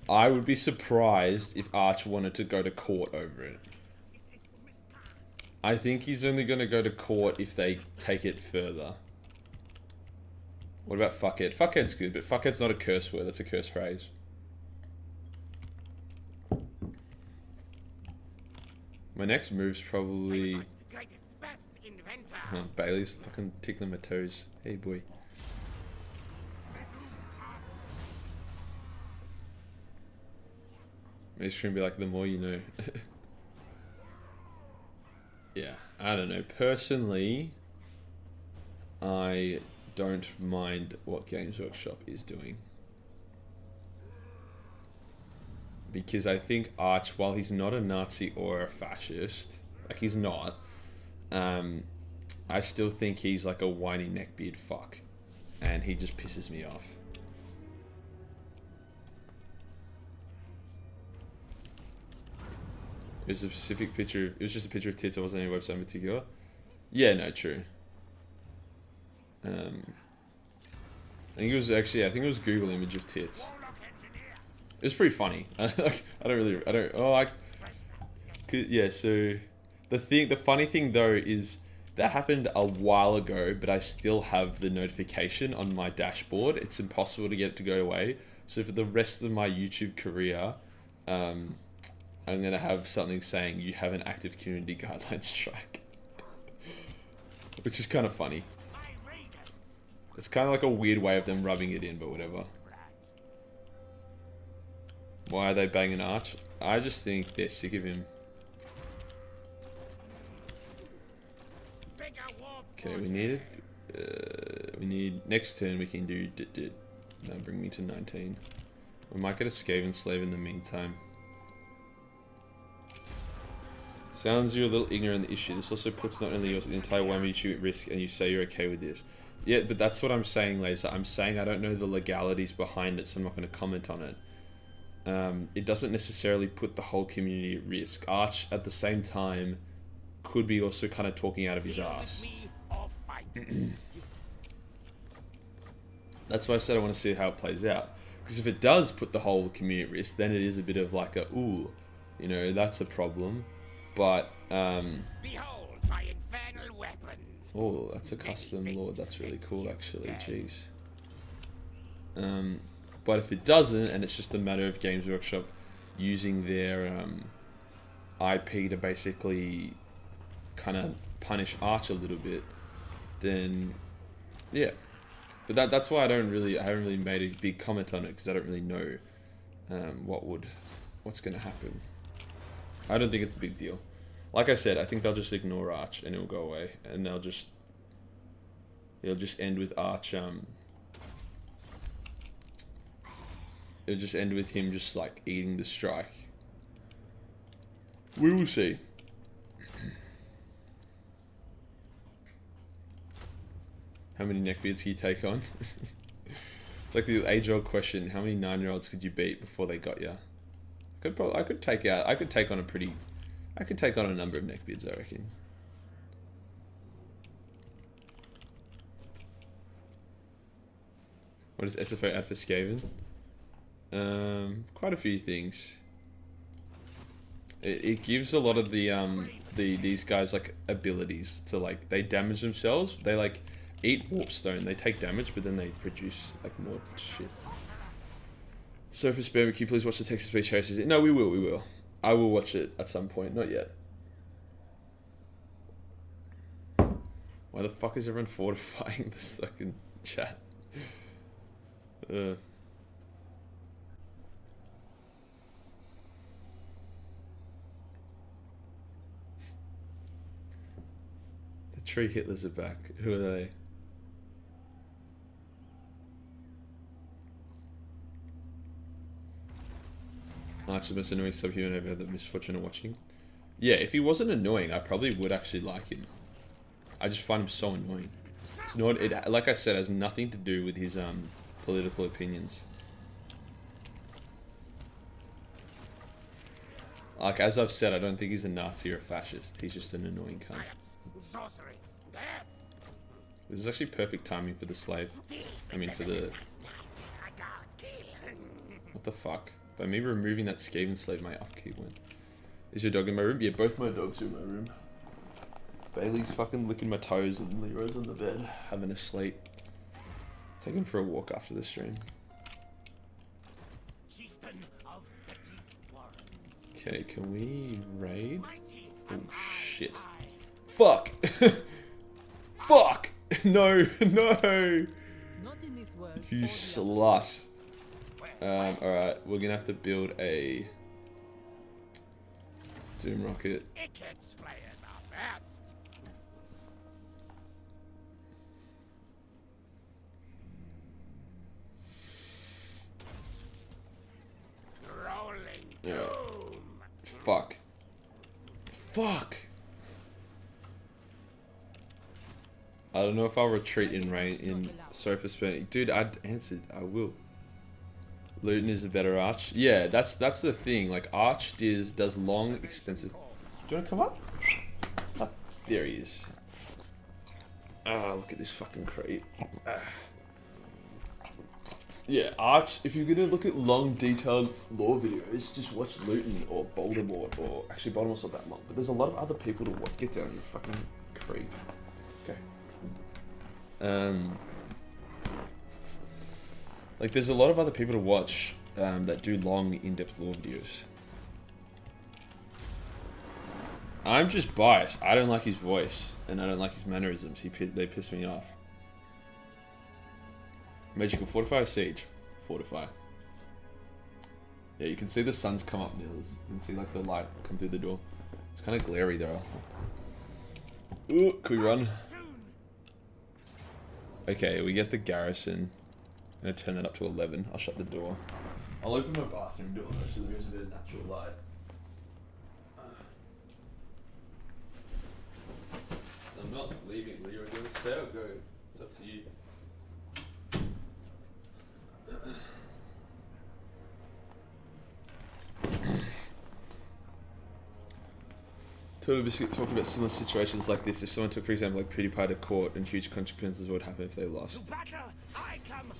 I would be surprised if Arch wanted to go to court over it. I think he's only going to go to court if they take it further. What about fuckhead? Fuckhead's good, but fuckhead's not a curse word. That's a curse phrase. My next move's probably... Bailey's fucking tickling my toes. Hey, boy. Maybe stream be like, the more you know. Yeah, I don't know. Personally, I don't mind what Games Workshop is doing. Because I think Arch, while he's not a Nazi or a fascist, like he's not, I still think he's like a whiny neckbeard fuck. And he just pisses me off. It was a specific picture. It was just a picture of tits. It wasn't any website in particular. Yeah, no, true. I think it was actually. I think it was Google image of tits. It was pretty funny. Yeah. So the funny thing though is that happened a while ago, but I still have the notification on my dashboard. It's impossible to get it to go away. So for the rest of my YouTube career, I'm going to have something saying you have an active community guideline strike. Which is kind of funny. It's kind of like a weird way of them rubbing it in, but whatever. Why are they banging Arch? I just think they're sick of him. Okay, we need next turn we can do now bring me to 19. We might get a Skaven Slave in the meantime. Sounds you're a little ignorant on the issue. This also puts not only the entire Warhammer YouTube at risk, and you say you're okay with this. Yeah, but that's what I'm saying, Laser. I'm saying I don't know the legalities behind it, so I'm not going to comment on it. It doesn't necessarily put the whole community at risk. Arch, at the same time, could be also kind of talking out of his ass. That's why I said I want to see how it plays out. Because if it does put the whole community at risk, then it is a bit of like a, ooh, you know, that's a problem. But, Behold my infernal weapons. Oh, that's a custom lord. That's really cool, actually. Jeez. But if it doesn't, and it's just a matter of Games Workshop using their IP to basically kind of punish Arch a little bit, then yeah. But that's why I haven't really made a big comment on it, because I don't really know what's going to happen. I don't think it's a big deal. Like I said, I think they'll just ignore Arch and it'll go away, and it'll just end with Arch. It'll just end with him just like eating the strike. We will see. How many neckbeards can you take on? It's like the age-old question: how many 9-year-olds could you beat before they got you? I could take on a number of neckbeards, I reckon. What does SFO add for Skaven? Quite a few things. It gives a lot of these guys like abilities to like, they damage themselves. They like eat warpstone. They take damage, but then they produce like more shit. So for Spam, can you please watch the Texas Beach Chasers? No, we will. I will watch it at some point. Not yet. Why the fuck is everyone fortifying this fucking chat? The tree Hitlers are back. Who are they? Arch is the most annoying subhuman I've had the misfortune of watching. Yeah, if he wasn't annoying, I probably would actually like him. I just find him so annoying. It's not. It, like I said, has nothing to do with his political opinions. Like, as I've said, I don't think he's a Nazi or a fascist. He's just an annoying cunt. Sorcery. This is actually perfect timing for the slave. I mean, for the... What the fuck? By me removing that Skaven slave, my upkeep went. Is your dog in my room? Yeah, both my dogs are in my room. Bailey's fucking licking my toes and Leroy's on the bed, having a sleep. Taking for a walk after the stream. Okay, can we raid? Oh shit. Fuck! Fuck! No, no! You slut. Alright, we're gonna have to build a Doom Rocket. Ikit's flayers are best. Rolling doom. Fuck. Fuck! I don't know if I'll retreat in rain in sorry for spending. Dude, I answered. I will. Luton is a better arch. Yeah, that's the thing. Like arch does long, extensive. Do you want to come up? Oh, there he is. Ah, look at this fucking crate. Ah. Yeah, arch. If you're gonna look at long, detailed lore videos, just watch Luton or Voldemort, or actually Voldemort's not that long. But there's a lot of other people to watch. Get down, you fucking creep. Okay. Like there's a lot of other people to watch that do long, in-depth lore videos. I'm just biased. I don't like his voice, and I don't like his mannerisms. They piss me off. Magical Fortify or Siege? Fortify. Yeah, you can see the sun's come up, Nils. You can see like the light come through the door. It's kind of glary though. Ooh, can we run? Okay, we get the garrison. I'm gonna turn that up to 11. I'll shut the door. I'll open my bathroom door though, so there is a bit of natural light. I'm not leaving. You're gonna stay or go? It's up to you. Total Biscuit talking about similar situations like this. If someone took, for example, like PewDiePie to court, and huge consequences would happen if they lost. To battle, I come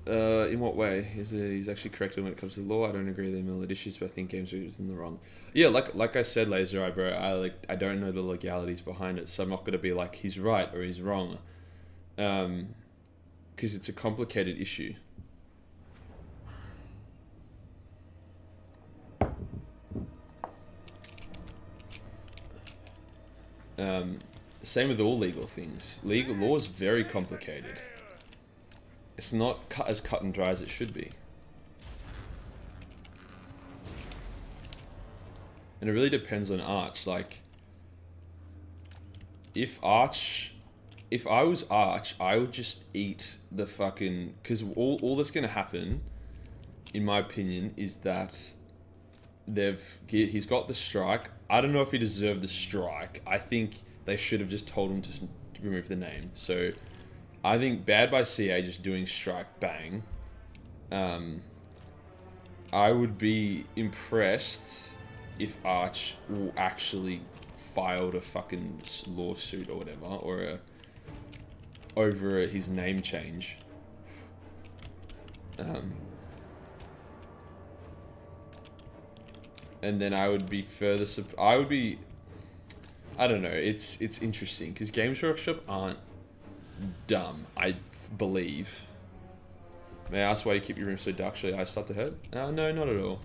after. In what way? He's actually correct when it comes to law. I don't agree with the millet issues, but I think games are in the wrong. Yeah, like I said, Laser Eye, bro. I don't know the legalities behind it, so I'm not gonna be like he's right or he's wrong, because it's a complicated issue. Same with all legal things. Legal law is very complicated. It's not as cut and dry as it should be. And it really depends on Arch. Like, if I was Arch, I would just eat the fucking... Because all that's going to happen, in my opinion, is that he's got the strike. I don't know if he deserved the strike. I think they should have just told him to remove the name. So I think bad by CA just doing strike bang. I would be impressed if Arch actually filed a fucking lawsuit or whatever, or over his name change. And then I would be further... I don't know, it's interesting, because Games Workshop aren't dumb, I believe. May I ask why you keep your room so dark? Should I start to hurt? No, not at all.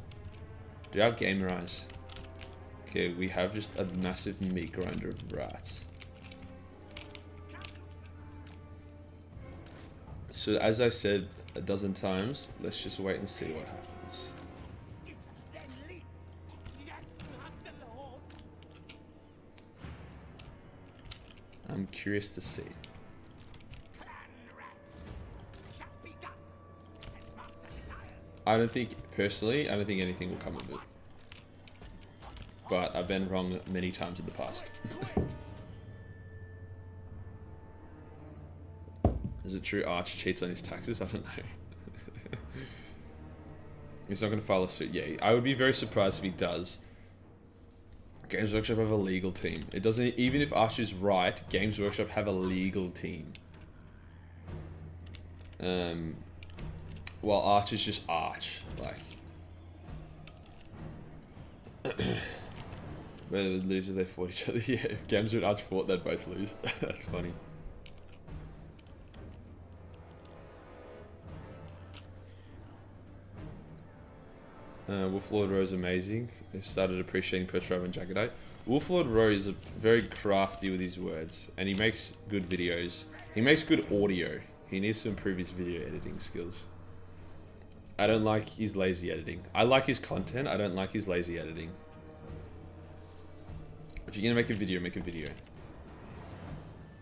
Do you have gamer eyes? Okay, we have just a massive meat grinder of rats. So as I said a dozen times, let's just wait and see what happens. I'm curious to see. I don't think anything will come of it. But I've been wrong many times in the past. Is it true Arch cheats on his taxes? I don't know. He's not going to file a suit. Yeah, I would be very surprised if he does. Games Workshop have a legal team. It doesn't... Even if Arch is right, Games Workshop have a legal team. Well, Arch is just Arch, like. Whether they lose if they fought each other. Yeah, if Gamzer and Arch fought, they'd both lose. That's funny. Wolflord Rowe is amazing. I started appreciating Pertrov and Jaggedite. Wolflord Rowe is very crafty with his words, and he makes good videos. He makes good audio. He needs to improve his video editing skills. I don't like his lazy editing. I like his content, I don't like his lazy editing. If you're gonna make a video, make a video.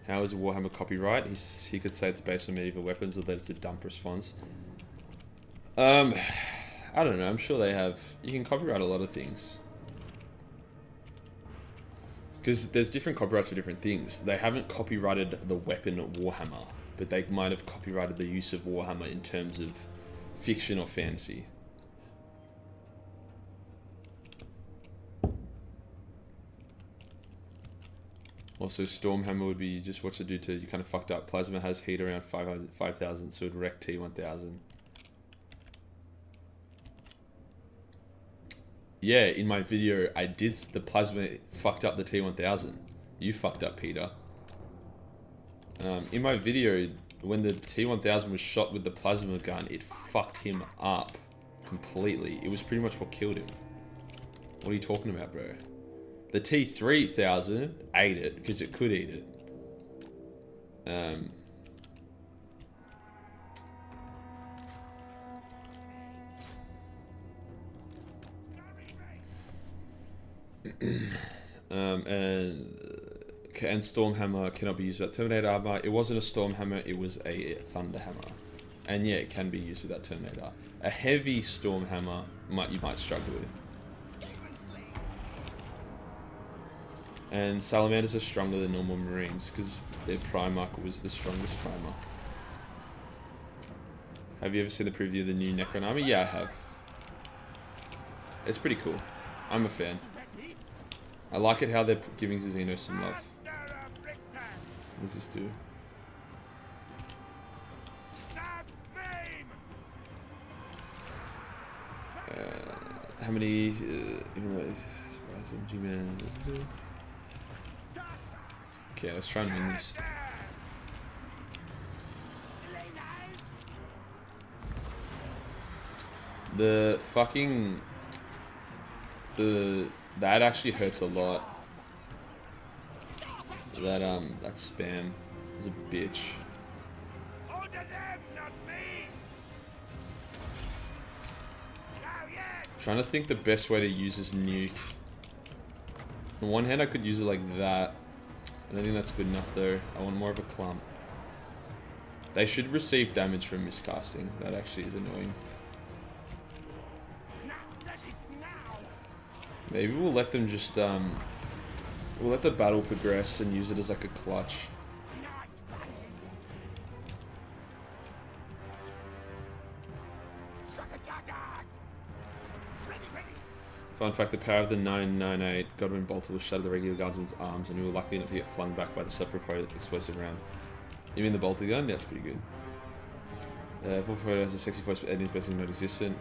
How is Warhammer copyright? He could say it's based on medieval weapons or that it's a dump response. I don't know, I'm sure they have... You can copyright a lot of things. Because there's different copyrights for different things. They haven't copyrighted the weapon Warhammer, but they might have copyrighted the use of Warhammer in terms of fiction or fantasy. Also, Stormhammer would be just what's it do to you kind of fucked up. Plasma has heat around 5,000, so it'd wreck T1000. Yeah, in my video, I did the plasma fucked up the T1000. You fucked up, Peter. In my video, when the T1000 was shot with the plasma gun, it fucked him up completely. It was pretty much what killed him. What are you talking about, bro? The T3000 ate it because it could eat it. And Stormhammer cannot be used without Terminator armor. It wasn't a Stormhammer, it was a Thunderhammer. And yeah, it can be used without Terminator. A heavy Stormhammer you might struggle with. And Salamanders are stronger than normal Marines because their Primarch was the strongest Primarch. Have you ever seen the preview of the new Necron army? Yeah, I have. It's pretty cool. I'm a fan. I like it how they're giving Xeno some love. What does this do? How many? Even though it's surprising, G-Man. Okay, let's try and win this. The fucking that actually hurts a lot. That spam is a bitch. Trying to think the best way to use this nuke. On one hand, I could use it like that. I don't think that's good enough though. I want more of a clump. They should receive damage from miscasting. That actually is annoying. Maybe we'll let them just we'll let the battle progress and use it as like a clutch. Fun fact, the power of the 998 Godwin bolter will shatter the regular guardsman's arms and he will likely not to get flung back by the self-propelled explosive round. You mean the bolter gun? Yeah, that's pretty good. Full photo has a sexy voice but editing is basically not existent.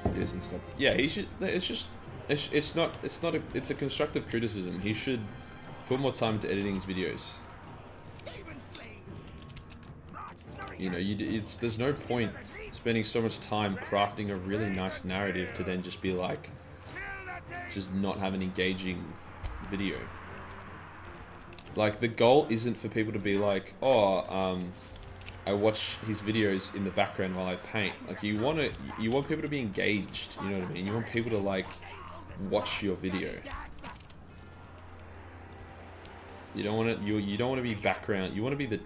It isn't stuff. Yeah, he should. It's a constructive criticism. He should put more time into editing his videos. You know, there's no point spending so much time crafting a really nice narrative to then just be like, just not have an engaging video. Like, the goal isn't for people to be like, oh, I watch his videos in the background while I paint. Like, you want people to be engaged, you know what I mean? You want people to, like, watch your video. You don't want to, you don't want to be background, you want to be the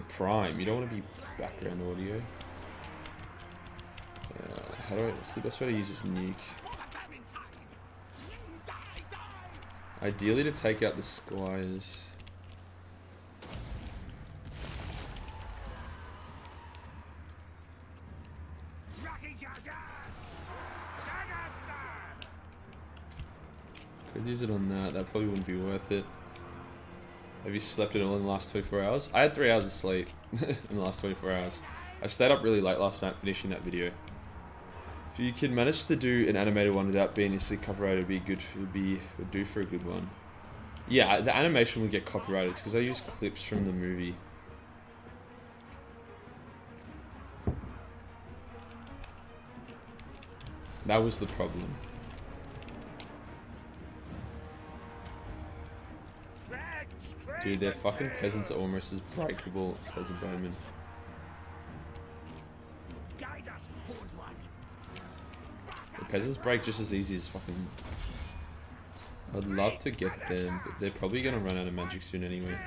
prime, you don't want to be background audio. What's the best way to use this nuke? Ideally to take out the squires. Could use it on that, that probably wouldn't be worth it. Have you slept at all in the last 24 hours? I had 3 hours of sleep in the last 24 hours. I stayed up really late last night finishing that video. If you can manage to do an animated one without being instantly copyrighted, would do for a good one. Yeah, the animation would get copyrighted. It's because I use clips from the movie. That was the problem. Dude, their fucking peasants are almost as breakable as a bowman. The peasants break just as easy as fucking... I'd love to get them, but they're probably gonna run out of magic soon anyway.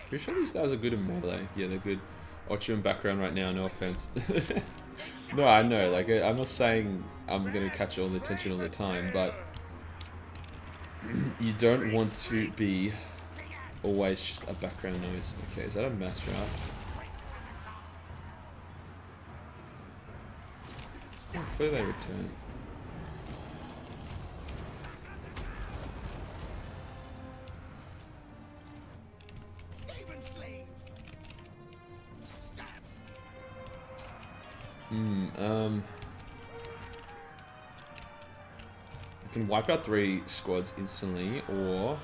Pretty sure these guys are good in melee. Yeah, they're good. Watch you in background right now, no offense. No, I know, like, I'm not saying I'm gonna catch all the attention all the time, but you don't want to be always just a background noise. Okay, is that a mass route? Hopefully they return. I can wipe out 3 squads instantly, or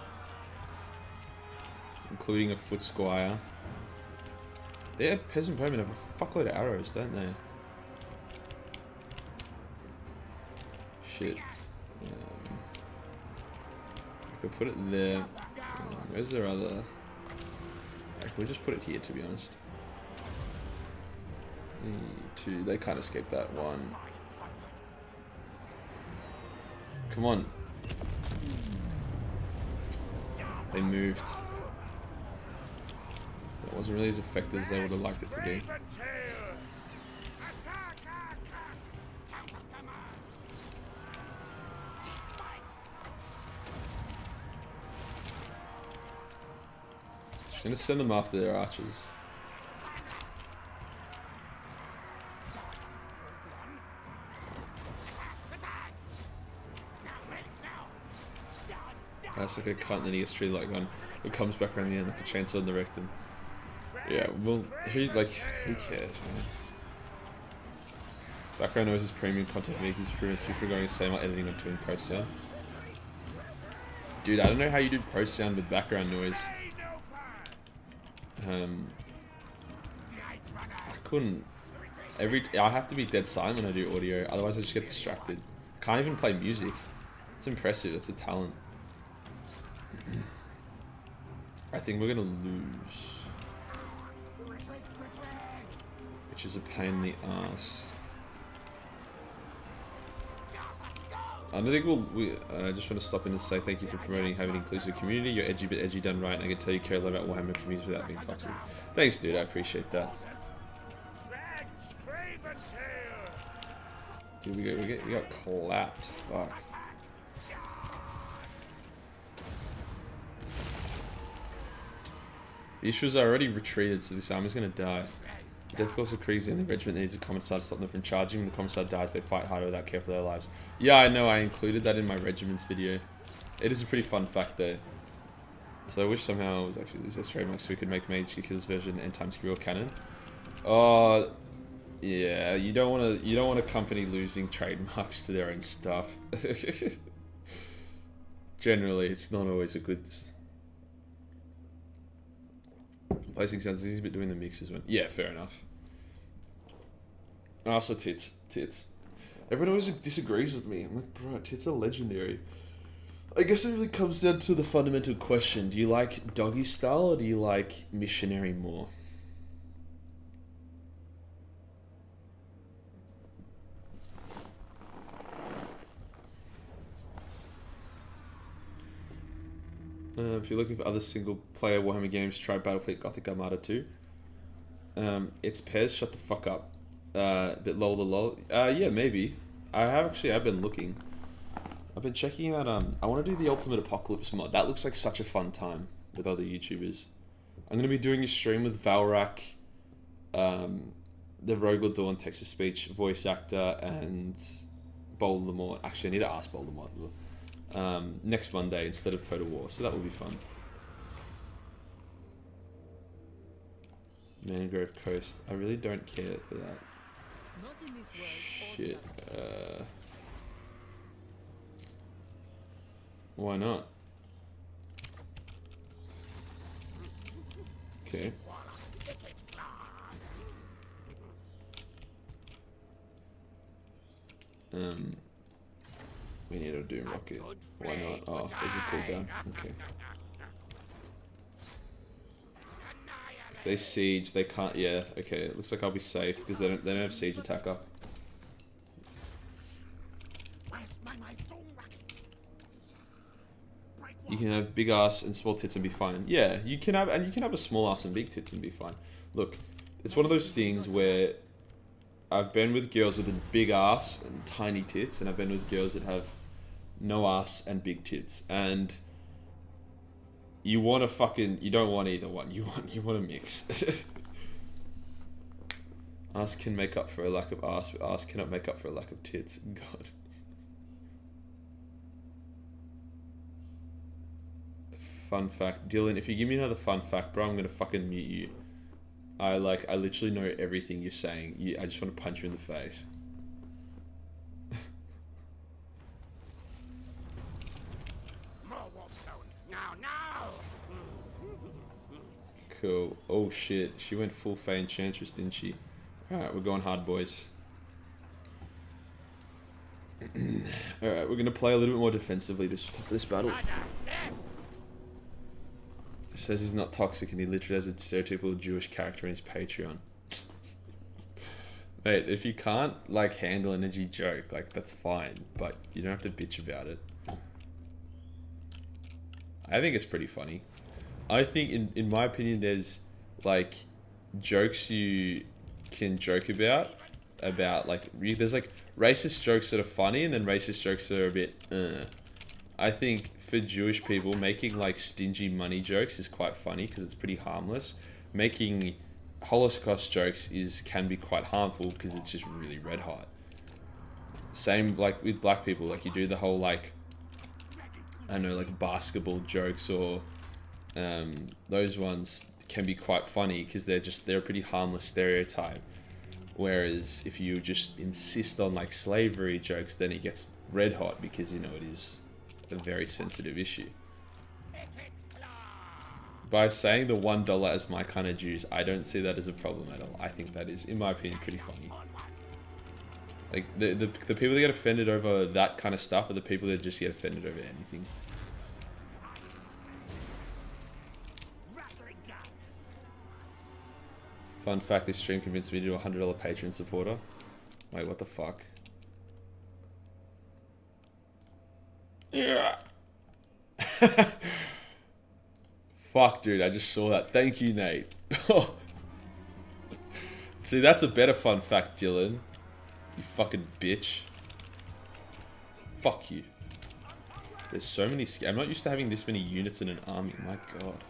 including a foot squire. Yeah, peasant bowmen have a fuckload of arrows, don't they? Shit. I could put it there. Where's their other? Can we just put it here, to be honest? 2. They can't escape that one. Come on. They moved. That wasn't really as effective as I would have liked it to be. Just gonna send them after their archers. That's like a cunt, and then he gets treated like one. It comes back around the end like a chainsaw in the rectum. Yeah, well, who cares, man? Background noise is premium content makes improvements before going the same while editing or doing post sound. Dude, I don't know how you do post sound with background noise. I couldn't. I have to be dead silent when I do audio, otherwise I just get distracted. Can't even play music. It's impressive. It's a talent. I think we're gonna lose, which is a pain in the ass. I don't think I just want to stop in and say thank you for promoting having an inclusive community. You're edgy but edgy done right, and I can tell you care a lot about Warhammer communities without being toxic. Thanks, dude. I appreciate that. Dude, we got clapped. Fuck. The issues are already retreated, so this army's gonna die. The death course of Kriegs and the regiment needs a commissar to stop them from charging. When the commissar dies, they fight harder without care for their lives. Yeah, I know, I included that in my regiment's video. It is a pretty fun fact though. So I wish somehow it was actually this trademark so we could make Mage Kicker's version and Time Squirrel canon. Yeah, you don't want a company losing trademarks to their own stuff. Generally, it's not always a good. Placing sounds easy, but doing the mixes went. Yeah, fair enough. Also, tits. Everyone always disagrees with me. I'm like, bro, tits are legendary. I guess it really comes down to the fundamental question: do you like doggy style or do you like missionary more? If you're looking for other single-player Warhammer games, try Battlefield Gothic Armada 2. It's Pez, shut the fuck up. Bit lol the lol. Yeah, maybe. I've been looking. I've been checking out, I want to do the Ultimate Apocalypse mod. That looks like such a fun time with other YouTubers. I'm going to be doing a stream with Valrak, the Rogal Dawn text-to-speech voice actor, and Voldemort. Actually, I need to ask Voldemort next Monday instead of Total War, so that will be fun. Mangrove Coast. I really don't care for that. Shit. Why not? Okay. We need a Doom Rocket. Why not? Oh, there's a cooldown. Okay. If they siege, they can't. Yeah. Okay. It looks like I'll be safe because they don't have siege attacker. You can have big ass and small tits and be fine. Yeah, you can have a small ass and big tits and be fine. Look, it's one of those things where I've been with girls with a big ass and tiny tits, and I've been with girls that have no ass and big tits. And you want to fucking, you don't want either one. You want a mix. Ass can make up for a lack of ass, but ass cannot make up for a lack of tits. God. Fun fact, Dylan, if you give me another fun fact, bro, I'm gonna fucking mute you. I literally know everything you're saying. I just want to punch you in the face. Cool. Oh shit, she went full Fey Enchantress, didn't she? Alright, we're going hard, boys. Alright, we're gonna play a little bit more defensively this battle. Says he's not toxic and he literally has a stereotypical Jewish character in his Patreon. Mate, if you can't like handle an edgy joke, like that's fine, but you don't have to bitch about it. I think it's pretty funny. I think in my opinion there's like jokes you can joke about like there's like racist jokes that are funny and then racist jokes that are a bit I think for Jewish people, making like stingy money jokes is quite funny because it's pretty harmless. Making Holocaust jokes can be quite harmful because it's just really red hot. Same like with black people, like you do the whole like, I don't know, like basketball jokes or those ones can be quite funny because they're a pretty harmless stereotype. Whereas if you just insist on like slavery jokes, then it gets red hot because you know it is a very sensitive issue. By saying the $1 as my kind of Jews, I don't see that as a problem at all. I think that is, in my opinion, pretty funny. Like the people that get offended over that kind of stuff are the people that just get offended over anything. Fun fact, this stream convinced me to do a $100 Patreon supporter. Wait, what the fuck? Yeah. Fuck, dude, I just saw that. Thank you, Nate. See, that's a better fun fact, Dylan. You fucking bitch. Fuck you. There's so many... I'm not used to having this many units in an army. My god.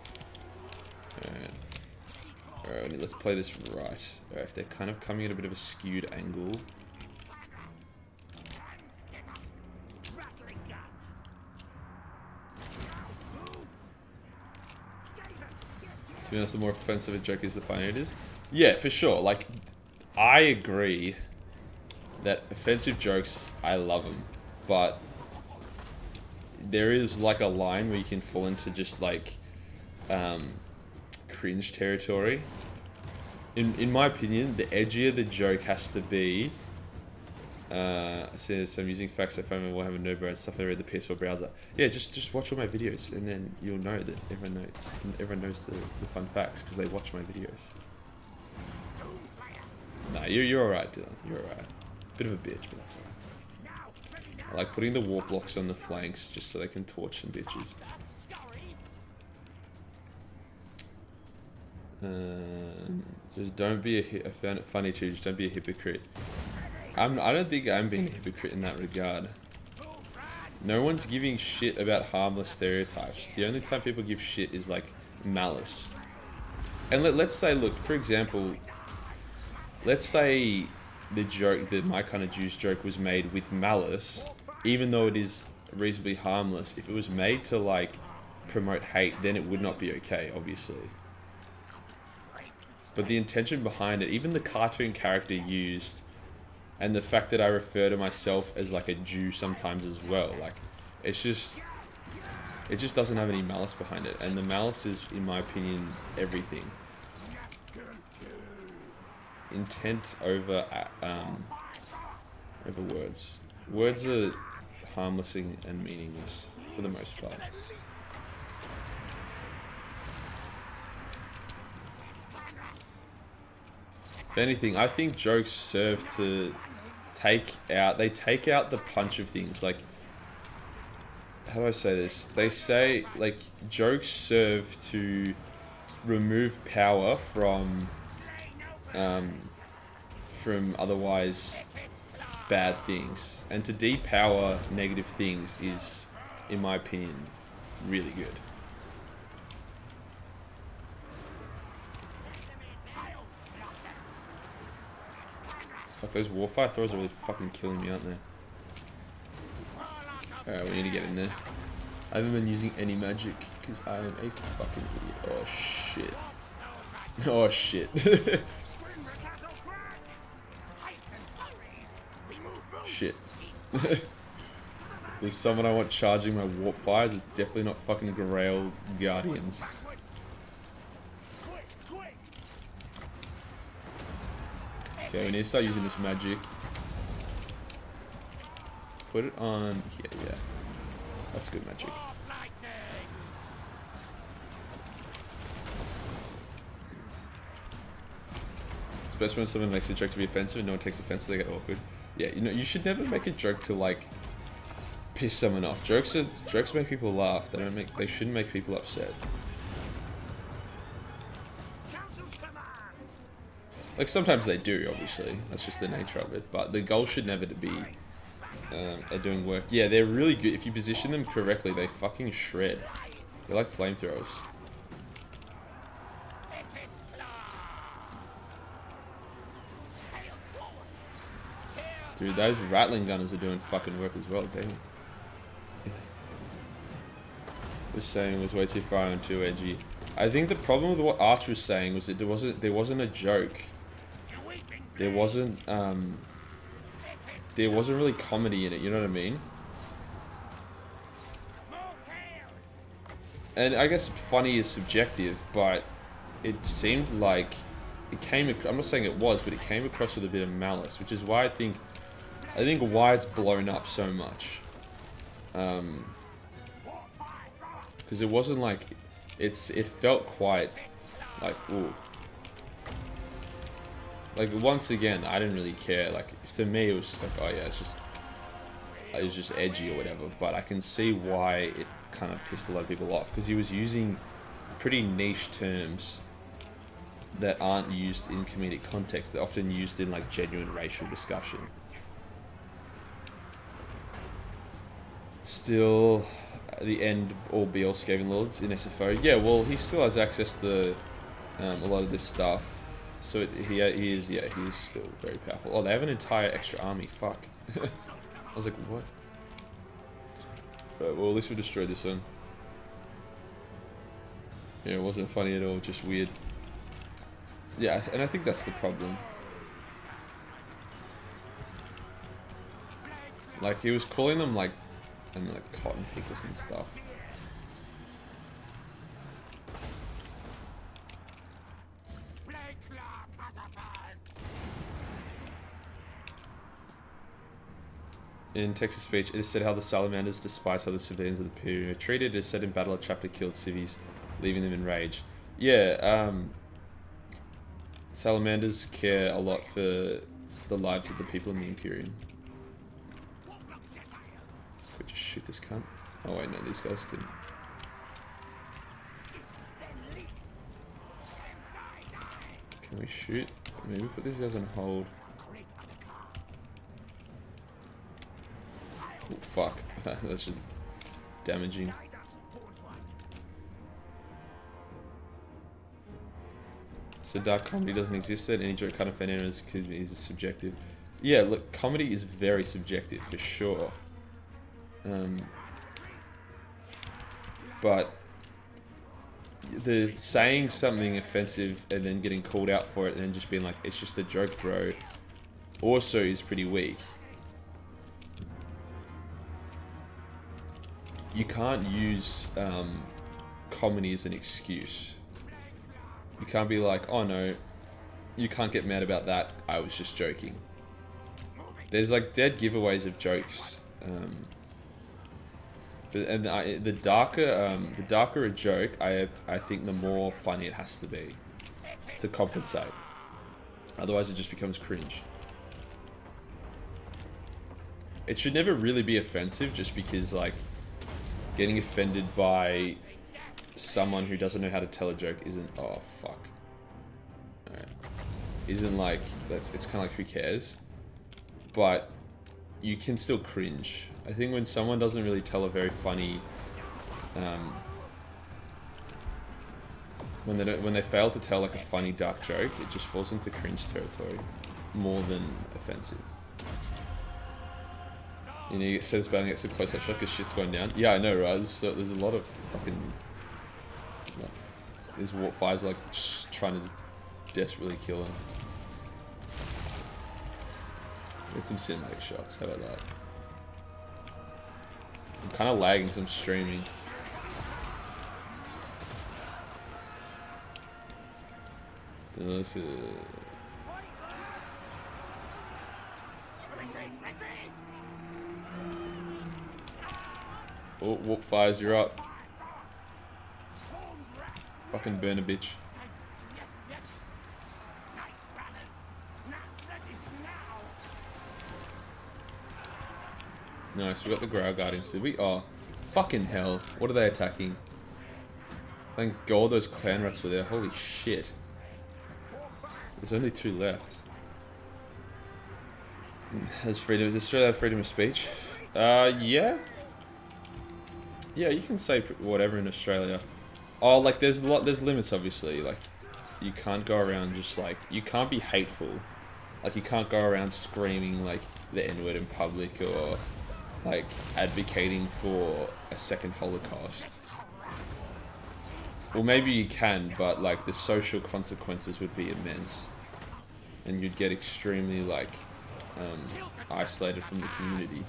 Alright, let's play this right. Alright, if they're kind of coming at a bit of a skewed angle... To be honest, the more offensive a joke is, the funnier it is. Yeah, for sure. Like, I agree that offensive jokes, I love them. But there is like a line where you can fall into just like cringe territory. In my opinion, the edgier the joke has to be. So I'm using facts. I found Warhammer no and stuff. I read the PS4 browser. Yeah, just watch all my videos, and then you'll know that everyone knows the fun facts because they watch my videos. Nah, you're alright, Dylan. You're alright. Bit of a bitch, but that's alright. I like putting the warp blocks on the flanks just so they can torch some bitches. Just don't be I found it funny too. Just don't be a hypocrite. I don't think I'm being a hypocrite in that regard. No one's giving shit about harmless stereotypes. The only time people give shit is like malice. And let's say, look, for example, let's say the joke, that my kind of juice joke was made with malice, even though it is reasonably harmless, if it was made to like promote hate, then it would not be okay, obviously. But the intention behind it, even the cartoon character used, and the fact that I refer to myself as like a Jew sometimes as well, like it just doesn't have any malice behind it, and the malice is, in my opinion, everything. Intent over words. Words are harmless and meaningless for the most part. If anything, I think jokes serve to take out the punch of things. Like, how do I say this? They say, like, jokes serve to remove power from otherwise bad things, and to depower negative things is, in my opinion, really good. Fuck, those warfire throws are really fucking killing me, aren't they? Alright, we need to get in there. I haven't been using any magic because I am a fucking idiot. Oh shit. Oh shit. Shit. There's someone I want charging my warp fires. It's definitely not fucking Grail Guardians. Okay, we need to start using this magic. Put it on here, yeah. That's good magic. It's best when someone makes a joke to be offensive and no one takes offense, so they get awkward. Yeah, you know, you should never make a joke to like piss someone off. Jokes make people laugh. They shouldn't make people upset. Like sometimes they do, obviously. That's just the nature of it. But the goal should never be doing work. Yeah, they're really good. If you position them correctly, they fucking shred. They're like flamethrowers. Dude, those rattling gunners are doing fucking work as well, damn. Just saying it was way too far and too edgy. I think the problem with what Arch was saying was that there wasn't a joke. There wasn't really comedy in it, you know what I mean? And I guess funny is subjective, but it seemed like it came, I'm not saying it was, but it came across with a bit of malice, which is why I think why it's blown up so much. Because it wasn't like, it felt quite like, ooh. Like, once again, I didn't really care. Like, to me, it was just like, oh yeah, it was just edgy or whatever. But I can see why it kind of pissed a lot of people off, because he was using pretty niche terms that aren't used in comedic context. They're often used in like genuine racial discussion. Still, at the end all be all Skaven Lords in SFO. Yeah, well, he still has access to a lot of this stuff. So he is still very powerful. Oh, they have an entire extra army. Fuck. I was like, what? Right, well, at least we destroyed this one. Yeah, it wasn't funny at all, just weird. Yeah, and I think that's the problem. Like, he was calling them like cotton pickers and stuff. In Texas speech, it is said how the salamanders despise how the civilians of the period are treated. It is said in battle a chapter killed civvies, leaving them enraged. Yeah, salamanders care a lot for the lives of the people in the Imperium. Could just shoot this cunt. Oh wait, no, these guys can. Can we shoot? Maybe put these guys on hold. Oh, fuck. That's just damaging. So dark comedy doesn't exist then? Any joke kind of fan is subjective. Yeah, look, comedy is very subjective for sure. But the saying something offensive and then getting called out for it and then just being like, it's just a joke, bro, also is pretty weak. You can't use comedy as an excuse. You can't be like, oh no, you can't get mad about that, I was just joking. There's like dead giveaways of jokes. The darker a joke, I think the more funny it has to be to compensate. Otherwise, it just becomes cringe. It should never really be offensive, just because like getting offended by someone who doesn't know how to tell a joke isn't. Oh fuck. Alright. Isn't like it's kind of like who cares, but you can still cringe. I think when someone doesn't really tell a very funny, when they fail to tell like a funny dark joke, it just falls into cringe territory more than offensive. You know, you get said it's bad and get so close up shot because shit's going down. Yeah, I know, right? There's a lot of fucking like, these warp fires like just trying to desperately kill him. Get some cinematic shots. How about that? I'm kind of lagging because I'm streaming. This is... Oh, warp fires, you're up. Fucking burn a bitch. Nice, we got the Growl Guardians, did we? Oh, fucking hell. What are they attacking? Thank God those clan rats were there. Holy shit. There's only 2 left. Has freedom, is Australia freedom of speech? Yeah. Yeah, you can say whatever in Australia. Oh, like there's limits obviously. Like you can't go around just like, you can't be hateful. Like you can't go around screaming like the N-word in public or like advocating for a second Holocaust. Well, maybe you can, but like the social consequences would be immense, and you'd get extremely like isolated from the community.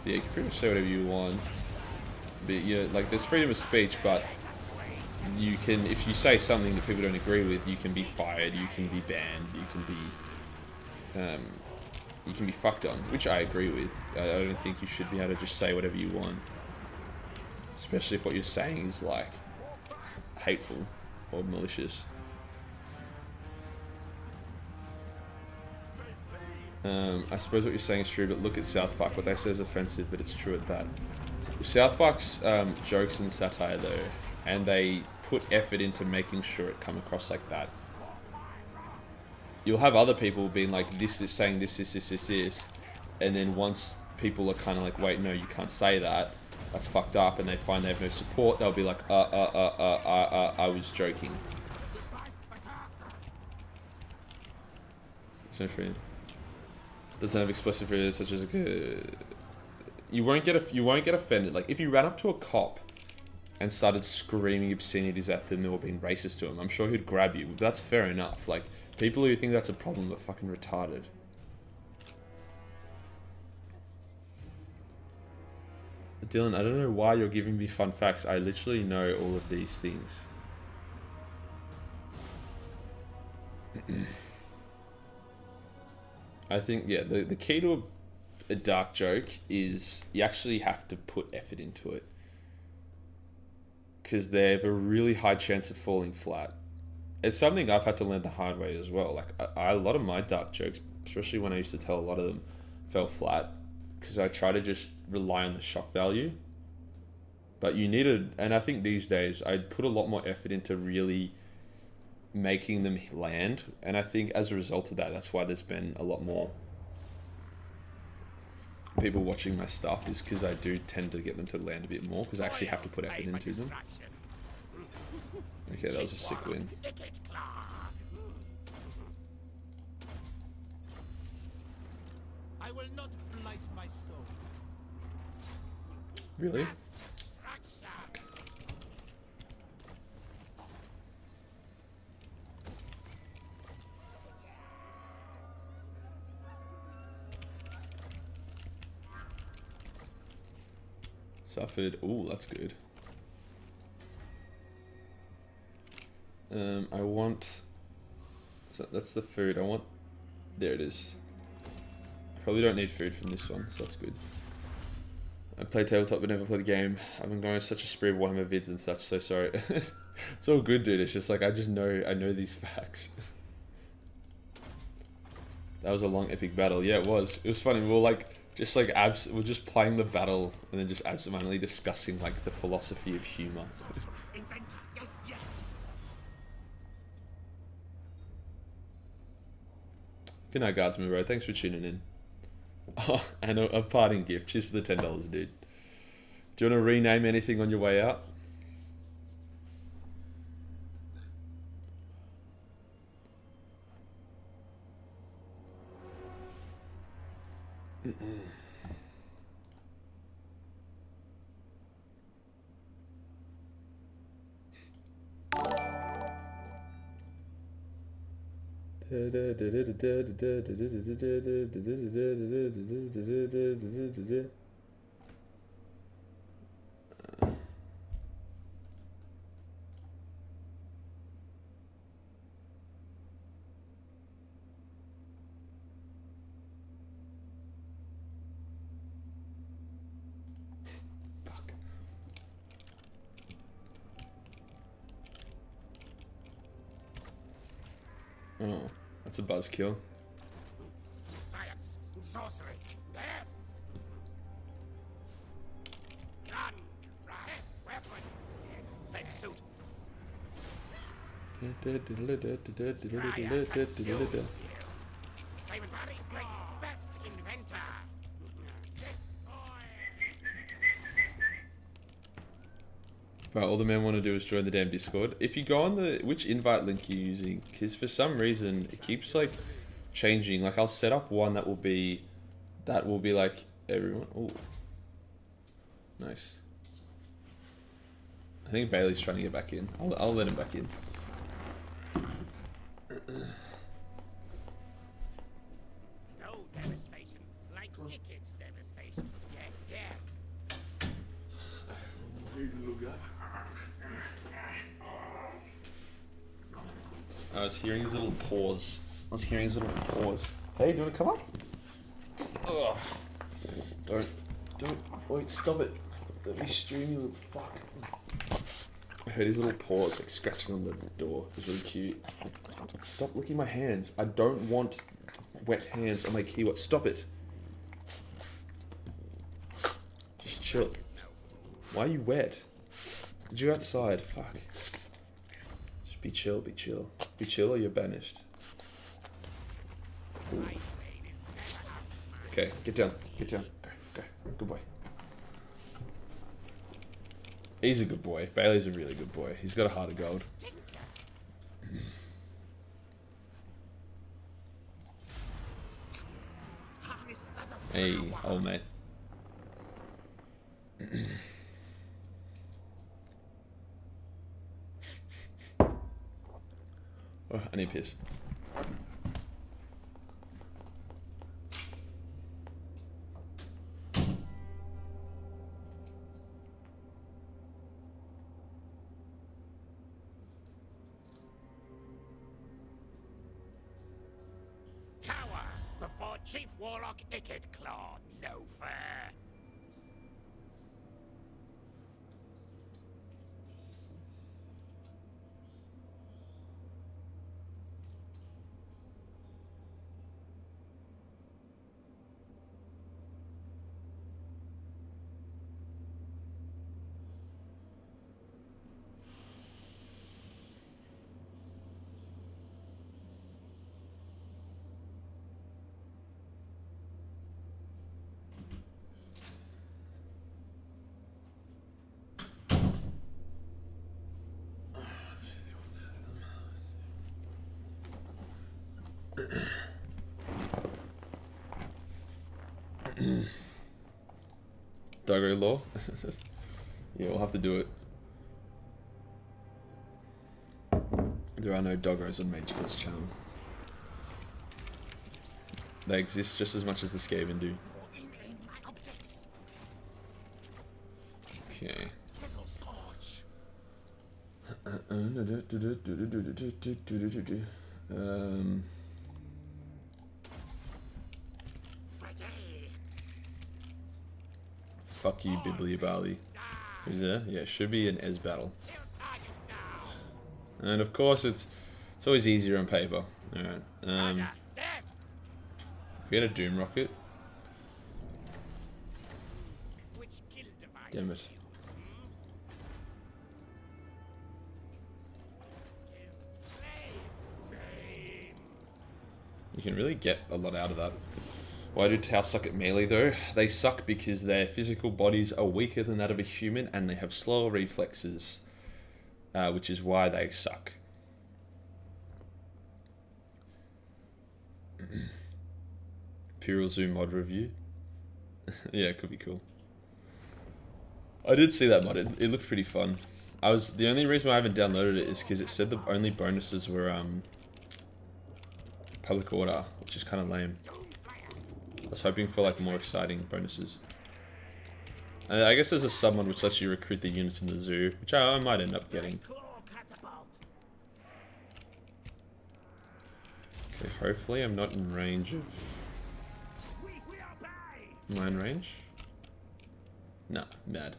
Yeah, you can pretty much say whatever you want, but yeah, like there's freedom of speech, but you can, if you say something that people don't agree with, you can be fired, you can be banned, you can be fucked on, which I agree with. I don't think you should be able to just say whatever you want, especially if what you're saying is like hateful or malicious. I suppose what you're saying is true, but look at South Park. What they say is offensive, but it's true at that. South Park's jokes and satire though, and they put effort into making sure it come across like that. You'll have other people being like, this is saying this, and then once people are kind of like, wait, no, you can't say that, that's fucked up, and they find they have no support, they'll be like, I was joking. So free. Doesn't have explosive phrases such as like you won't get offended. Like if you ran up to a cop and started screaming obscenities at them or being racist to him, I'm sure he'd grab you. But that's fair enough. Like people who think that's a problem are fucking retarded. Dylan, I don't know why you're giving me fun facts. I literally know all of these things. I think, yeah, the key to a dark joke is you actually have to put effort into it. Because they have a really high chance of falling flat. It's something I've had to learn the hard way as well. Like, a lot of my dark jokes, especially when I used to tell a lot of them, fell flat. Because I try to just rely on the shock value. But you needed, and I think these days, I'd put a lot more effort into really making them land, and I think as a result of that, that's why there's been a lot more people watching my stuff, is because I do tend to get them to land a bit more, because I actually have to put effort into them. Okay, that was a sick win. I will not blight my soul. Really? Mass destruction. Suffered. Ooh, that's good. I want. So that's the food. I want. There it is. Probably don't need food from this one, so that's good. I play tabletop but never played the game. I've been going on such a spree of Warhammer vids and such, so sorry. It's all good, dude. It's just like I know these facts. That was a long epic battle. Yeah, it was. It was funny. We were like we're just playing the battle and then just absentmindedly discussing like the philosophy of humor. Inventor. Yes, yes. Good night, guardsman, bro. Thanks for tuning in. Oh, and a parting gift. Cheers to the $10, dude. Do you want to rename anything on your way out? Oh, that's a buzzkill. Science, sorcery, death. Gun, right, weapons, same suit. David Barry, great, best inventor. Right, all the men want to do is join the damn Discord. If you go on which invite link you're using, because for some reason it keeps like changing. Like I'll set up one that will be like everyone. Oh, nice. I think Bailey's trying to get back in. I'll let him back in. No devastation like Ikit's devastation. Yes, yes. I was hearing his little paws. Hey, do you want to come up? Ugh. Don't. Wait, stop it. Let me stream, you little fuck. I heard his little paws like scratching on the door. It was really cute. Stop licking my hands. I don't want wet hands on my keyboard. Stop it. Just chill. Why are you wet? Did you go outside? Fuck. Just be chill, be chill. Be chill or you're banished. Ooh. Okay, get down. Go. Good boy. He's a good boy. Bailey's a really good boy. He's got a heart of gold. Hey, old mate. Oh, I need piss. Cower before Chief Warlock Ikit Claw. No fair. Doggo law. Yeah, we'll have to do it. There are no doggos on Mage Guild's channel. They exist just as much as the Skaven do. Okay. Fuck you, Bibbly Bali. Who's there? Yeah, should be an Ez battle. And of course, it's always easier on paper. Alright. We had a Doom Rocket. Damn it. You can really get a lot out of that. Why do Tau suck at melee though? They suck because their physical bodies are weaker than that of a human and they have slower reflexes. Which is why they suck. Pure Zoom mod review. Yeah, it could be cool. I did see that mod. It looked pretty fun. The only reason why I haven't downloaded it is because it said the only bonuses were public order, which is kind of lame. I was hoping for like more exciting bonuses. And I guess there's a sub-mod which lets you recruit the units in the zoo, which I might end up getting. Okay, hopefully I'm not in range of... Am I in range? Nah, bad.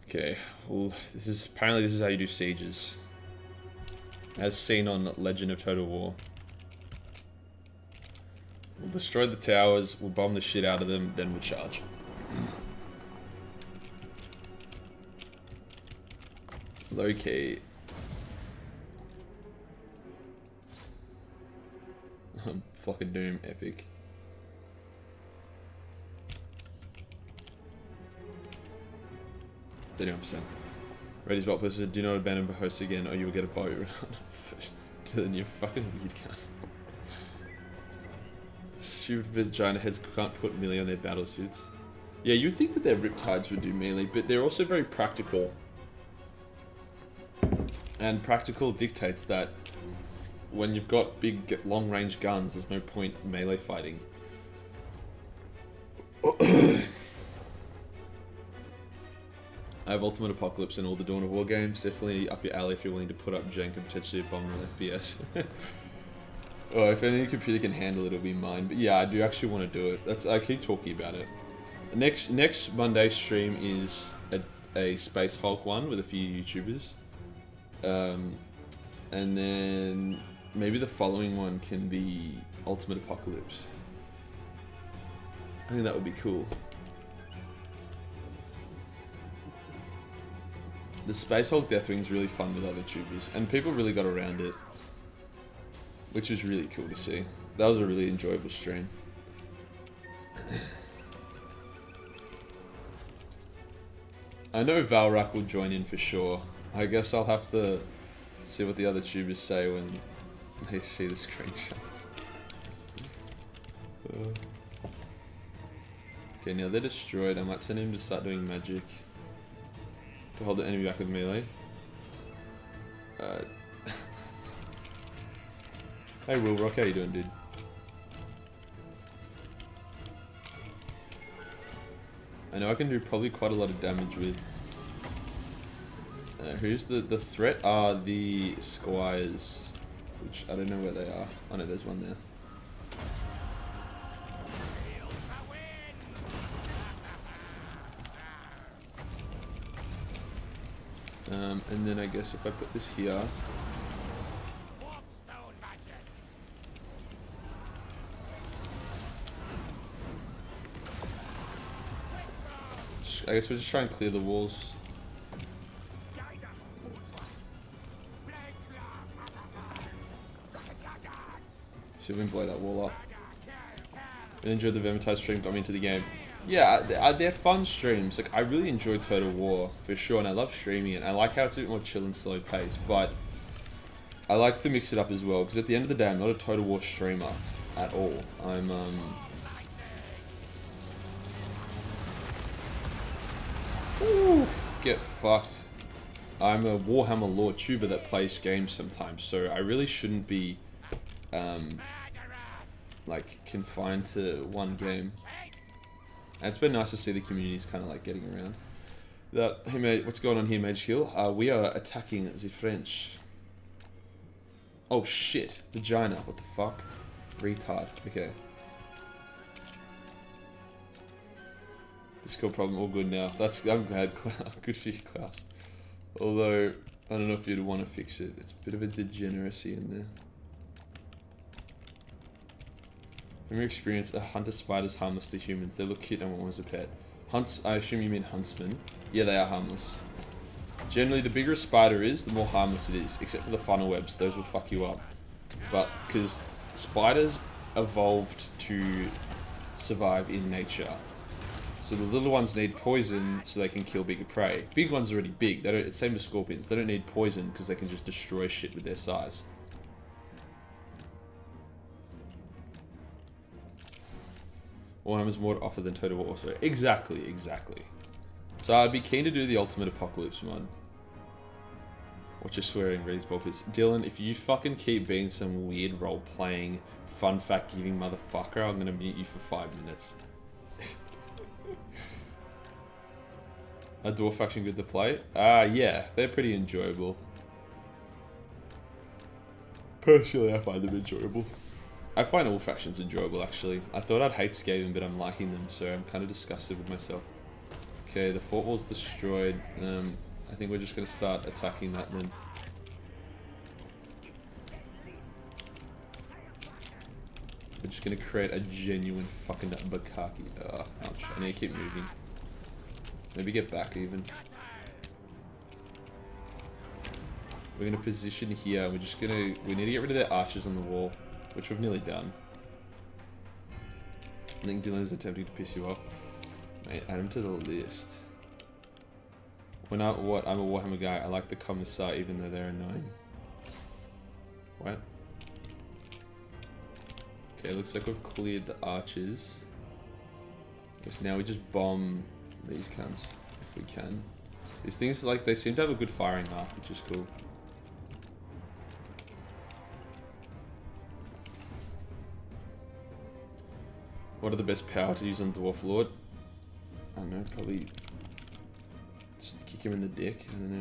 Okay, well, apparently this is how you do sieges. As seen on Legend of Total War. We'll destroy the towers, we'll bomb the shit out of them, then we'll charge. Locate. Flock of Doom, epic. %. Ready's bot posted, do not abandon the host again or you will get a boat around. Then you're fucking weird cunt. Stupid vagina heads can't put melee on their battle suits. Yeah, you'd think that their Riptides would do melee, but they're also very practical. And practical dictates that when you've got big, long-range guns, there's no point melee fighting. I have Ultimate Apocalypse and all the Dawn of War games. Definitely up your alley if you're willing to put up jank and potentially a bomb on FPS. Oh, if any computer can handle it, it'll be mine. But yeah, I do actually want to do it. I keep talking about it. Next Monday stream is a Space Hulk one with a few YouTubers. And then maybe the following one can be Ultimate Apocalypse. I think that would be cool. The Space Hulk Deathwing is really fun with other tubers, and people really got around it, which was really cool to see. That was a really enjoyable stream. I know Valrak will join in for sure. I guess I'll have to see what the other tubers say when they see the screenshots. Okay, now they're destroyed. I might send him to start doing magic. To hold the enemy back with melee. Hey Will Rock, how you doing, dude? I know I can do probably quite a lot of damage with... who's the threat? Are the Squires, which I don't know where they are. Oh no, there's one there. And then I guess if I put this here... I guess we'll just try and clear the walls. See if we can blow that wall up. I enjoyed the Vermintide stream, got me into the game. Yeah, they're fun streams. Like, I really enjoy Total War, for sure, and I love streaming it. I like how it's a bit more chill and slow paced, but I like to mix it up as well, because at the end of the day, I'm not a Total War streamer at all. I'm, Ooh, get fucked. I'm a Warhammer lore tuber that plays games sometimes, so I really shouldn't be like confined to one game. And it's been nice to see the communities kind of like getting around. Hey mate, what's going on here, Mage Hill? We are attacking the French. Oh shit, vagina, what the fuck? Retard, okay. Discord problem, all good now. I'm glad, good for you, Klaus. Although, I don't know if you'd want to fix it. It's a bit of a degeneracy in there. From your experience, a hunter spider's harmless to humans. They look cute and one was a pet. Hunts, I assume you mean huntsmen. Yeah, they are harmless. Generally, the bigger a spider is, the more harmless it is. Except for the funnel webs, those will fuck you up. But, because spiders evolved to survive in nature. So the little ones need poison so they can kill bigger prey. Big ones are already big. They don't, it's same as scorpions. They don't need poison because they can just destroy shit with their size. Warhammer's more to offer than Total War also. Exactly, exactly. So I'd be keen to do the Ultimate Apocalypse mod. Watch your swearing, reads Boppers. Dylan, if you fucking keep being some weird role-playing, fun fact-giving motherfucker, I'm gonna mute you for 5 minutes. A dwarf faction good to play? Yeah, they're pretty enjoyable. Personally, I find them enjoyable. I find all factions enjoyable, actually. I thought I'd hate Skaven, but I'm liking them, so I'm kind of disgusted with myself. Okay, the fort wall's destroyed. I think we're just going to start attacking that then. We're just going to create a genuine fucking bukkake. Ouch. I need to keep moving. Maybe get back even. We're going to position here. We're just going to... We need to get rid of their archers on the wall, which we've nearly done. I think Dylan's attempting to piss you off. Mate, add him to the list. I'm a Warhammer guy. I like the commissar even though they're annoying. What? Okay, looks like we've cleared the archers. Guess now we just bomb these cunts if we can. These things, like, they seem to have a good firing arc, which is cool. What are the best power to use on Dwarf Lord? I don't know, probably just kick him in the dick, I don't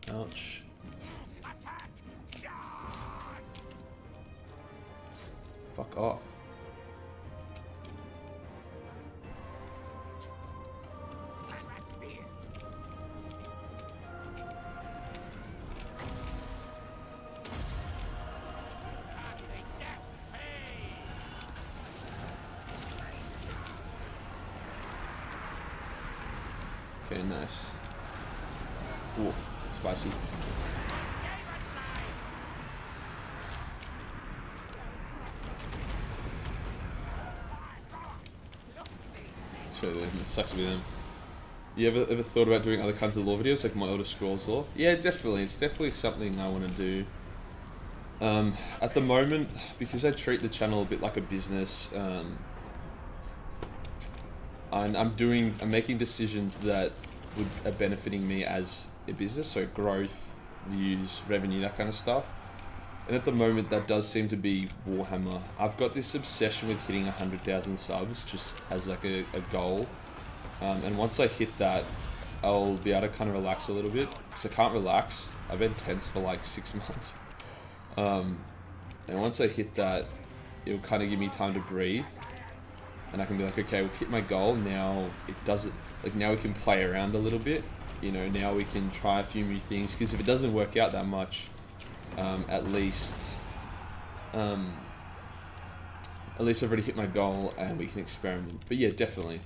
know. Ouch. Fuck off. Okay, nice. Ooh, spicy. So it sucks to be them. You ever thought about doing other kinds of lore videos, like my Elder Scrolls lore? Yeah, definitely. It's definitely something I want to do. At the moment, because I treat the channel a bit like a business, I'm making decisions that are benefiting me as a business, so growth, views, revenue, that kind of stuff. And at the moment, that does seem to be Warhammer. I've got this obsession with hitting 100,000 subs, just as like a goal. And once I hit that, I'll be able to kind of relax a little bit, because I can't relax. I've been tense for like 6 months. And once I hit that, it'll kind of give me time to breathe. And I can be like, okay, we've hit my goal, now it doesn't, like now we can play around a little bit. You know, now we can try a few new things, because if it doesn't work out that much, at least I've already hit my goal and we can experiment. But yeah, definitely.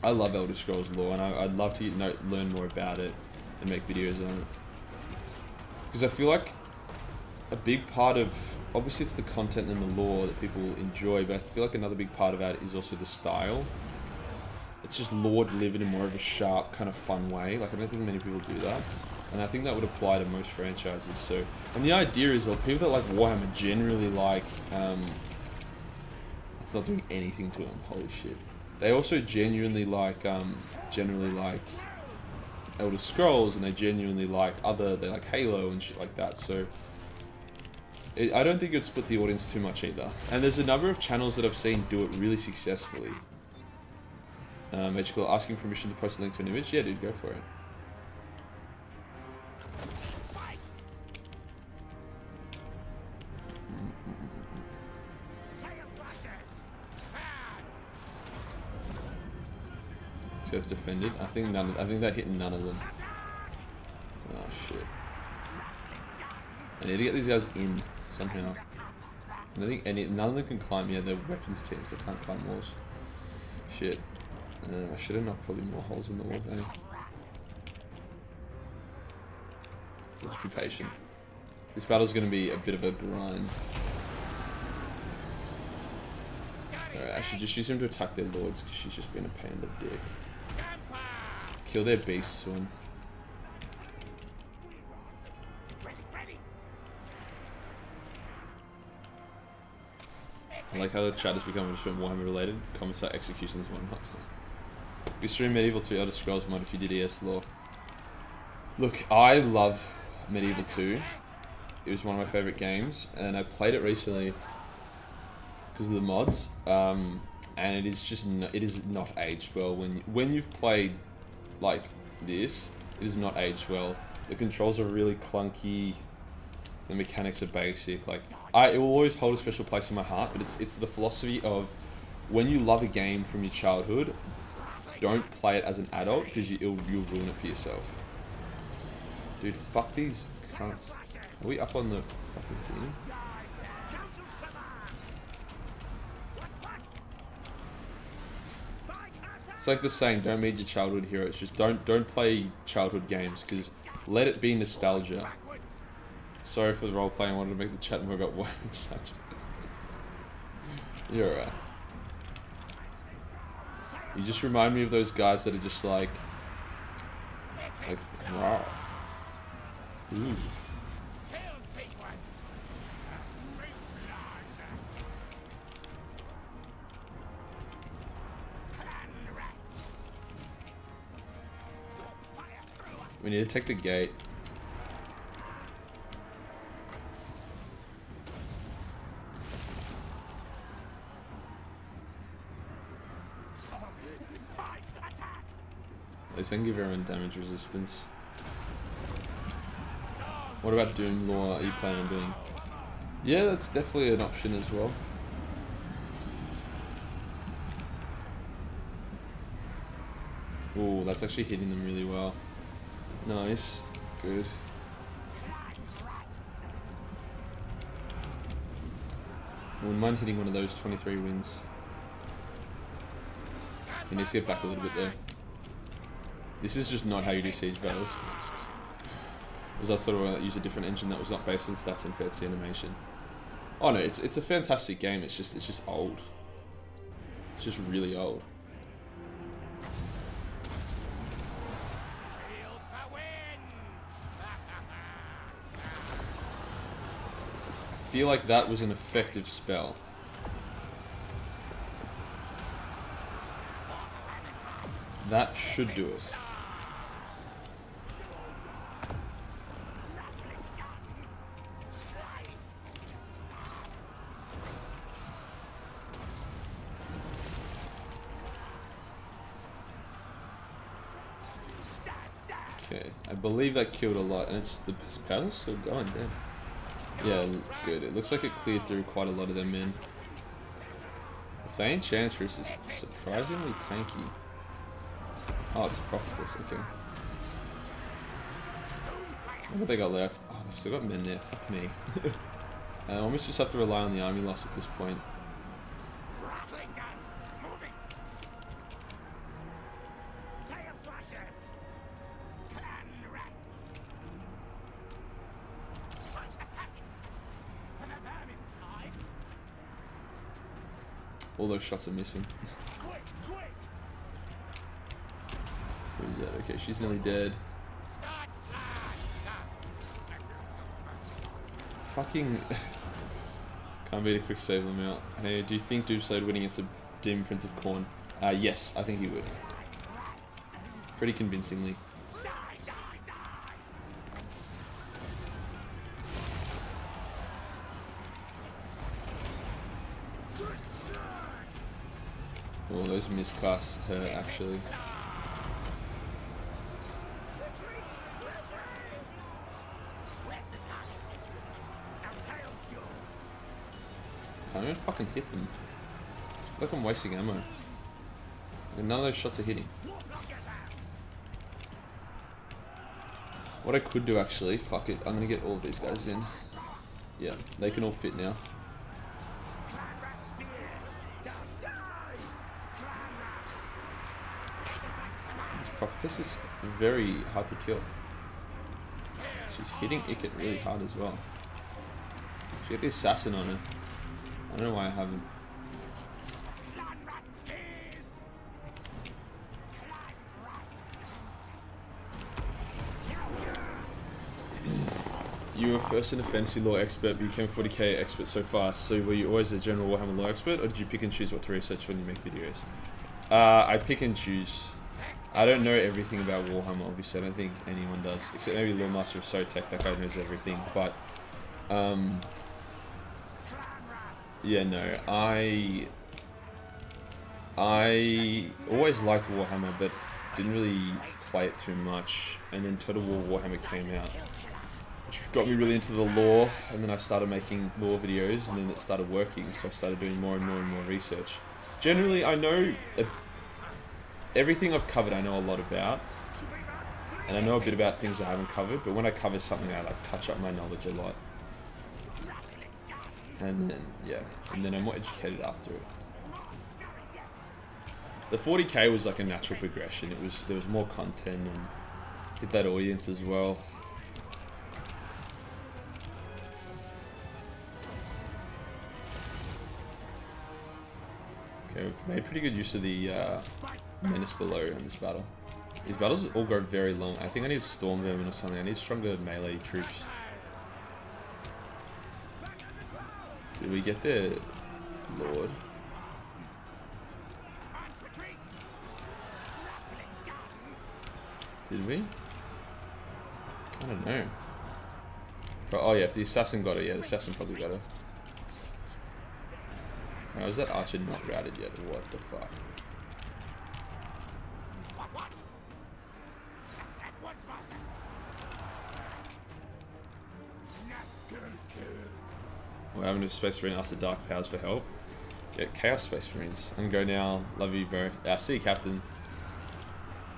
I love Elder Scrolls lore, and I'd love to learn more about it and make videos on it. Because I feel like a big part of, obviously it's the content and the lore that people enjoy, but I feel like another big part of that is also the style. It's just lore delivered in more of a sharp, kind of fun way. Like, I don't think many people do that. And I think that would apply to most franchises. So, and the idea is that people that like Warhammer generally like, I It's not doing anything to them. Holy shit. They also genuinely like, generally like Elder Scrolls, and they genuinely like they like Halo and shit like that. So I don't think it'd split the audience too much either. And there's a number of channels that I've seen do it really successfully. Magical asking permission to post a link to an image. Yeah, dude, go for it. This guy's defended. I think that hit none of them. Oh shit. I need to get these guys in somehow. And I think none of them can climb. Yeah, they're weapons teams. They can't climb walls. Shit. I should have knocked probably more holes in the wall. Eh? Just be patient. This battle's going to be a bit of a grind. Alright, I should just use him to attack their lords because she's just been a pain in the dick. Kill their beast soon. I like how the chat has become just Warhammer related. Comments like executions and whatnot. We stream Medieval 2 Elder Scrolls mod if you did ES lore. Look, I loved Medieval 2. It was one of my favourite games, and I played it recently because of the mods. And it is just it is not aged well. When you've played like this, it is not aged well. The controls are really clunky. The mechanics are basic. Like it will always hold a special place in my heart. But it's the philosophy of when you love a game from your childhood, don't play it as an adult because you'll ruin it for yourself. Dude, fuck these cunts. Are we up on the fucking thing? It's like the saying, don't meet your childhood heroes. Just don't play childhood games because let it be nostalgia. Sorry for the roleplay. I wanted to make the chat more about Warhammer and such. You're alright. You just remind me of those guys that are just like wow. Ooh. We need to take the gate. At least I can give everyone damage resistance. What about Doom lore are you planning on doing? Yeah, that's definitely an option as well. Ooh, that's actually hitting them really well. Nice. Good. I wouldn't mind hitting one of those 23 wins. He needs to get back a little bit there. This is just not how you do siege battles. Because I thought I'd use a different engine that was not based on stats and fancy animation. Oh no, it's a fantastic game. It's just old. It's just really old. I feel like that was an effective spell. That should do it. Okay, I believe that killed a lot, and it's the best powder still going, damn. Yeah, good. It looks like it cleared through quite a lot of them in. The Enchantress is surprisingly tanky. Oh, it's a Prophetess, okay. What have they got left? Oh, they've still got men there, fuck me. I almost just have to rely on the army loss at this point. All those shots are missing. Who's that? Okay, she's nearly dead. Fucking... Can't beat a quick save them out. Hey, do you think Doomslade winning against the Demon Prince of Khorne? Yes, I think he would. Pretty convincingly. Oh, those miscasts hurt actually. I don't fucking hit them. I feel like I'm wasting ammo. And none of those shots are hitting. What I could do actually, fuck it, I'm gonna get all of these guys in. Yeah, they can all fit now. This prophetess is very hard to kill. She's hitting Ikit really hard as well. She got the assassin on her. I don't know why I haven't. You were first in a fantasy lore expert, but you became a 40k expert so fast. So were you always a general Warhammer lore expert, or did you pick and choose what to research when you make videos? I pick and choose. I don't know everything about Warhammer, obviously. I don't think anyone does, except maybe Lore Master of Sotek. That guy knows everything. But yeah, no, I always liked Warhammer, but didn't really play it too much. And then Total War Warhammer came out, which got me really into the lore. And then I started making lore videos, and then it started working. So I started doing more and more and more research. Generally, I know everything I've covered. I know a lot about, and I know a bit about things I haven't covered. But when I cover something, I like touch up my knowledge a lot. And then, yeah, and then I'm more educated after it. The 40k was like a natural progression. There was more content and hit that audience as well. Okay, we've made pretty good use of the menace below in this battle. These battles all go very long. I think I need storm vermin or something. I need stronger melee troops. Did we get there, Lord? Did we? I don't know. Oh yeah, if the assassin got it, yeah, the assassin probably got it. How is that archer not routed yet? What the fuck? We're having a Space Marine ask the Dark Powers for help. Get Chaos Space Marines. I'm gonna go now. Love you, bro. See you, Captain.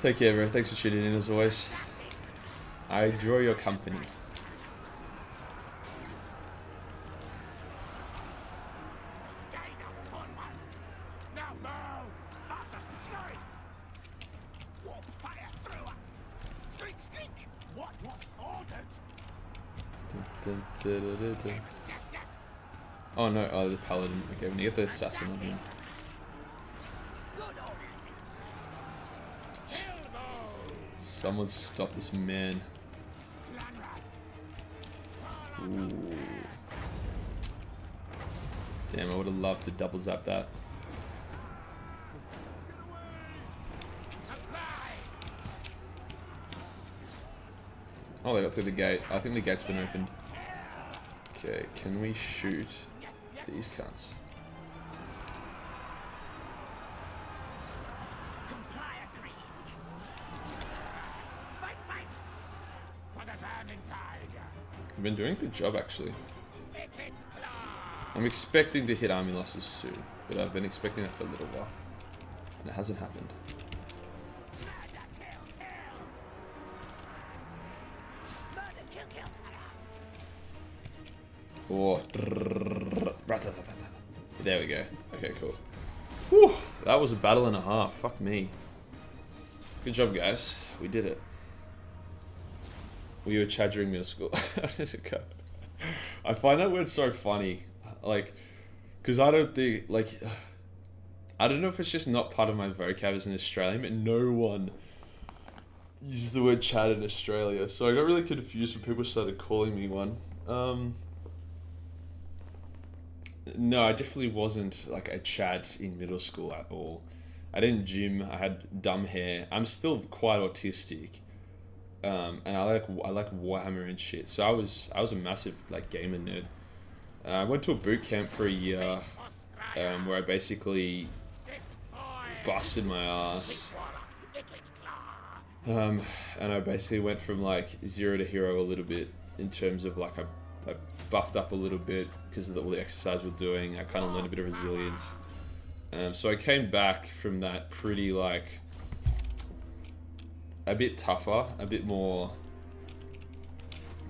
Take care, bro. Thanks for tuning in as always. I enjoy your company. Oh no, oh the paladin. Okay, when you get the assassin on him. Someone stop this man. Ooh. Damn, I would have loved to double zap that. Oh, they got through the gate. I think the gate's been opened. Okay, can we shoot these cunts? I've been doing a good job actually. I'm expecting to hit army losses soon, but I've been expecting that for a little while, and it hasn't happened. Oh, there we go. Okay, cool. Whew, that was a battle and a half. Fuck me. Good job, guys. We did it. Were you a Chad during middle school? I find that word so funny. Like, because I don't think, like, I don't know if it's just not part of my vocab as an Australian, but no one uses the word Chad in Australia. So I got really confused when people started calling me one. No, I definitely wasn't like a Chad in middle school at all. I didn't gym. I had dumb hair. I'm still quite autistic, and I like Warhammer and shit. So I was a massive like gamer nerd. I went to a boot camp for a year, where I basically busted my ass. And I basically went from like 0 to hero a little bit in terms of like I buffed up a little bit because of all the exercise we're doing. I kind of learned a bit of resilience. So I came back from that pretty like a bit tougher, a bit more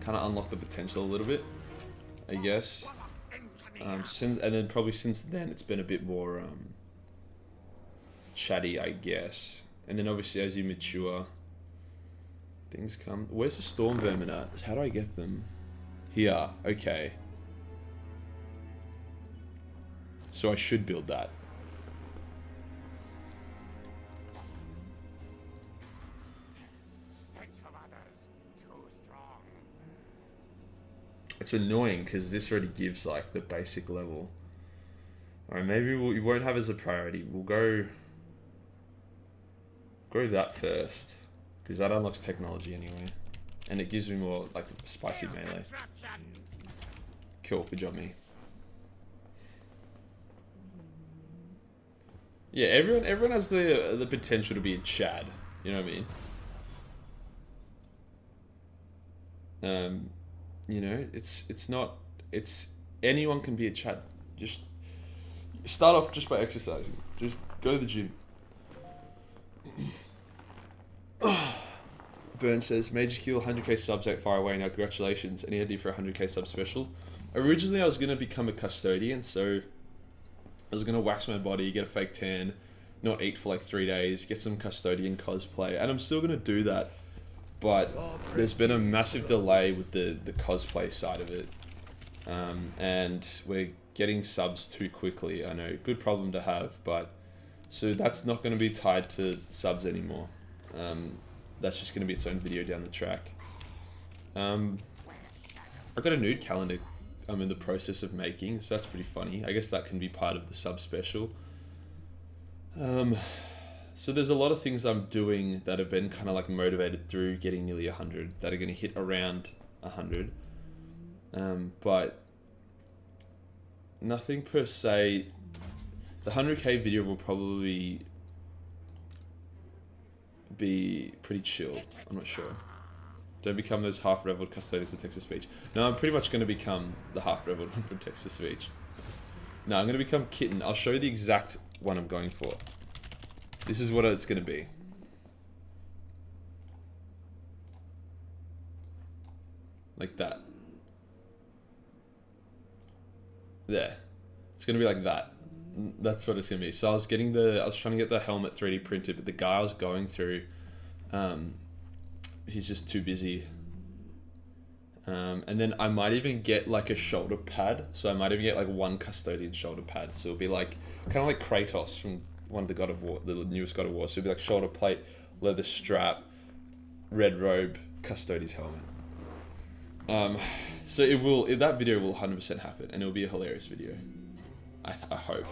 kind of unlocked the potential a little bit, I guess. And then probably since then it's been a bit more chatty, I guess. And then obviously as you mature, things come. Where's the storm vermin at? How do I get them? Here. Okay. So I should build that. It's annoying because this already gives like the basic level. Alright, maybe we won't have as a priority. We'll go that first because that unlocks technology anyway, and it gives me more like spicy melee. Cool, good job, me. Yeah, everyone has the potential to be a Chad. You know what I mean? You know, it's anyone can be a Chad. Just start off just by exercising. Just go to the gym. Burn says, Major Kill 100k subs out far away now. Congratulations. Any idea for a 100k sub special? Originally, I was going to become a custodian, so I was going to wax my body, get a fake tan, not eat for like 3 days, get some custodian cosplay, and I'm still going to do that. But there's been a massive delay with the cosplay side of it. And we're getting subs too quickly. I know, good problem to have, but so that's not going to be tied to subs anymore. That's just going to be its own video down the track. I've got a nude calendar I'm in the process of making, so that's pretty funny. I guess that can be part of the sub special. So there's a lot of things I'm doing that have been kind of like motivated through getting nearly 100 that are going to hit around 100. But nothing per se. The 100k video will probably be pretty chill. I'm not sure. Don't become those half-reveled custodians of Texas Speech. No, I'm pretty much going to become the half-reveled one from Texas Speech. No, I'm going to become Kitten. I'll show you the exact one I'm going for. This is what it's going to be. Like that. There. It's going to be like that. That's what it's going to be. So I was trying to get the helmet 3D printed, but the guy I was going through, he's just too busy. And then I might even get like a shoulder pad. So I might even get like one custodian shoulder pad. So it'll be like, kind of like Kratos from one of the God of War, the newest God of War. So it'll be like shoulder plate, leather strap, red robe, custodian's helmet. So that video will 100% happen, and it'll be a hilarious video. I hope.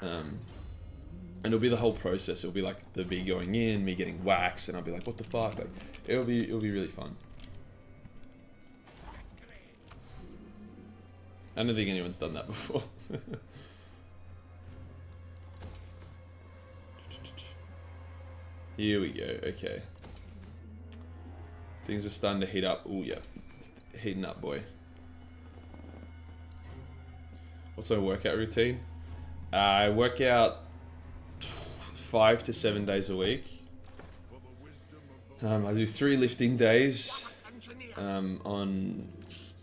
And it'll be the whole process. It'll be like me going in, me getting waxed, and I'll be like, what the fuck? Like, it'll be really fun. I don't think anyone's done that before. Here we go. Okay. Things are starting to heat up. Oh yeah, heating up, boy. What's my workout routine? I work out 5 to 7 days a week. I do 3 lifting days on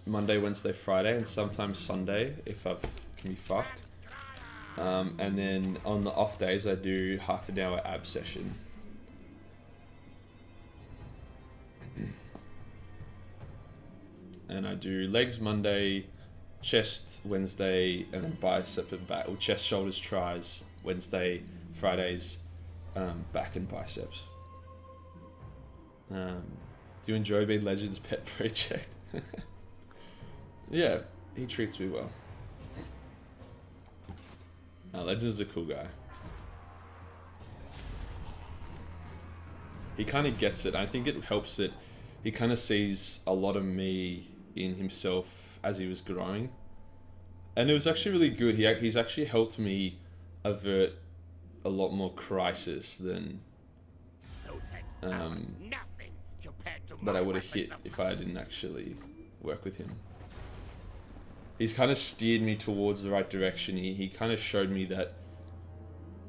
Monday, Wednesday, Friday, and sometimes Sunday if I can be fucked. And then on the off days, I do half an hour ab session. And I do legs Monday, chest Wednesday, and then bicep and back, or chest, shoulders, tries Wednesday, Fridays, back and biceps. Do you enjoy being Legend's pet project? Yeah, he treats me well. Legend's a cool guy. He kind of gets it. I think it helps that he kind of sees a lot of me in himself as he was growing. And it was actually really good. He's actually helped me avert a lot more crisis than that I would have hit if I didn't actually work with him. He's kind of steered me towards the right direction. He kind of showed me that,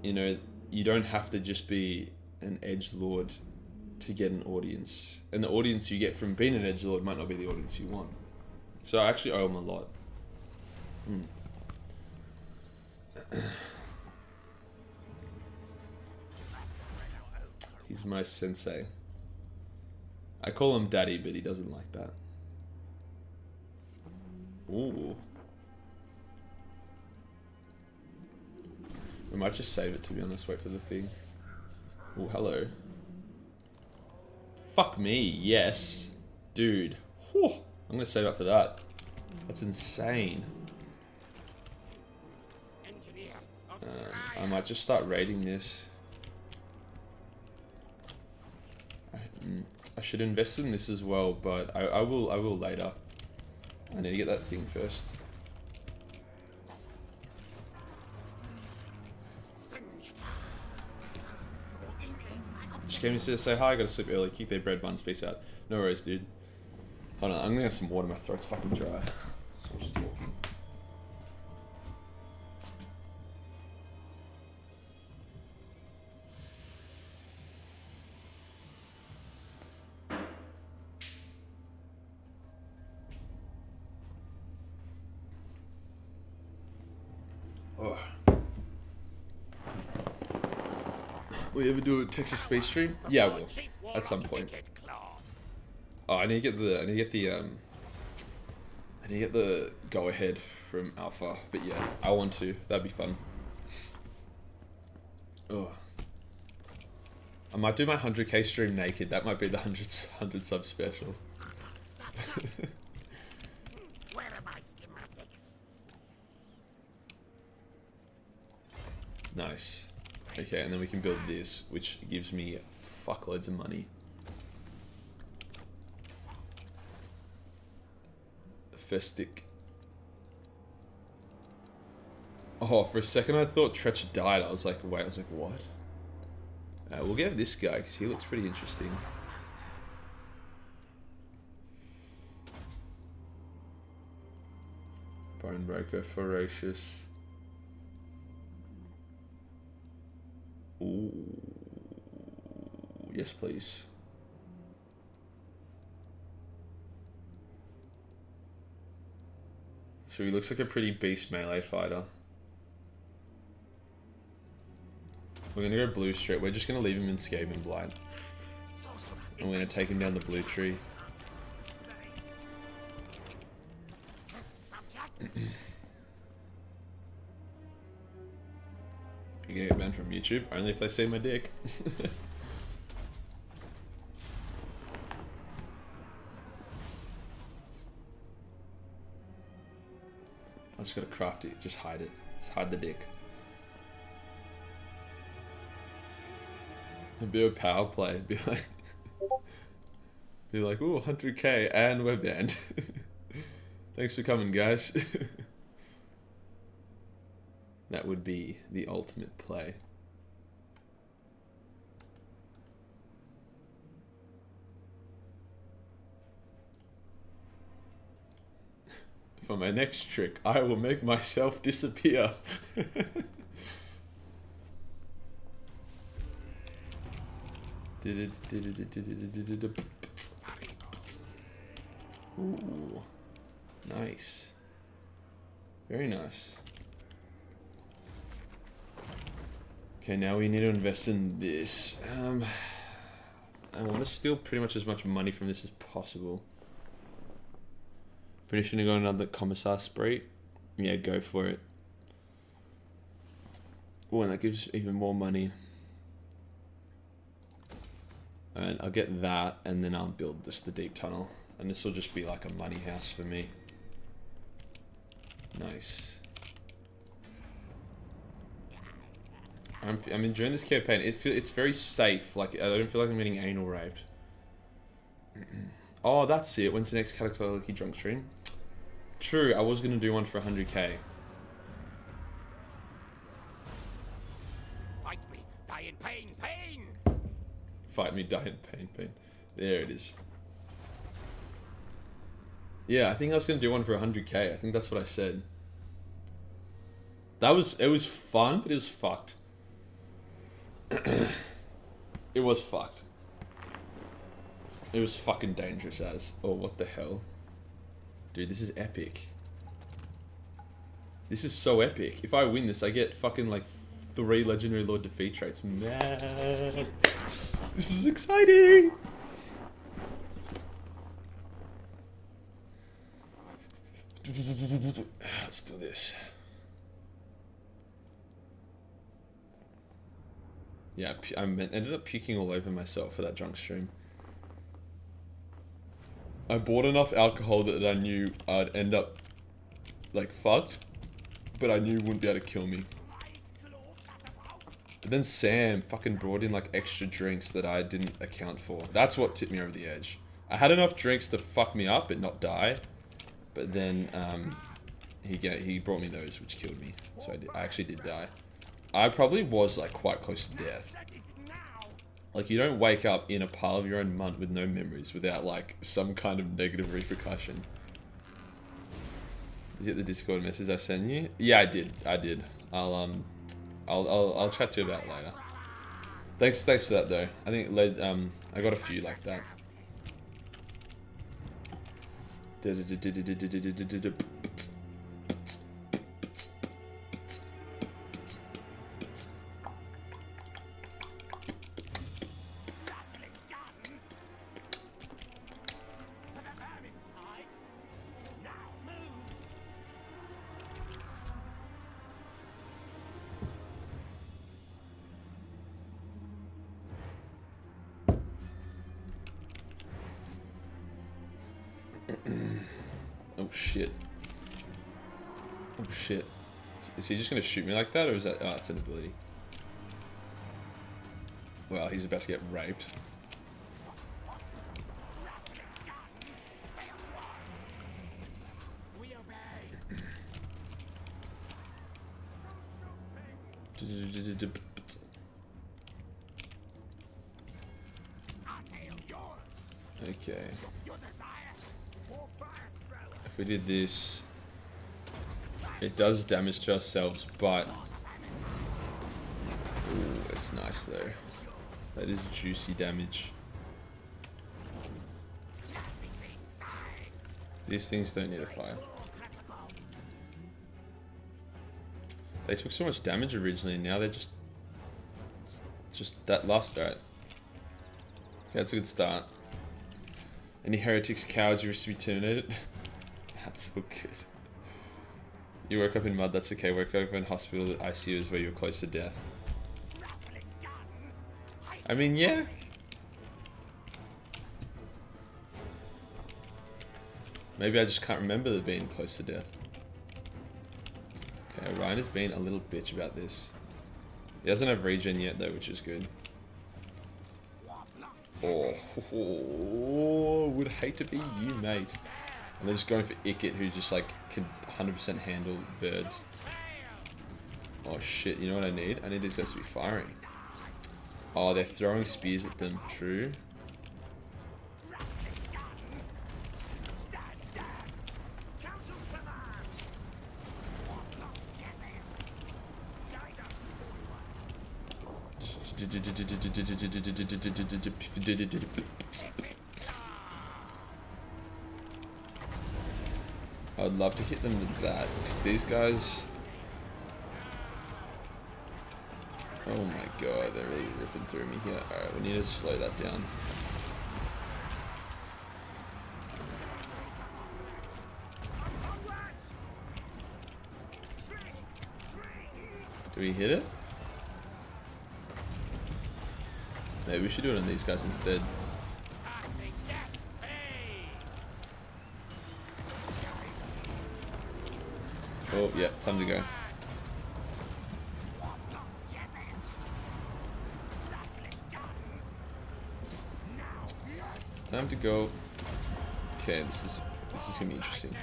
you know, you don't have to just be an edgelord to get an audience. And the audience you get from being an edgelord might not be the audience you want. So I actually owe him a lot. He's my sensei. I call him daddy, but he doesn't like that. Ooh. We might just save it, to be honest. Wait for the thing. Oh, hello. Fuck me, yes. Dude. Whew. I'm gonna save up for that. That's insane. I might just start raiding this. I should invest in this as well, but I will later. I need to get that thing first. Just came in to say hi, I gotta sleep early, keep their bread buns, peace out. No worries, dude. Hold on, I'm gonna get some water, my throat's fucking dry. So I'm just talking. Oh. Will you ever do a Texas space stream? Yeah, I will. At some point. Oh, I need to get the go ahead from Alpha. But yeah, I want to. That'd be fun. Oh. I might do my 100k stream naked. That might be the 100 sub special. Where are my schematics? Nice. Okay, and then we can build this, which gives me fuckloads of money. Festic. Oh, for a second I thought Tretch died. I was like, wait, what? We'll get this guy, because he looks pretty interesting. Bonebreaker, Voracious. Ooh. Yes, please. So he looks like a pretty beast melee fighter. We're gonna go blue straight. We're just gonna leave him in Skaven blind. And we're gonna take him down the blue tree. You gonna get banned from YouTube? Only if they see my dick. I just gotta craft it. Just hide it. Just hide the dick. A bit of power play. Be like, ooh, 100k and we're banned. Thanks for coming, guys. That would be the ultimate play. For my next trick, I will make myself disappear. Ooh, nice. Very nice. Okay, now we need to invest in this. I want to steal pretty much as much money from this as possible. Finishing to go on another commissar spree? Yeah, go for it. Oh, and that gives even more money. Alright, I'll get that, and then I'll build just the deep tunnel. And this will just be like a money house for me. Nice. I'm enjoying this campaign. It's very safe. Like, I don't feel like I'm getting anal raped. Oh, that's it. When's the next Cataclysmic drunk stream? True, I was gonna do one for 100k. Fight me, die in pain, pain! Fight me, die in pain, pain. There it is. Yeah, I think I was gonna do one for 100k. I think that's what I said. It was fun, but it was fucked. It was fucked. It was fucking dangerous as. Oh, what the hell? Dude, this is epic. This is so epic. If I win this, I get fucking like 3 Legendary Lord defeat traits. Man. This is exciting! Let's do this. Yeah, I ended up puking all over myself for that drunk stream. I bought enough alcohol that I knew I'd end up, like, fucked, but I knew it wouldn't be able to kill me. But then Sam fucking brought in, like, extra drinks that I didn't account for. That's what tipped me over the edge. I had enough drinks to fuck me up but not die, but then, he brought me those, which killed me. So I actually did die. I probably was, like, quite close to death. Like, you don't wake up in a pile of your own munt with no memories without, like, some kind of negative repercussion. Did you get the Discord message I sent you? Yeah, I did. I'll chat to you about it later. Thanks for that, though. I think, I got a few like that. Oh shit. Oh shit. Is he just gonna shoot me like that, or is that... Oh, it's an ability. Well, he's about to get raped. Okay. If we did this, it does damage to ourselves, but... Ooh, it's nice though. That is juicy damage. These things don't need a fire. They took so much damage originally, and now they're just that last start. Okay, that's a good start. Any heretics, cowards, you wish to be terminated? That's so good. You woke up in mud, that's okay. Woke up in hospital, the ICU is where you're close to death. I mean, yeah. Maybe I just can't remember being close to death. Okay, Ryan has been a little bitch about this. He doesn't have regen yet though, which is good. Oh, would hate to be you, mate. And they're just going for Ikit, who just like can 100% handle birds. Oh shit, you know what I need? I need these guys to be firing. Oh, they're throwing spears at them, true. I'd love to hit them with that, because these guys... Oh my god, they're really ripping through me here. Alright, we need to slow that down. Do we hit it? Maybe we should do it on these guys instead. Oh, yeah, time to go. Time to go. Okay, this is gonna be interesting.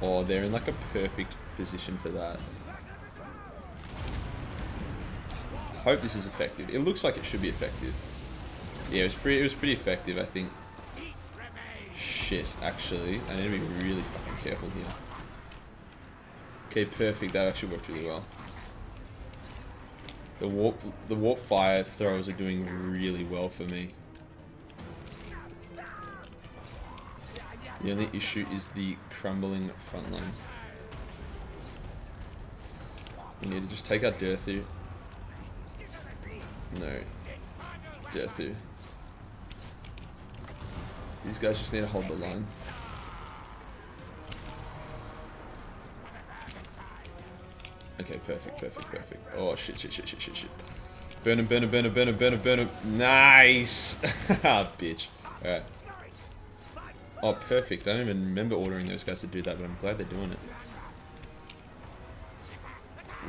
Oh, they're in like a perfect position for that. Hope this is effective. It looks like it should be effective. Yeah, it was pretty effective, I think. Shit, actually, I need to be really fucking careful here. Okay, perfect. That actually worked really well. The warp fire throws are doing really well for me. The only issue is the crumbling front line. We need to just take out Dirthu. No. Dirthu. These guys just need to hold the line. Okay, perfect. Oh, shit. Burn him. Nice! Bitch. Alright. Oh, perfect. I don't even remember ordering those guys to do that, but I'm glad they're doing it.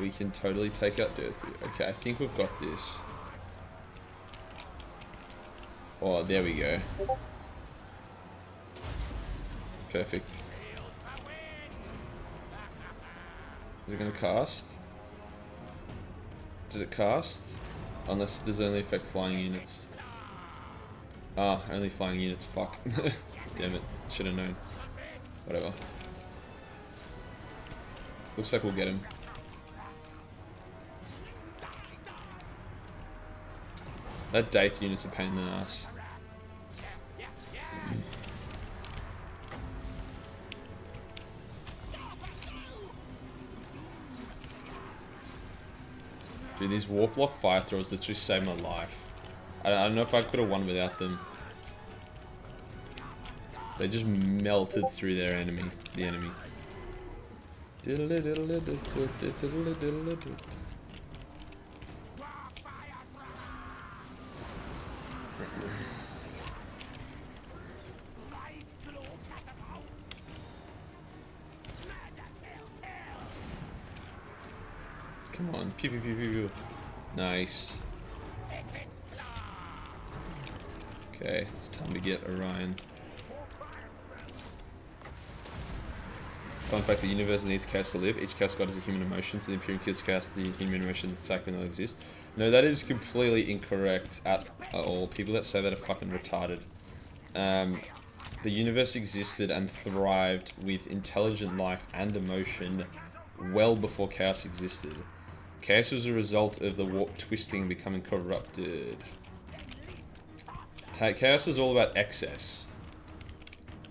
We can totally take out Dirthu. Okay, I think we've got this. Oh, there we go. Perfect. Is it gonna cast? Did it cast? Unless does it only affect flying units. Ah, only flying units. Fuck. Damn it. Should have known. Whatever. Looks like we'll get him. That Daith unit's a pain in the ass. Dude, these warp block fire throws literally saved my life. I don't know if I could have won without them. They just melted through their enemy, the enemy. Come on, pew pew pew pew pew. Nice. Okay, it's time to get Orion. Fun fact, the universe needs chaos to live. Each chaos god is a human emotion, so the Imperium kills chaos, the human emotion cycle will exist. No, that is completely incorrect at all. People that say that are fucking retarded. The universe existed and thrived with intelligent life and emotion well before chaos existed. Chaos was a result of the warp twisting and becoming corrupted. Chaos is all about excess.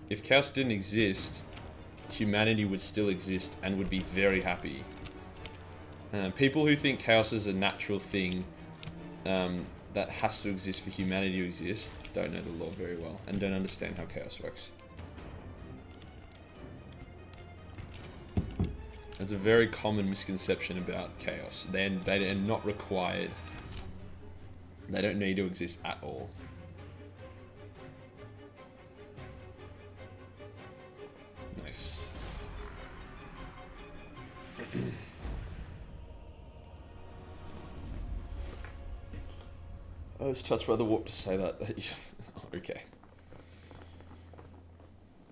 If chaos didn't exist, humanity would still exist and would be very happy. People who think chaos is a natural thing that has to exist for humanity to exist don't know the law very well and don't understand how chaos works. It's a very common misconception about chaos. They are not required. They don't need to exist at all. Nice. I was touched by the warp to say that. Okay.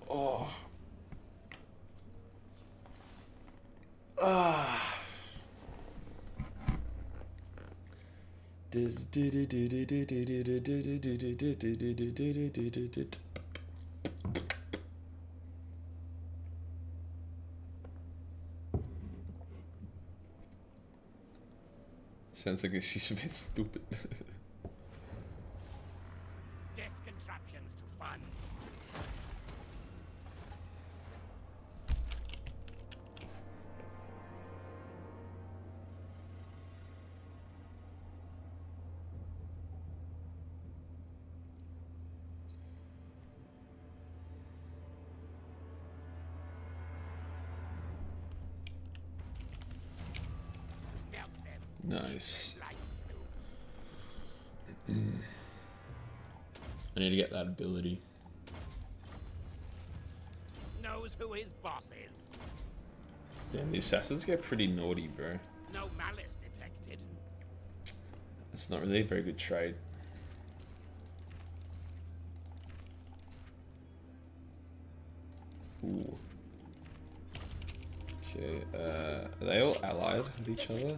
Oh. Ah. Sounds like she's a bit stupid. Death contraptions to fund. Nice. I need to get that ability. Knows who his boss is. Damn, the assassins get pretty naughty, bro. No malice detected. That's not really a very good trade. Ooh. Okay, are they all allied with each other?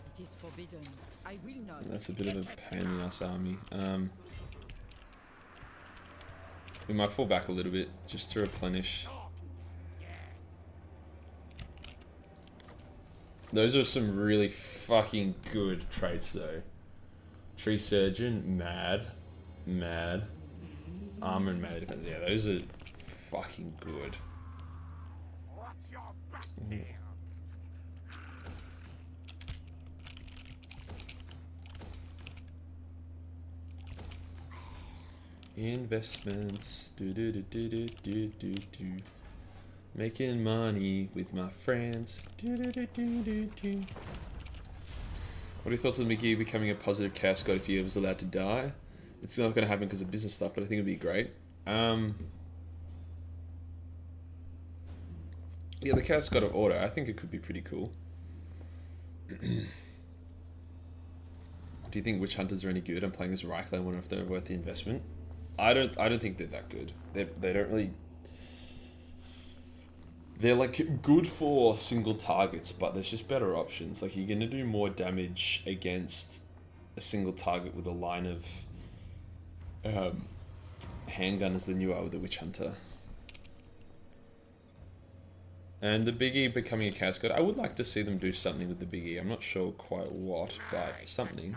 It is forbidden. I will not. That's a bit of a pain in the ass army. We might fall back a little bit just to replenish. Those are some really fucking good traits though. Tree Surgeon, mad. Armor and melee defense. Yeah, those are fucking good. What's your back deal? Investments. Making money with my friends. What are your thoughts on Mickey becoming a positive chaos god if he was allowed to die? It's not going to happen because of business stuff, but I think it'd be great. Yeah, the chaos god of order. I think it could be pretty cool. Do you think witch hunters are any good? I'm playing as Reichel. I wonder if they're worth the investment. I don't think they're that good. They don't really. They're like good for single targets, but there's just better options. Like you're gonna do more damage against a single target with a line of handgunners than you are with a witch hunter. And the biggie becoming a chaos god, I would like to see them do something with the biggie. I'm not sure quite what, but something.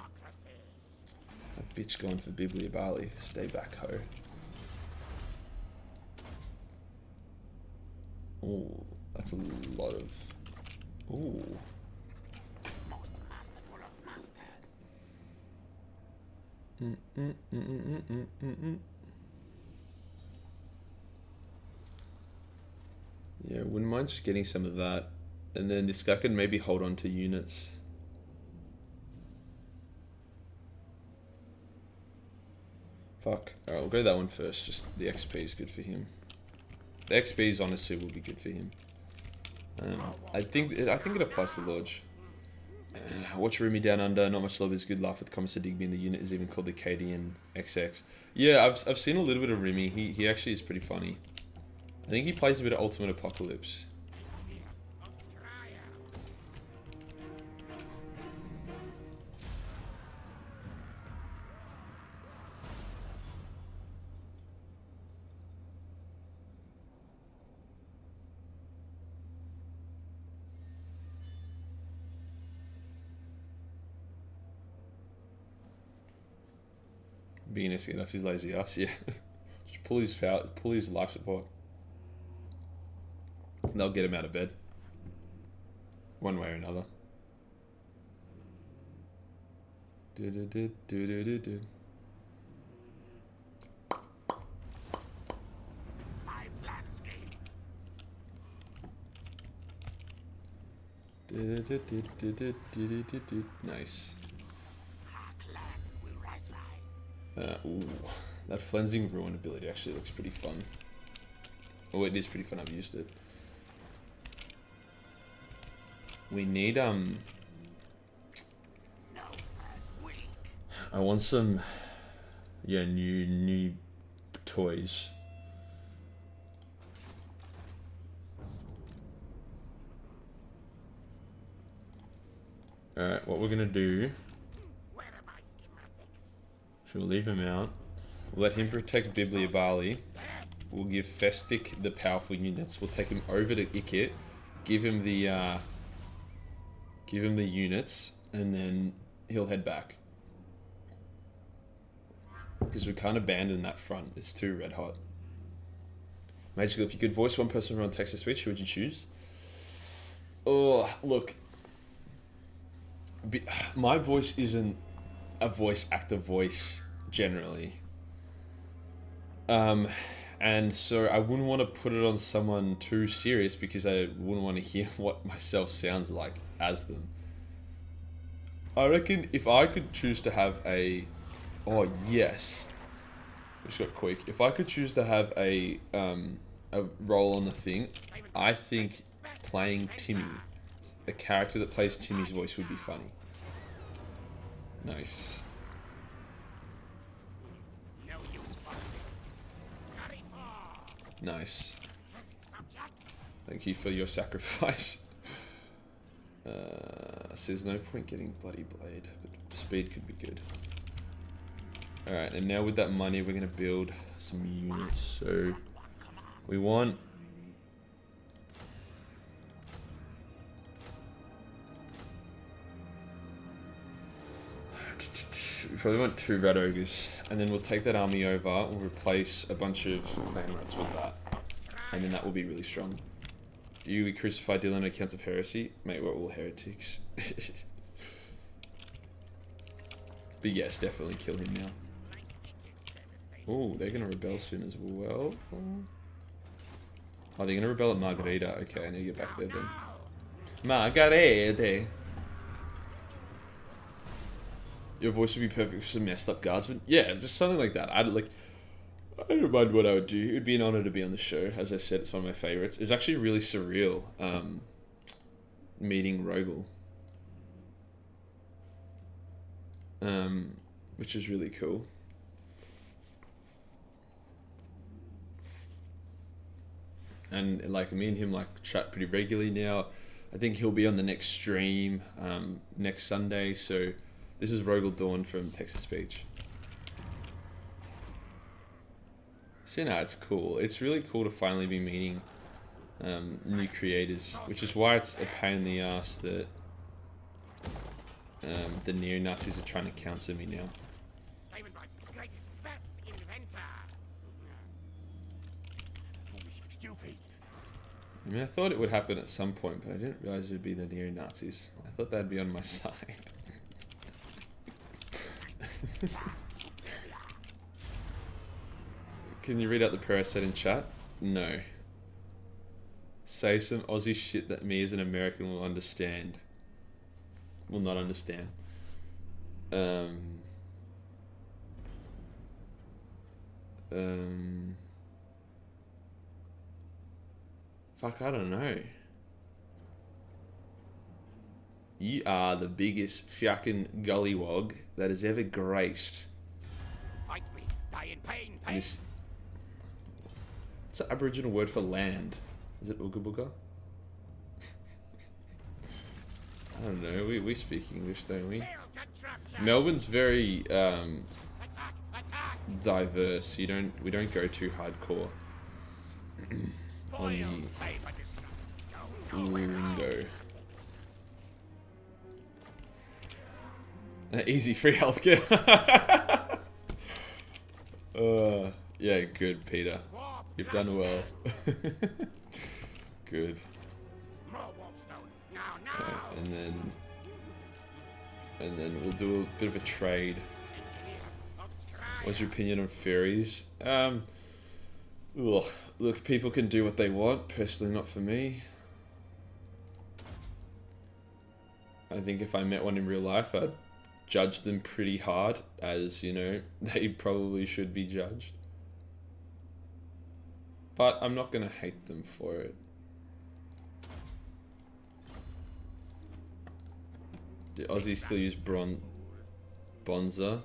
That bitch going for Biblia Bali. Stay back, ho. Ooh, that's a lot of. Ooh. Most masterful of masters. Yeah, wouldn't mind just getting some of that. And then this guy can maybe hold on to units. Fuck. Alright, we'll go that one first. Just the XP is good for him. The XP's honestly will be good for him. I think it applies to Lodge. Watch Rumi Down Under. Not much love is good. Laugh with Commissar Digby, and the unit is even called the Cadian XX. Yeah, I've seen a little bit of Rumi. He actually is pretty funny. I think he plays a bit of Ultimate Apocalypse. Being SC enough, he's lazy ass, yeah. Just pull his power, pull his life support. And they'll get him out of bed. One way or another. My landscape. Nice. Heartland will rise. Ooh, that Flensing Ruin ability actually looks pretty fun. Oh, it is pretty fun. I've used it. We need No first week. I want some, yeah, new toys. All right, what we're gonna do? Where are my schematics? So we'll leave him out. We'll let him protect Biblia Bali. We'll give Festic the powerful units. We'll take him over to Ikit, give him the units, and then he'll head back. Because we can't abandon that front. It's too red hot. Magical, if you could voice one person from Texas Switch, who would you choose? Oh, look. My voice isn't a voice actor voice, generally. And so I wouldn't want to put it on someone too serious because I wouldn't want to hear what myself sounds like as them. I reckon if I could choose to have a... Oh, yes. Just got quick. If I could choose to have a role on the thing, I think playing Timmy, a character that plays Timmy's voice would be funny. Nice. No use for Nice. Thank you for your sacrifice. So there's no point getting bloody blade, but speed could be good. Alright, and now with that money we're gonna build some units. So we want we probably want 2 red ogres, and then we'll take that army over, we'll replace a bunch of clan rats with that, and then that will be really strong. Do you crucify Dylan on accounts of heresy? Mate, we're all heretics. But yes, definitely kill him now. Oh, they're gonna rebel soon as well. Oh, they're gonna rebel at Margarita. Okay, I need to get back there then. Margarita. Your voice would be perfect for some messed up guardsmen. Yeah, just something like that. I don't mind what I would do. It would be an honor to be on the show. As I said, it's one of my favorites. It's actually really surreal meeting Rogel. Which is really cool. And like me and him like chat pretty regularly now. I think he'll be on the next stream next Sunday. So this is Rogel Dawn from Texas Speech. So no, it's cool. It's really cool to finally be meeting new creators, which is why it's a pain in the ass that the neo-Nazis are trying to counter me now. I mean, I thought it would happen at some point, but I didn't realize it would be the neo-Nazis. I thought they'd be on my side. Can you read out the prayer I said in chat? No. Say some Aussie shit that me as an American will understand. Will not understand. Fuck, I don't know. You are the biggest fucking gullywog that has ever graced. Fight me, die in pain, pain. This... What's the Aboriginal word for land? Is it Ooga Booga? I don't know, we speak English, don't we? Melbourne's very diverse. We don't go too hardcore on the lingo. Easy free healthcare. Yeah, good, Peter. You've done well. Good. And then we'll do a bit of a trade. What's your opinion on fairies? Look, people can do what they want. Personally, not for me. I think if I met one in real life, I'd judge them pretty hard, as, you know, they probably should be judged. But I'm not gonna hate them for it. Do Aussies still use Bonza?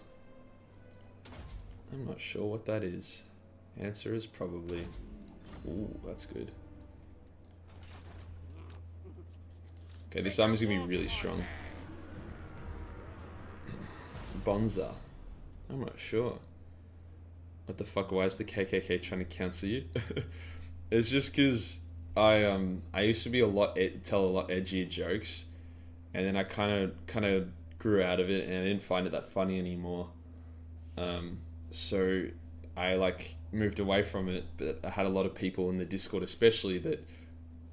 I'm not sure what that is. Answer is probably... Ooh, that's good. Okay, this army's gonna be really strong. Bonza. I'm not sure. What the fuck, why is the KKK trying to cancel you? It's just because I used to be tell a lot edgier jokes, and then I kind of grew out of it, and I didn't find it that funny anymore. So I like moved away from it, but I had a lot of people in the Discord especially that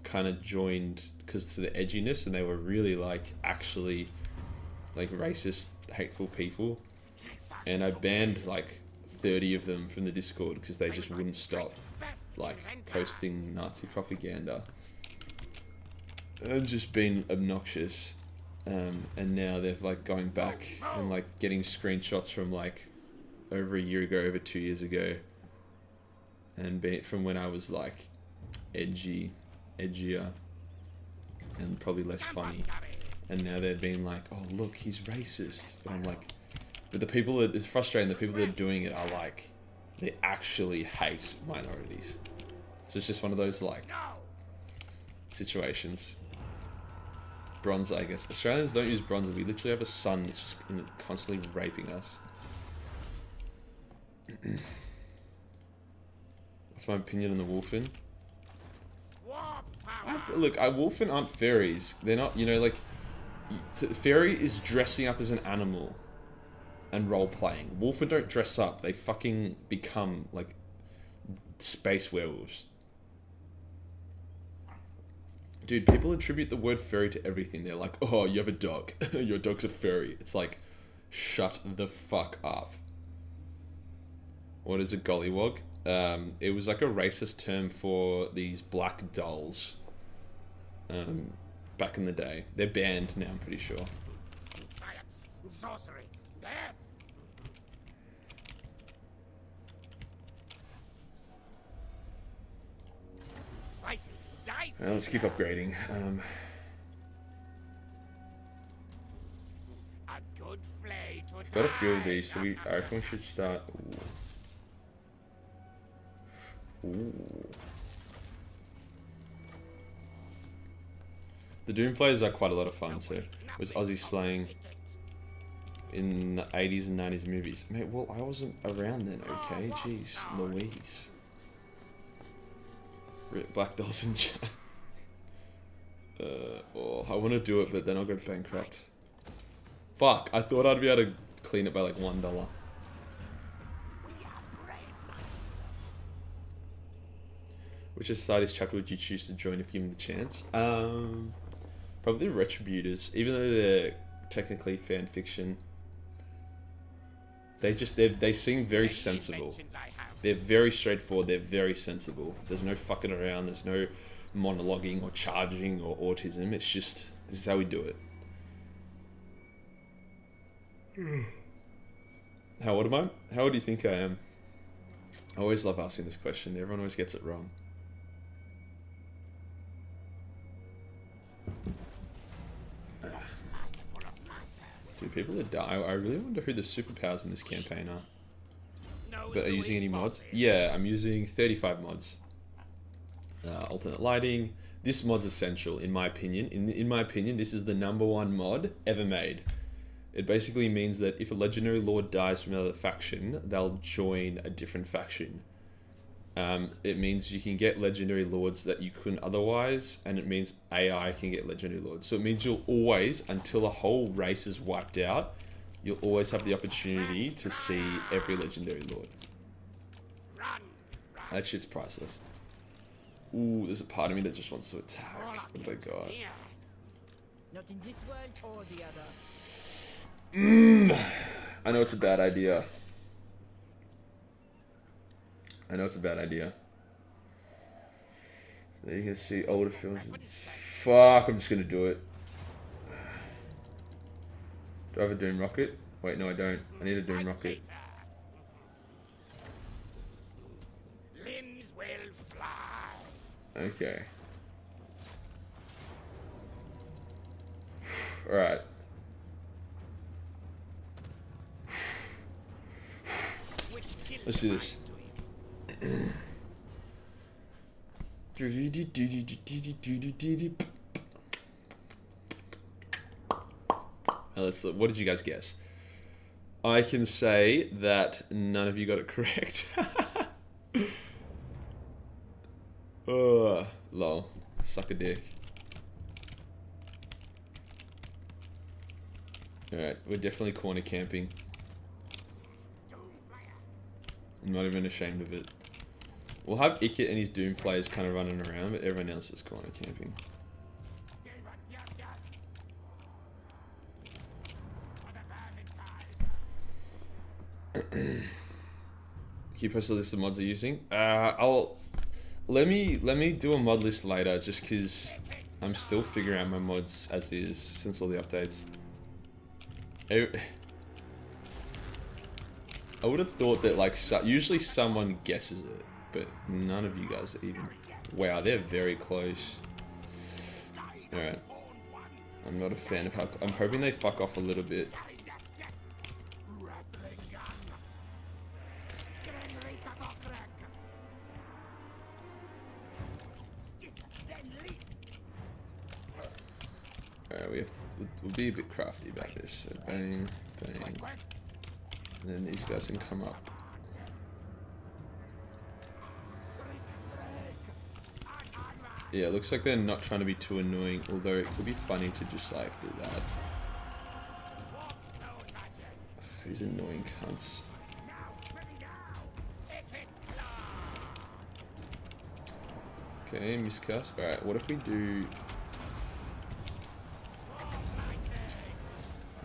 kind of joined because of the edginess, and they were really like actually like racist, hateful people, and I banned like 30 of them from the Discord because they just wouldn't stop like posting Nazi propaganda and just being obnoxious. And now they're like going back and like getting screenshots from like over a year ago, over 2 years ago, and from when I was like edgier and probably less funny, and now they're being like, oh look, he's racist. But I'm like, but the people that, it's frustrating, the people that are doing it are like, they actually hate minorities. So it's just one of those like situations. Bronze, I guess. Australians don't use bronze. We literally have a sun that's just constantly raping us. That's my opinion on the Wolfen. Look, Wolfen aren't fairies. They're not, you know, like... Fairy is dressing up as an animal and role-playing. Wolfen don't dress up. They fucking become, like, space werewolves. Dude, people attribute the word furry to everything. They're like, oh, you have a dog. Your dog's a furry. It's like, shut the fuck up. What is a gollywog? It was like a racist term for these black dolls. Back in the day. They're banned now, I'm pretty sure. Science, sorcery, death. Slicing, dicing. Let's keep upgrading. A good flay to Got a few of these, so I reckon we should start. Ooh. The Doomflayers are quite a lot of fun, so it was Aussie slaying in the 80s and 90s movies. Mate, well, I wasn't around then, okay? Jeez, Louise. Black Dolls in chat. Oh, I want to do it, but then I'll go bankrupt. Fuck, I thought I'd be able to clean it by like $1. Which Society's chapter would you choose to join if given the chance? Probably Retributors, even though they're technically fan fiction. They seem very sensible. They're very straightforward. They're very sensible. There's no fucking around. There's no monologuing or charging or autism. It's just this is how we do it. How old am I? How old do you think I am? I always love asking this question. Everyone always gets it wrong. Dude, people are dying. I really wonder who the superpowers in this campaign are. But are you using any mods? Yeah, I'm using 35 mods. Alternate lighting. This mod's essential, in my opinion. In my opinion, this is the #1 mod ever made. It basically means that if a legendary lord dies from another faction, they'll join a different faction. It means you can get legendary lords that you couldn't otherwise, and it means AI can get legendary lords. So it means you'll always, until a whole race is wiped out, you'll always have the opportunity to see every legendary lord. That shit's priceless. Ooh, there's a part of me that just wants to attack. What have I got? Not in this world or the other. I know it's a bad idea. I know it's a bad idea. There you can see older films. Fuck, I'm just gonna do it. Do I have a Doom Rocket? Wait, no I don't. I need a Doom Rocket. Limbs will fly. Okay. Alright. Let's do this. What did you guys guess? I can say that none of you got it correct. Lol. Suck a dick. Alright, we're definitely corner camping. I'm not even ashamed of it. We'll have Ikit and his Doomflayers kind of running around, but everyone else is corner camping. Can you post a list of mods you're using? Let me do a mod list later, just because I'm still figuring out my mods as is since all the updates. I would have thought that like usually someone guesses it, but none of you guys are even. Wow, they're very close. All right, I'm not a fan of how. I'm hoping they fuck off a little bit. we'll be a bit crafty about this. So bang, bang, and then these guys can come up. Yeah, it looks like they're not trying to be too annoying, although it could be funny to just like do that. These annoying cunts. Okay, miscast. Alright, what if we do...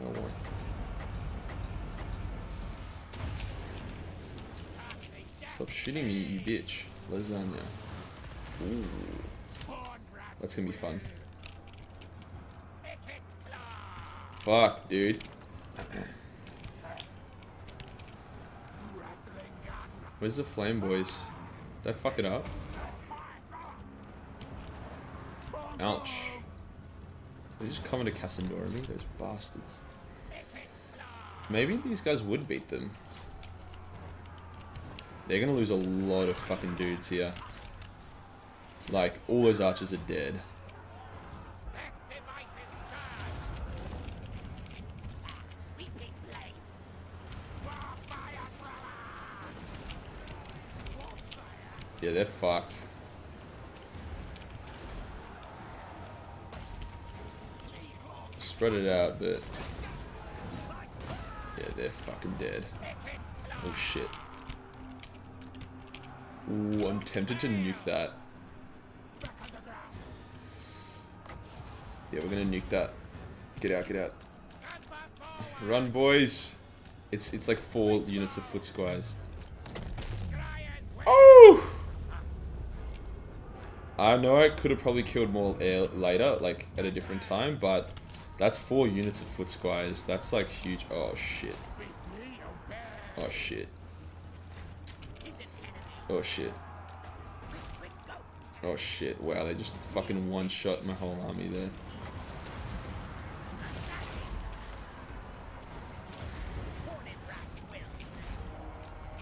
Oh, what? Stop shooting me, you bitch. Lasagna. Ooh. That's gonna be fun. Fuck, dude. Where's the flame, boys? Did I fuck it up? Ouch. They're just coming to Cassandora me, those bastards. Maybe these guys would beat them. They're gonna lose a lot of fucking dudes here. Like, all those archers are dead. Yeah, they're fucked. Spread it out, but... yeah, they're fucking dead. Oh shit. Ooh, I'm tempted to nuke that. Yeah, we're gonna nuke that. Get out, get out. Run, boys! It's like 4 units of foot squires. Oh! I know I could have probably killed more later, like at a different time, but that's 4 units of foot squires. That's like huge. Oh shit. Oh shit. Oh shit. Oh shit. Wow, they just fucking one-shot my whole army there.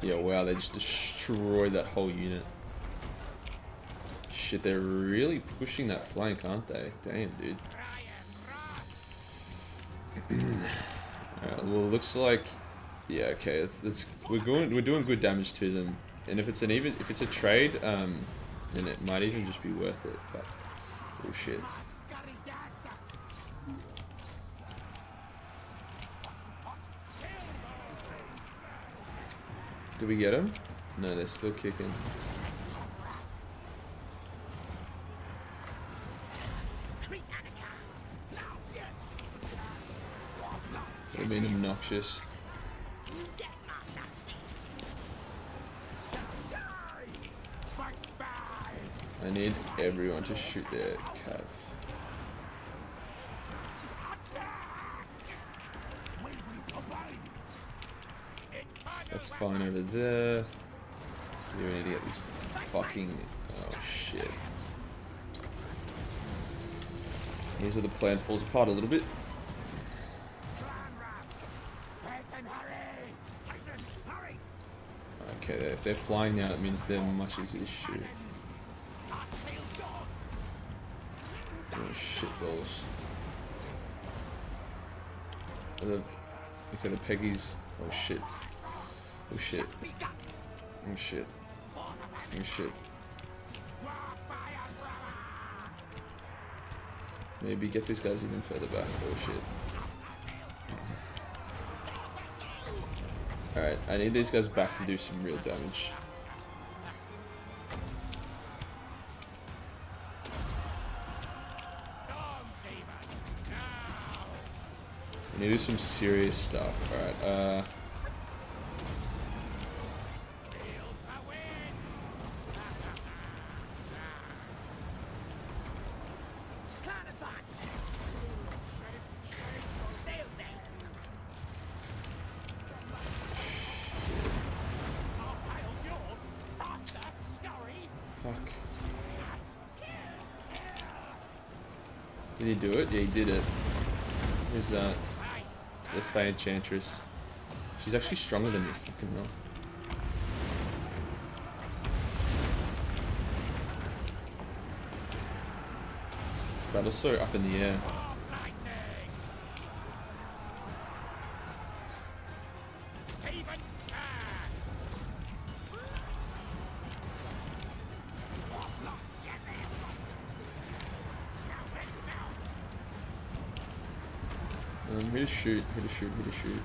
Yeah, wow, they just destroyed that whole unit. Shit, they're really pushing that flank, aren't they? Damn, dude. Alright, well, it looks like... yeah, okay, we're doing good damage to them. And if it's a trade, then it might even just be worth it, but... oh shit. Did we get him? No, they're still kicking. They've been obnoxious. I need everyone to shoot their cav. That's fine over there. We need to get these fucking... oh shit. These are the plan falls apart a little bit. Okay, if they're flying now, it means they're much easier to shoot. Oh shit balls. Okay, the Peggies. Oh shit. Oh shit. Oh shit. Oh shit. Maybe get these guys even further back. Oh shit. Alright, I need these guys back to do some real damage. I need to do some serious stuff. Alright, fuck. Did he do it? Yeah, he did it. Who's that? The Fey Enchantress. She's actually stronger than me, fucking hell. This battle's so up in the air. Who to shoot? Who to shoot? Who to shoot?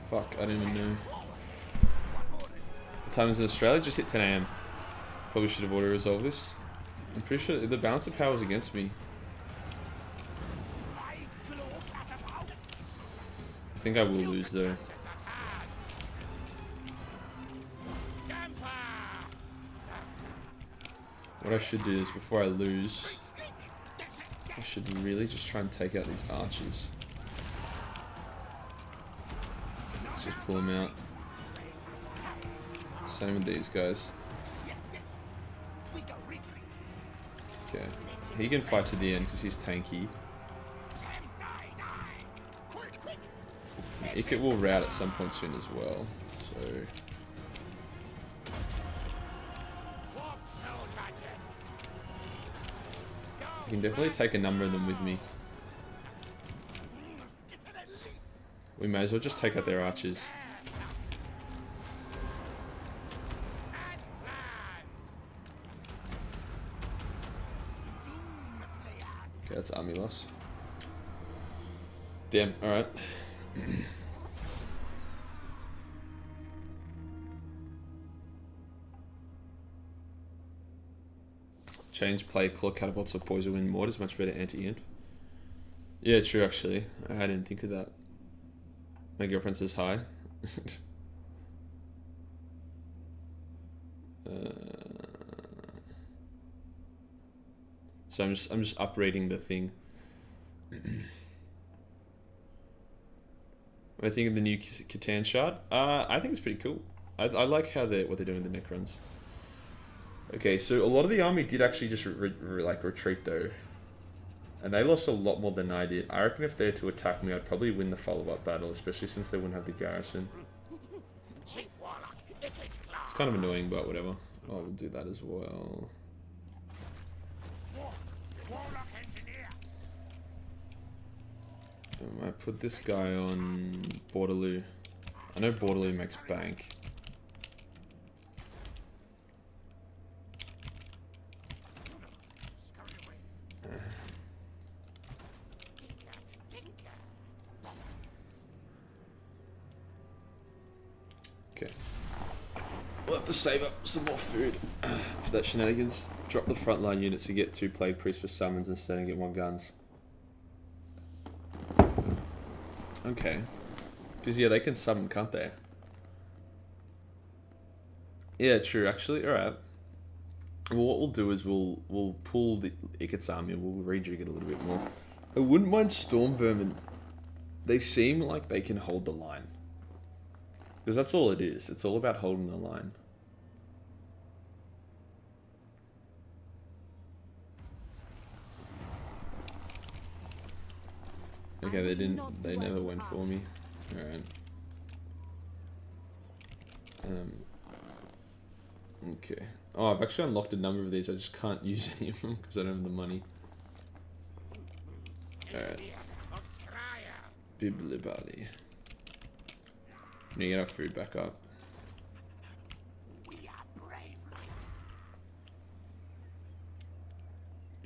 Fuck, I don't even know. What time is in Australia? Just hit 10 AM. Probably should have auto-resolved this. I'm pretty sure the balance of power is against me. I think I will lose though. What I should do is, before I lose, I should really just try and take out these archers. Let's just pull them out. Same with these guys. Okay, he can fight to the end because he's tanky. Ikit will rout at some point soon as well, so... I can definitely take a number of them with me. We may as well just take out their archers. Okay, that's army loss. Damn, alright. Change play claw catapults for poison wind mortars, much better anti-imp. Yeah, true actually. I didn't think of that. My girlfriend says hi. So I'm just upgrading the thing. What do I think of the new Catan shard? I think it's pretty cool. I like how what they're doing with the Necrons. Okay, so a lot of the army did actually just retreat though, and they lost a lot more than I did. I reckon if they were to attack me, I'd probably win the follow-up battle, especially since they wouldn't have the garrison. It's kind of annoying, but whatever. Oh, we'll do that as well. I put this guy on Borderloo. I know Borderloo makes bank. Okay. We'll have to save up some more food for that shenanigans. Drop the frontline units to get 2 Plague Priests for summons instead and get 1 guns. Okay. Because, yeah, they can summon, can't they? Yeah, true, actually. Alright. Well, what we'll do is we'll pull the Ikit's army and we'll rejig it a little bit more. I wouldn't mind Storm Vermin. They seem like they can hold the line. Because that's all it is. It's all about holding the line. Okay, they never went for me. Alright. Okay. Oh, I've actually unlocked a number of these. I just can't use any of them because I don't have the money. Alright. Biblibali. Need to get our food back up.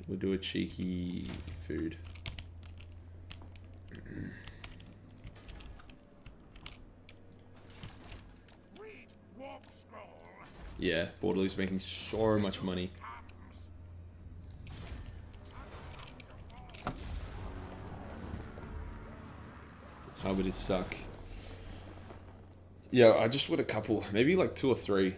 We'll do a cheeky food. Yeah, Borderloo's making so much money. How would it suck? Yeah, I just want a couple, maybe like 2 or 3.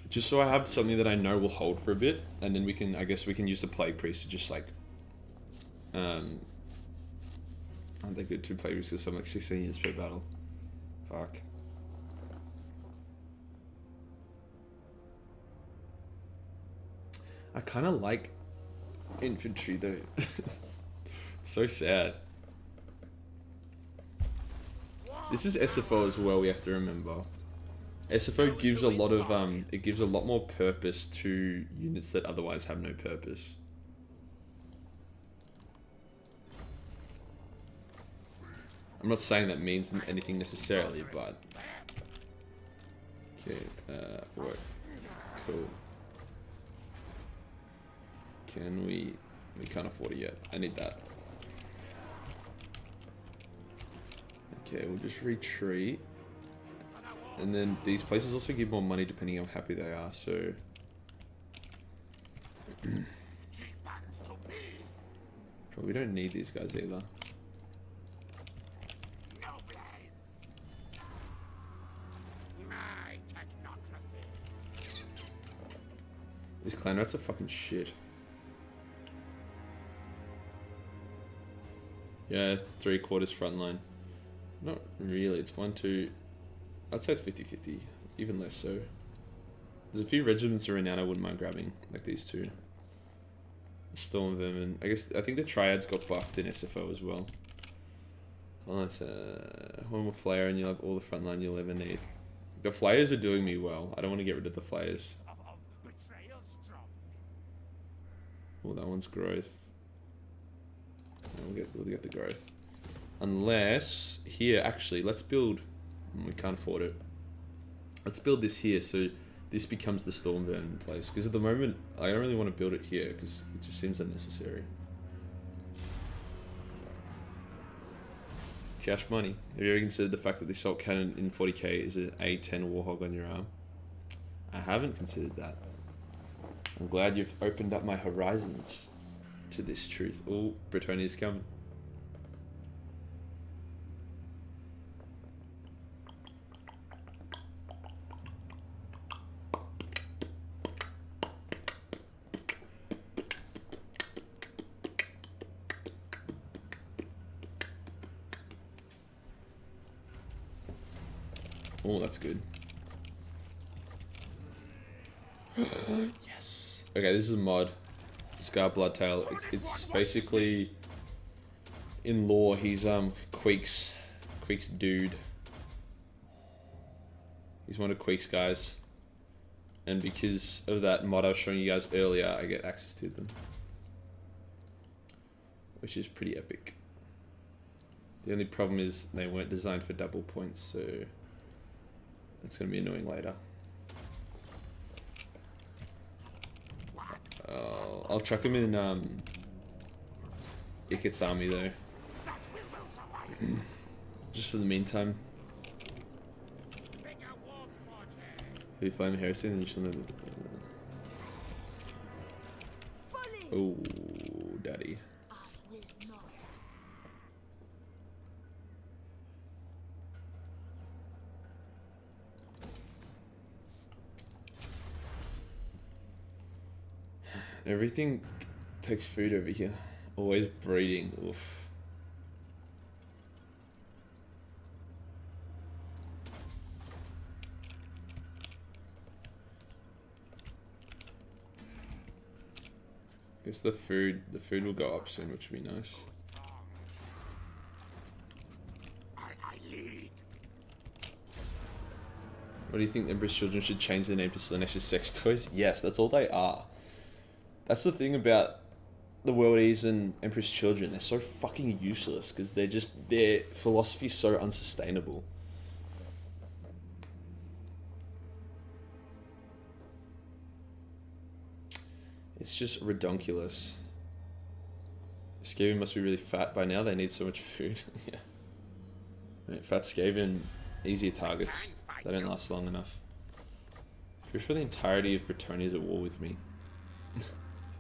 Just so I have something that I know will hold for a bit, and then we can, I guess we can use the Plague Priest to just like, aren't they good 2 Plague Priests because I'm like 16 years per battle? Fuck. I kind of like infantry though. It's so sad. This is SFO as well, we have to remember. SFO gives a lot of, it gives a lot more purpose to units that otherwise have no purpose. I'm not saying that means anything necessarily, but... Okay, work. Cool. Can we We can't afford it yet. I need that. Okay, we'll just retreat. And then these places also give more money depending on how happy they are, so... We don't need these guys either. These clan rats are fucking shit. Yeah, 3/4 frontline. Not really, it's 1, 2... I'd say it's 50-50, even less so. There's a few regiments of renown I wouldn't mind grabbing, like these two. Storm Vermin. I think the Triads got buffed in SFO as well. One more Flayer and you'll have all the frontline you'll ever need. The Flayers are doing me well. I don't want to get rid of the Flayers. Oh, that one's growth. We'll get the growth. Unless, here, actually, let's build... We can't afford it. Let's build this here, so this becomes the Storm Vermin place. Because at the moment, I don't really want to build it here, because it just seems unnecessary. Cash money. Have you ever considered the fact that the Assault Cannon in 40k is an A10 Warhog on your arm? I haven't considered that. I'm glad you've opened up my horizons to this truth. Oh, Bretonia's coming. Oh, that's good. Yes. Okay, this is a mod. Scar Bloodtail. It's basically in lore. He's Queek's dude. He's one of Queek's guys, and because of that mod I was showing you guys earlier, I get access to them, which is pretty epic. The only problem is they weren't designed for double points, so it's gonna be annoying later. I'll chuck him in Ikit's army though, just for the meantime. If you find heresy, then you shall know. Oh, daddy. Everything takes food over here. Always breeding. Oof. Guess the food will go up soon, which would be nice. What do you think Emperor's children should change their name to Slaanesh sex toys? Yes, that's all they are. That's the thing about the Worldies and Emperor's Children. They're so fucking useless because their philosophy is so unsustainable. It's just redonkulous. Skaven must be really fat by now. They need so much food. Yeah. I mean, fat Skaven, easier targets. They don't last long enough. Pretty sure the entirety of Bretonia is at war with me.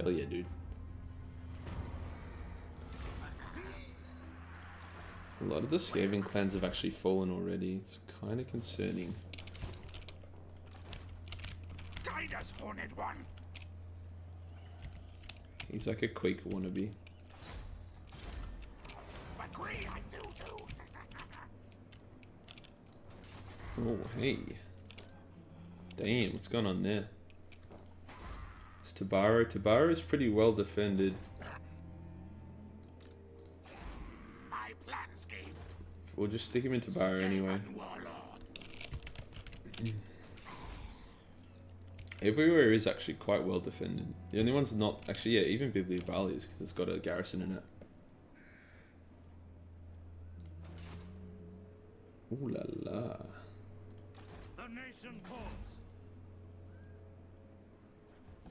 Hell yeah, dude. A lot of the Skaven clans have actually fallen already. It's kind of concerning. Guide us, Horned One. He's like a Quake wannabe. Agree, I do. Oh, hey. Damn, what's going on there? Tabaro. Tabaro is pretty well defended. My plan scheme. We'll just stick him in Tabaro anyway. Everywhere is actually quite well defended. The only one's not actually, yeah, even Biblia Valley is because it's got a garrison in it. Ooh la la. The nation calls.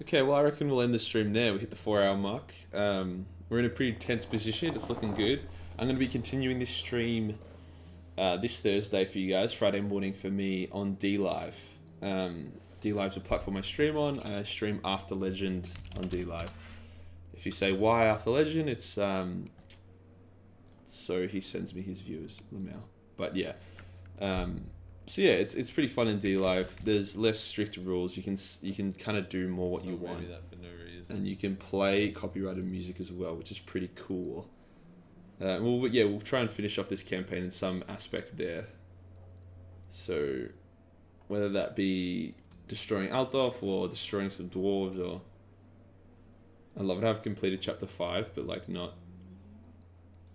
Okay, well, I reckon we'll end the stream there. We hit the 4-hour mark. We're in a pretty tense position. It's looking good. I'm going to be continuing this stream this Thursday for you guys, Friday morning for me on DLive. DLive's a platform I stream on. I stream After Legend on DLive. If you say why After Legend, it's so he sends me his viewers, Lamau. But yeah, so yeah, it's pretty fun in DLive. There's less strict rules. You can kind of do more what you want, that for no reason. And you can play copyrighted music as well, which is pretty cool. We'll try and finish off this campaign in some aspect there. So whether that be destroying Altdorf or destroying some dwarves, or I love it. I've completed chapter 5, but like not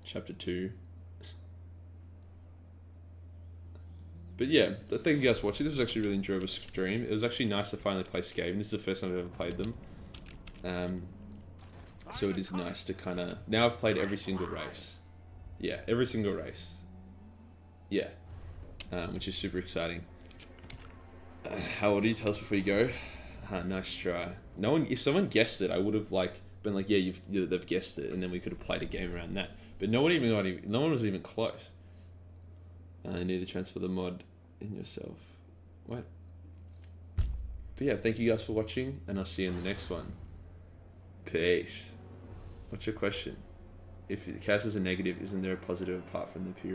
chapter 2. But yeah, thank you guys for watching. This was actually a really enjoyable stream. It was actually nice to finally play Skaven. This is the first time I've ever played them. So it is nice to kind of... Now I've played every single race. Yeah, every single race. Yeah. Which is super exciting. How old are you? Tell us before you go. Nice try. No one... If someone guessed it, I would have like been like, yeah, they've guessed it, and then we could have played a game around that. But no one was even close. I need to transfer the mod in yourself. What? But yeah, thank you guys for watching, and I'll see you in the next one. Peace. What's your question? If the cast is a negative, isn't there a positive apart from the period?